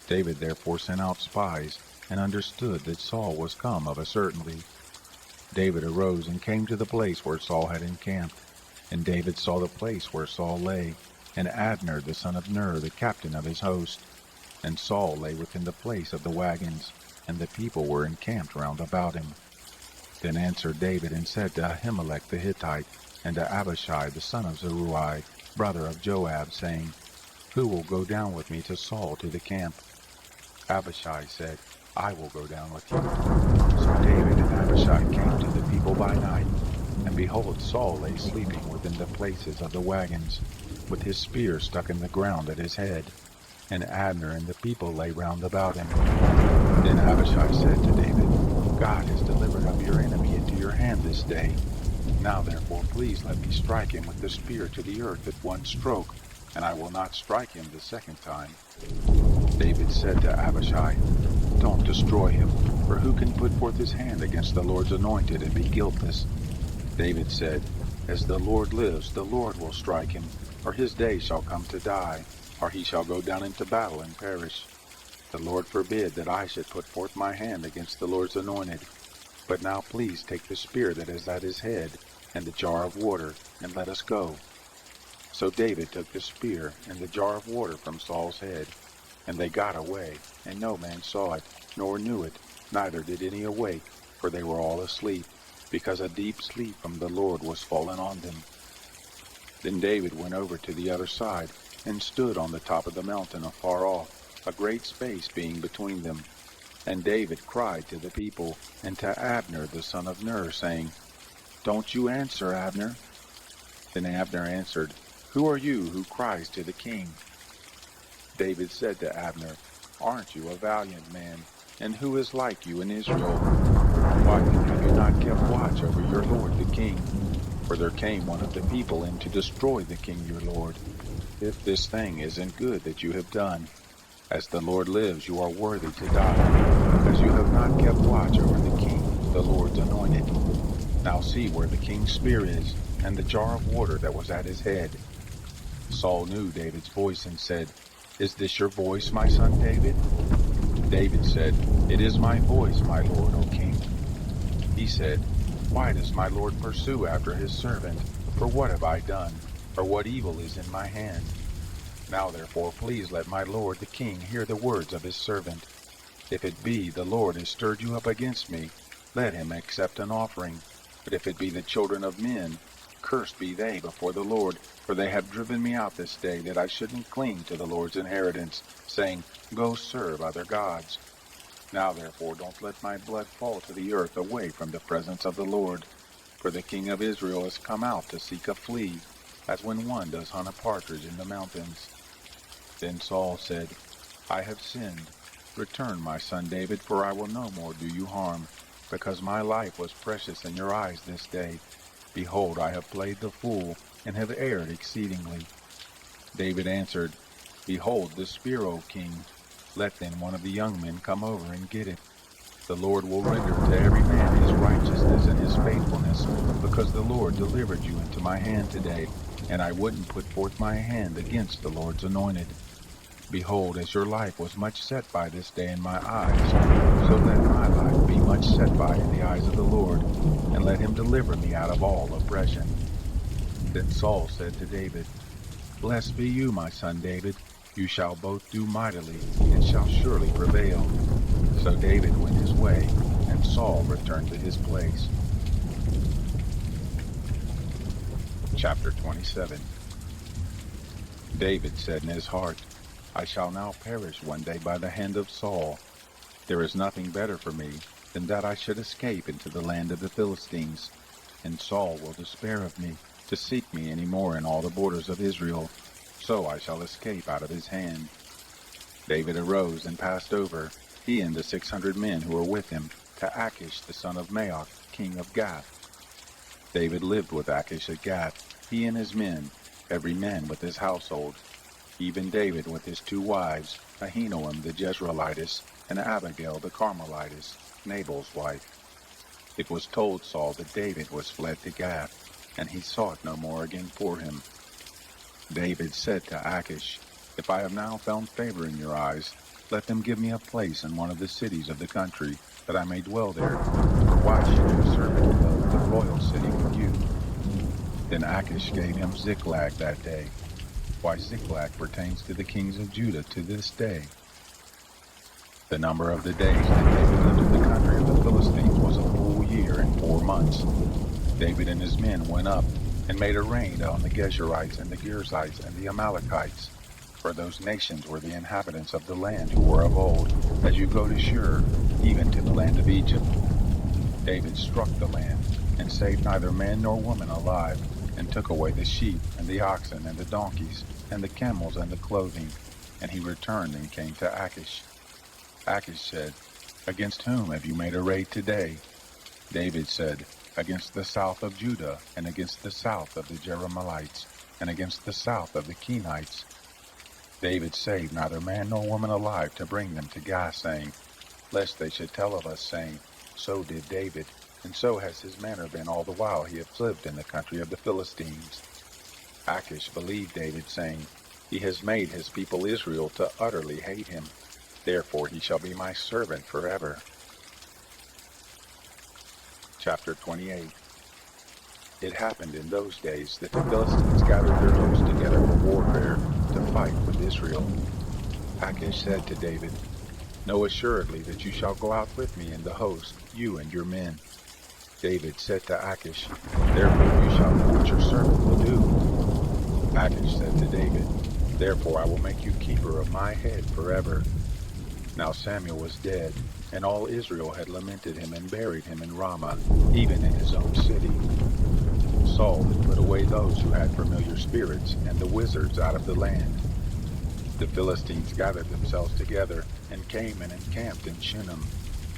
David therefore sent out spies, and understood that Saul was come of a certainty. David arose and came to the place where Saul had encamped. And David saw the place where Saul lay, and Abner the son of Ner, the captain of his host. And Saul lay within the place of the wagons, and the people were encamped round about him. Then answered David and said to Ahimelech the Hittite, and to Abishai the son of Zeruiah, brother of Joab, saying, "Who will go down with me to Saul to the camp?" Abishai said, "I will go down with you." So David and Abishai came to the people by night, and behold, Saul lay sleeping within the places of the wagons, with his spear stuck in the ground at his head, and Abner and the people lay round about him. Then Abishai said to David, "God has delivered up your enemy into your hand this day. Now therefore please let me strike him with the spear to the earth at one stroke, and I will not strike him the second time." David said to Abishai, "Don't destroy him, for who can put forth his hand against the Lord's anointed and be guiltless?" David said, "As the Lord lives, the Lord will strike him, or his day shall come to die, or he shall go down into battle and perish. The Lord forbid that I should put forth my hand against the Lord's anointed. But now please take the spear that is at his head, and the jar of water, and let us go." So David took the spear and the jar of water from Saul's head, and they got away, and no man saw it, nor knew it, neither did any awake, for they were all asleep, because a deep sleep from the Lord was fallen on them. Then David went over to the other side, and stood on the top of the mountain afar off, a great space being between them. And David cried to the people, and to Abner the son of Ner, saying, "Don't you answer, Abner?" Then Abner answered, "Who are you who cries to the king?" David said to Abner, "Aren't you a valiant man? And who is like you in Israel? Why then have you not kept watch over your lord the king? For there came one of the people in to destroy the king your lord. If this thing isn't good that you have done, as the Lord lives, you are worthy to die, because you have not kept watch over the king, the Lord's anointed. Now see where the king's spear is, and the jar of water that was at his head." Saul knew David's voice and said, "Is this your voice, my son David?" David said, "It is my voice, my lord, O king." He said, "Why does my lord pursue after his servant? For what have I done? Or what evil is in my hand? Now therefore please let my lord the king hear the words of his servant. If it be the Lord has stirred you up against me, let him accept an offering. But if it be the children of men, cursed be they before the Lord, for they have driven me out this day, that I shouldn't cling to the Lord's inheritance, saying, Go serve other gods. Now therefore don't let my blood fall to the earth away from the presence of the Lord. For the king of Israel has come out to seek a flea, as when one does hunt a partridge in the mountains." Then Saul said, "I have sinned. Return, my son David, for I will no more do you harm, because my life was precious in your eyes this day. Behold, I have played the fool, and have erred exceedingly." David answered, "Behold the spear, O king. Let then one of the young men come over and get it. The Lord will render to every man his righteousness and his faithfulness, because the Lord delivered you into my hand today, and I wouldn't put forth my hand against the Lord's anointed. Behold, as your life was much set by this day in my eyes, so let my life be much set by in the eyes of the Lord, and let him deliver me out of all oppression." Then Saul said to David, "Blessed be you, my son David. You shall both do mightily, and shall surely prevail." So David went his way, and Saul returned to his place. Chapter 27. David said in his heart, "I shall now perish one day by the hand of Saul. There is nothing better for me than that I should escape into the land of the Philistines, and Saul will despair of me, to seek me any more in all the borders of Israel, so I shall escape out of his hand. David arose and passed over, he and the 600 men who were with him, to Achish the son of Maoch, king of Gath. David lived with Achish at Gath, he and his men, every man with his household, even David with his 2 wives, Ahinoam the Jezreelitess, and Abigail the Carmelitess, Nabal's wife. It was told Saul that David was fled to Gath, and he sought no more again for him. David said to Achish, "If I have now found favor in your eyes, let them give me a place in one of the cities of the country, that I may dwell there. For why should your servant dwell in the royal city with you?" Then Achish gave him Ziklag that day. Why Ziklag pertains to the kings of Judah to this day. The number of the days that David lived in the country of the Philistines was a full year and 4 months. David and his men went up and made a raid on the Geshurites and the Girzites and the Amalekites, for those nations were the inhabitants of the land who were of old, as you go to Shur, even to the land of Egypt. David struck the land, and saved neither man nor woman alive, and took away the sheep, and the oxen, and the donkeys, and the camels, and the clothing. And he returned and came to Achish. Achish said, "Against whom have you made a raid today?" David said, "Against the south of Judah, and against the south of the Jerahmeelites, and against the south of the Kenites." David saved neither man nor woman alive to bring them to Gath, saying, "Lest they should tell of us, saying, So did David, and so has his manner been all the while he hath lived in the country of the Philistines." Achish believed David, saying, "He has made his people Israel to utterly hate him. Therefore he shall be my servant forever." Chapter 28. It happened in those days that the Philistines gathered their hosts together for warfare to fight with Israel. Achish said to David, "Know assuredly that you shall go out with me in the host, you and your men." David said to Achish, "Therefore you shall know what your servant will do." Achish said to David, "Therefore I will make you keeper of my head forever." Now Samuel was dead, and all Israel had lamented him and buried him in Ramah, even in his own city. Saul had put away those who had familiar spirits and the wizards out of the land. The Philistines gathered themselves together and came and encamped in Shunem.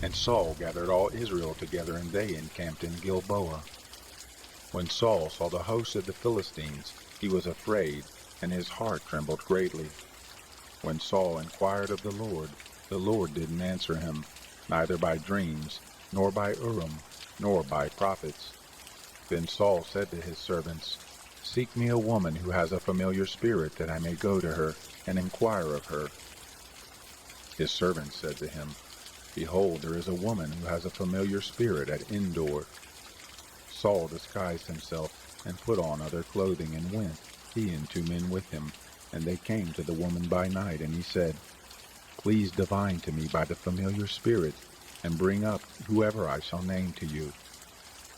And Saul gathered all Israel together, and they encamped in Gilboa. When Saul saw the host of the Philistines, he was afraid, and his heart trembled greatly. When Saul inquired of the Lord didn't answer him, neither by dreams, nor by Urim, nor by prophets. Then Saul said to his servants, "Seek me a woman who has a familiar spirit, that I may go to her and inquire of her." His servants said to him, "Behold, there is a woman who has a familiar spirit at Endor." Saul disguised himself and put on other clothing and went, he and 2 men with him, and they came to the woman by night, and he said, "Please divine to me by the familiar spirit, and bring up whoever I shall name to you."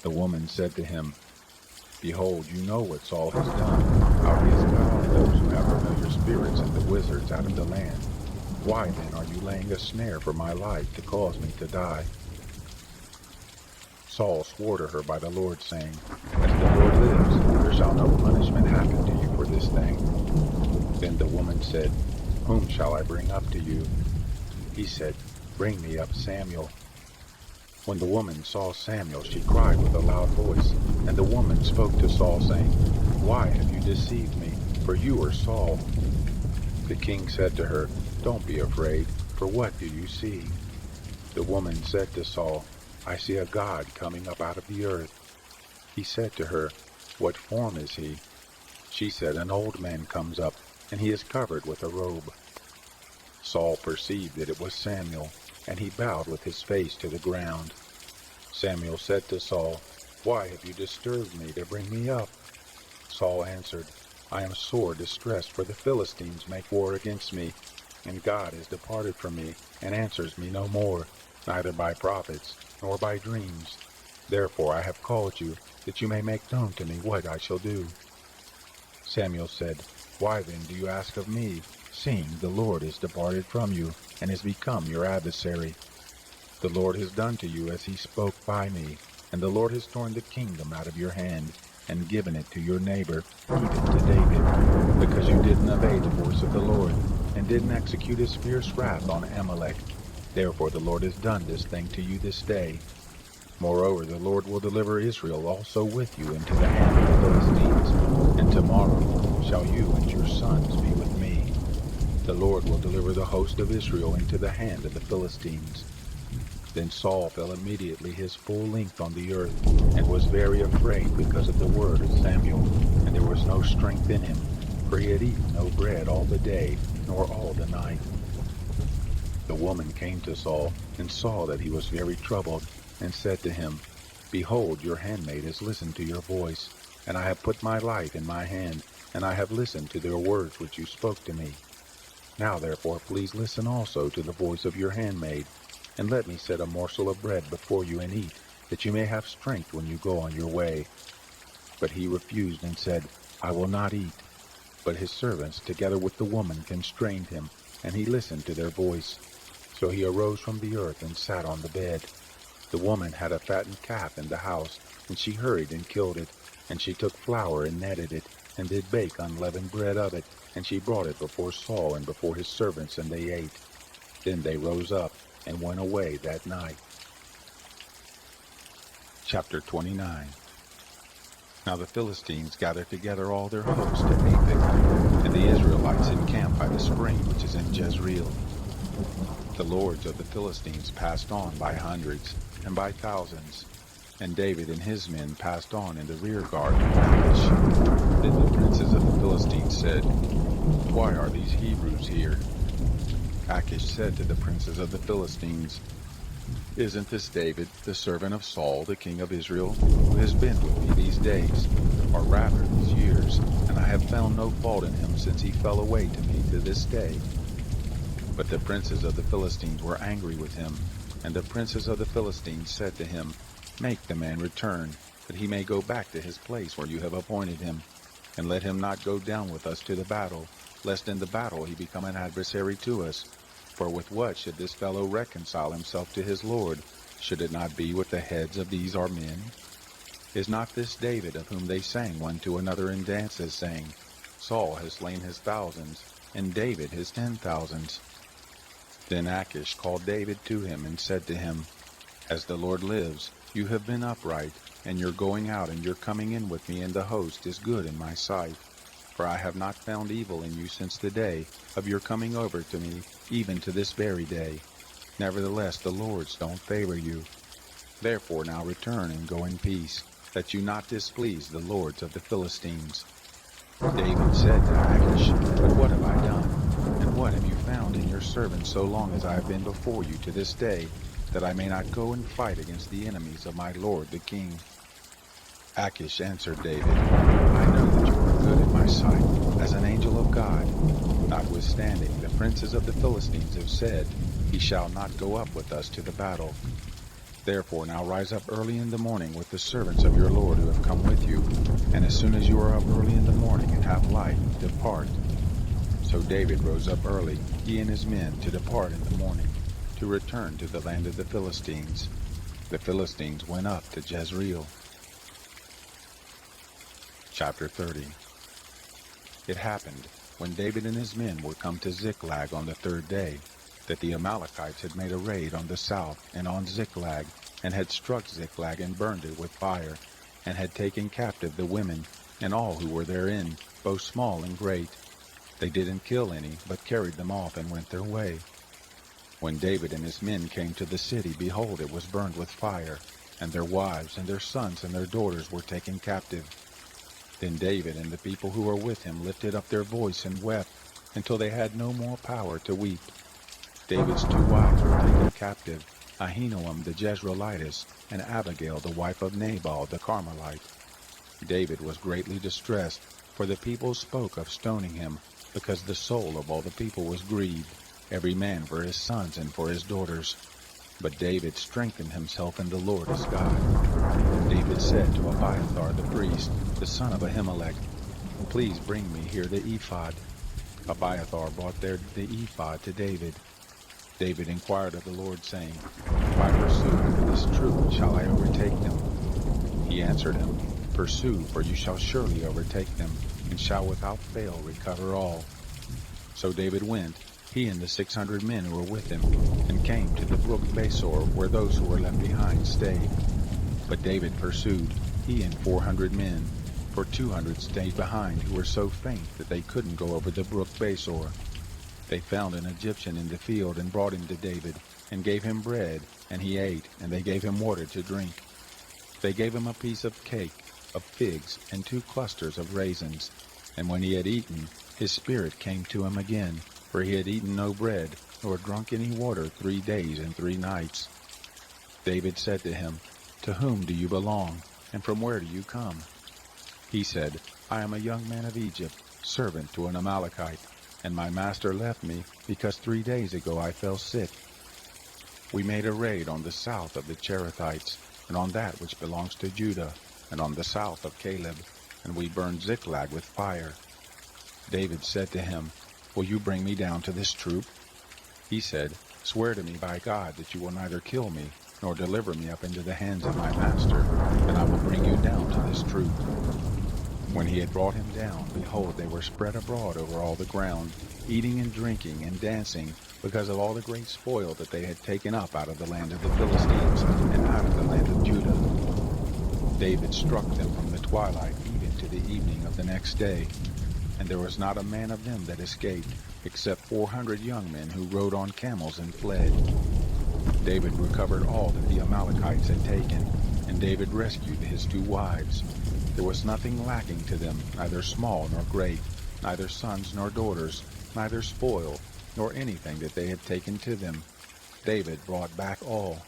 The woman said to him, "Behold, you know what Saul has done, how he has cut off those who have familiar spirits and the wizards out of the land. Why then are you laying a snare for my life to cause me to die?" Saul swore to her by the Lord, saying, "As the Lord lives, there shall no punishment happen to you for this thing." Then the woman said, "Whom shall I bring up to you?" He said, "Bring me up Samuel." When the woman saw Samuel, she cried with a loud voice, and the woman spoke to Saul, saying, "Why have you deceived me? For you are Saul." The king said to her, "Don't be afraid, for what do you see?" The woman said to Saul, "I see a god coming up out of the earth." He said to her, "What form is he?" She said, "An old man comes up, and he is covered with a robe." Saul perceived that it was Samuel, and he bowed with his face to the ground. Samuel said to Saul, "Why have you disturbed me to bring me up?" Saul answered, "I am sore distressed, for the Philistines make war against me, and God has departed from me, and answers me no more, neither by prophets, nor by dreams. Therefore I have called you, that you may make known to me what I shall do." Samuel said, "Why then do you ask of me, seeing the Lord is departed from you, and is become your adversary? The Lord has done to you as he spoke by me, and the Lord has torn the kingdom out of your hand, and given it to your neighbor, even to David, because you didn't obey the voice of the Lord, and didn't execute his fierce wrath on Amalek. Therefore the Lord has done this thing to you this day. Moreover, the Lord will deliver Israel also with you into the hand of the Philistines, and tomorrow shall you and your sons be with me. The Lord will deliver the host of Israel into the hand of the Philistines. Then Saul fell immediately his full length on the earth, and was very afraid because of the word of Samuel, and there was no strength in him, for he had eaten no bread all the day, nor all the night. The woman came to Saul, and saw that he was very troubled, and said to him, Behold, your handmaid has listened to your voice, and I have put my life in my hand, and I have listened to the words which you spoke to me. Now therefore please listen also to the voice of your handmaid, and let me set a morsel of bread before you and eat, that you may have strength when you go on your way. But he refused and said, I will not eat. But his servants, together with the woman, constrained him, and he listened to their voice. So he arose from the earth and sat on the bed. The woman had a fattened calf in the house, and she hurried and killed it. And she took flour and kneaded it, and did bake unleavened bread of it, and she brought it before Saul and before his servants, and they ate. Then they rose up and went away that night. Chapter 29. Now the Philistines gathered together all their host at Aphek, and the Israelites encamped by the spring which is in Jezreel. The lords of the Philistines passed on by hundreds and by thousands, and David and his men passed on in the rear guard of Achish. Then the princes of the Philistines said, Why are these Hebrews here? Achish said to the princes of the Philistines, Isn't this David, the servant of Saul, the king of Israel, who has been with me these days, or rather these years, and I have found no fault in him since he fell away to me to this day? But the princes of the Philistines were angry with him, and the princes of the Philistines said to him, Make the man return, that he may go back to his place where you have appointed him, and let him not go down with us to the battle, lest in the battle he become an adversary to us. For with what should this fellow reconcile himself to his Lord? Should it not be with the heads of these our men? Is not this David, of whom they sang one to another in dances, saying, Saul has slain his thousands, and David his 10,000s? Then Achish called David to him and said to him, As the Lord lives, you have been upright, and your going out and your coming in with me in the host is good in my sight. For I have not found evil in you since the day of your coming over to me, even to this very day. Nevertheless the Lords don't favor you. Therefore now return and go in peace, that you not displease the lords of the Philistines. David said to Achish, But what have I done? And what have you found in your servant so long as I have been before you to this day, that I may not go and fight against the enemies of my lord the king? Achish answered David, I know that you are good in my sight, as an angel of God. Notwithstanding, the princes of the Philistines have said, He shall not go up with us to the battle. Therefore now rise up early in the morning with the servants of your Lord who have come with you, and as soon as you are up early in the morning and have light, depart. So David rose up early, he and his men, to depart in the morning, to return to the land of the Philistines. The Philistines went up to Jezreel. Chapter 30. It happened, when David and his men were come to Ziklag on the third day, that the Amalekites had made a raid on the south and on Ziklag, and had struck Ziklag and burned it with fire, and had taken captive the women, and all who were therein, both small and great. They didn't kill any, but carried them off and went their way. When David and his men came to the city, behold, it was burned with fire, and their wives and their sons and their daughters were taken captive. Then David and the people who were with him lifted up their voice and wept, until they had no more power to weep. David's 2 wives were taken captive, Ahinoam the Jezreelitess, and Abigail the wife of Nabal the Carmelite. David was greatly distressed, for the people spoke of stoning him, because the soul of all the people was grieved, every man for his sons and for his daughters. But David strengthened himself in the Lord his God. David said to Abiathar the priest, the son of Ahimelech, Please bring me here the ephod. Abiathar brought there the ephod to David. David inquired of the Lord, saying, If I pursue after this troop, shall I overtake them? He answered him, Pursue, for you shall surely overtake them, and shall without fail recover all. So David went, he and the 600 men who were with him, and came to the brook Besor, where those who were left behind stayed. But David pursued, he and 400 men, for 200 stayed behind, who were so faint that they couldn't go over the brook Besor. They found an Egyptian in the field and brought him to David, and gave him bread, and he ate, and they gave him water to drink. They gave him a piece of cake, of figs, and 2 clusters of raisins. And when he had eaten, his spirit came to him again, for he had eaten no bread, nor drunk any water 3 days and 3 nights. David said to him, To whom do you belong, and from where do you come? He said, I am a young man of Egypt, servant to an Amalekite, and my master left me, because 3 days ago I fell sick. We made a raid on the south of the Cherethites, and on that which belongs to Judah, and on the south of Caleb, and we burned Ziklag with fire. David said to him, Will you bring me down to this troop? He said, Swear to me by God that you will neither kill me, nor deliver me up into the hands of my master, and I will bring you down to this troop. When he had brought him down, behold, they were spread abroad over all the ground, eating and drinking and dancing, because of all the great spoil that they had taken up out of the land of the Philistines, and out of the land of Judah. David struck them from the twilight even to the evening of the next day, and there was not a man of them that escaped, except 400 young men who rode on camels and fled. David recovered all that the Amalekites had taken, and David rescued his 2 wives. There was nothing lacking to them, neither small nor great, neither sons nor daughters, neither spoil, nor anything that they had taken to them. David brought back all.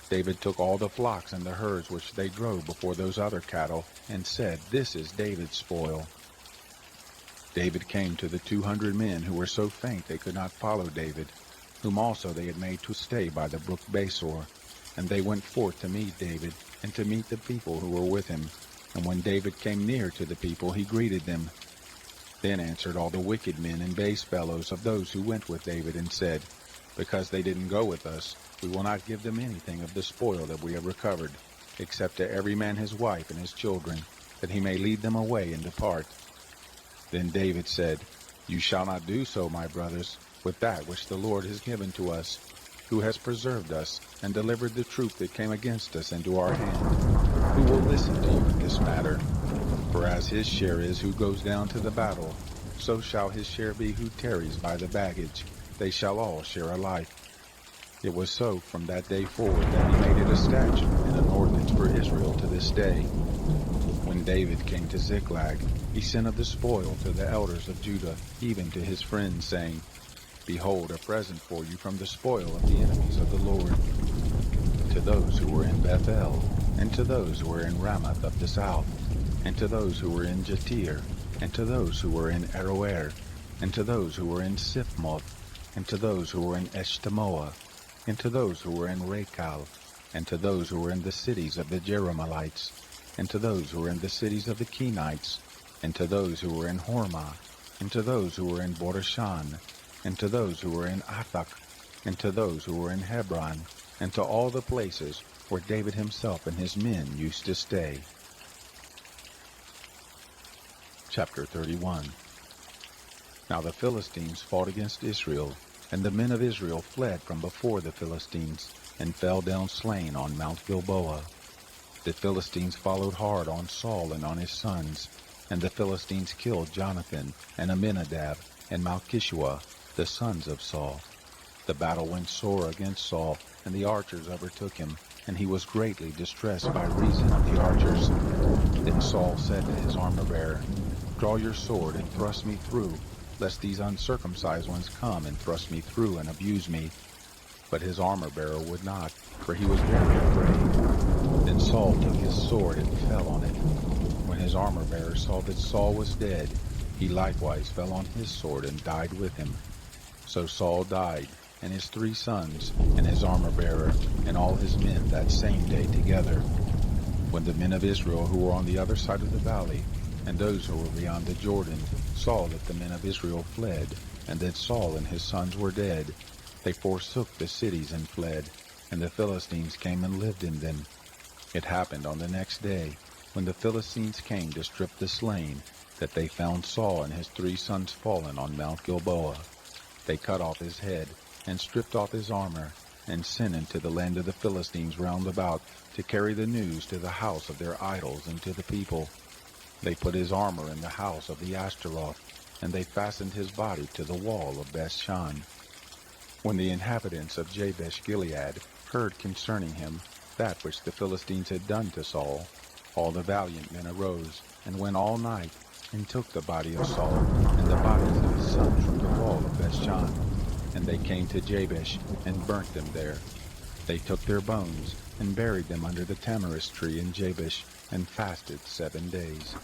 David took all the flocks and the herds which they drove before those other cattle, and said, This is David's spoil. David came to the 200 men who were so faint they could not follow David, whom also they had made to stay by the brook Besor. And they went forth to meet David, and to meet the people who were with him. And when David came near to the people, he greeted them. Then answered all the wicked men and base fellows of those who went with David, and said, Because they didn't go with us, we will not give them anything of the spoil that we have recovered, except to every man his wife and his children, that he may lead them away and depart. Then David said, You shall not do so, my brothers, with that which the Lord has given to us, who has preserved us, and delivered the troop that came against us into our hand. Who will listen to you in this matter? For as his share is who goes down to the battle, so shall his share be who tarries by the baggage. They shall all share alike. It was so from that day forward that he made it a statute and an ordinance for Israel to this day. When David came to Ziklag, he sent of the spoil to the elders of Judah, even to his friends, saying, Behold, a present for you from the spoil of the enemies of the Lord. To those who were in Bethel, and to those who were in Ramoth of the south, and to those who were in Jatir, and to those who were in Aroer, and to those who were in Siphmoth, and to those who were in Eshtemoa, and to those who were in Rachal, and to those who were in the cities of the Jerahmeelites, and to those who were in the cities of the Kenites, and to those who were in Hormah, and to those who were in Borashan, and to those who were in Athak, and to those who were in Hebron, and to all the places where David himself and his men used to stay. Chapter 31. Now the Philistines fought against Israel, and the men of Israel fled from before the Philistines, and fell down slain on Mount Gilboa. The Philistines followed hard on Saul and on his sons, and the Philistines killed Jonathan, and Aminadab, and Malchishua, the sons of Saul. The battle went sore against Saul, and the archers overtook him, and he was greatly distressed by reason of the archers. Then Saul said to his armor-bearer, Draw your sword and thrust me through, lest these uncircumcised ones come and thrust me through and abuse me. But his armor-bearer would not, for he was very afraid. Then Saul took his sword and fell on it. When his armor-bearer saw that Saul was dead, he likewise fell on his sword and died with him. So Saul died, and his 3 sons, and his armor-bearer, and all his men that same day together. When the men of Israel who were on the other side of the valley, and those who were beyond the Jordan, saw that the men of Israel fled, and that Saul and his sons were dead, they forsook the cities and fled, and the Philistines came and lived in them. It happened on the next day, When the Philistines came to strip the slain, that they found Saul and his 3 sons fallen on Mount Gilboa, they cut off his head, and stripped off his armor, and sent into the land of the Philistines round about to carry the news to the house of their idols and to the people. They put his armor in the house of the Ashtaroth, and they fastened his body to the wall of Bethshan. When the inhabitants of Jabesh Gilead heard concerning him that which the Philistines had done to Saul, all the valiant men arose, and went all night, and took the body of Saul, and the bodies of his sons from the wall of Bethshan. And they came to Jabesh, and burnt them there. They took their bones, and buried them under the tamarisk tree in Jabesh, and fasted 7 days.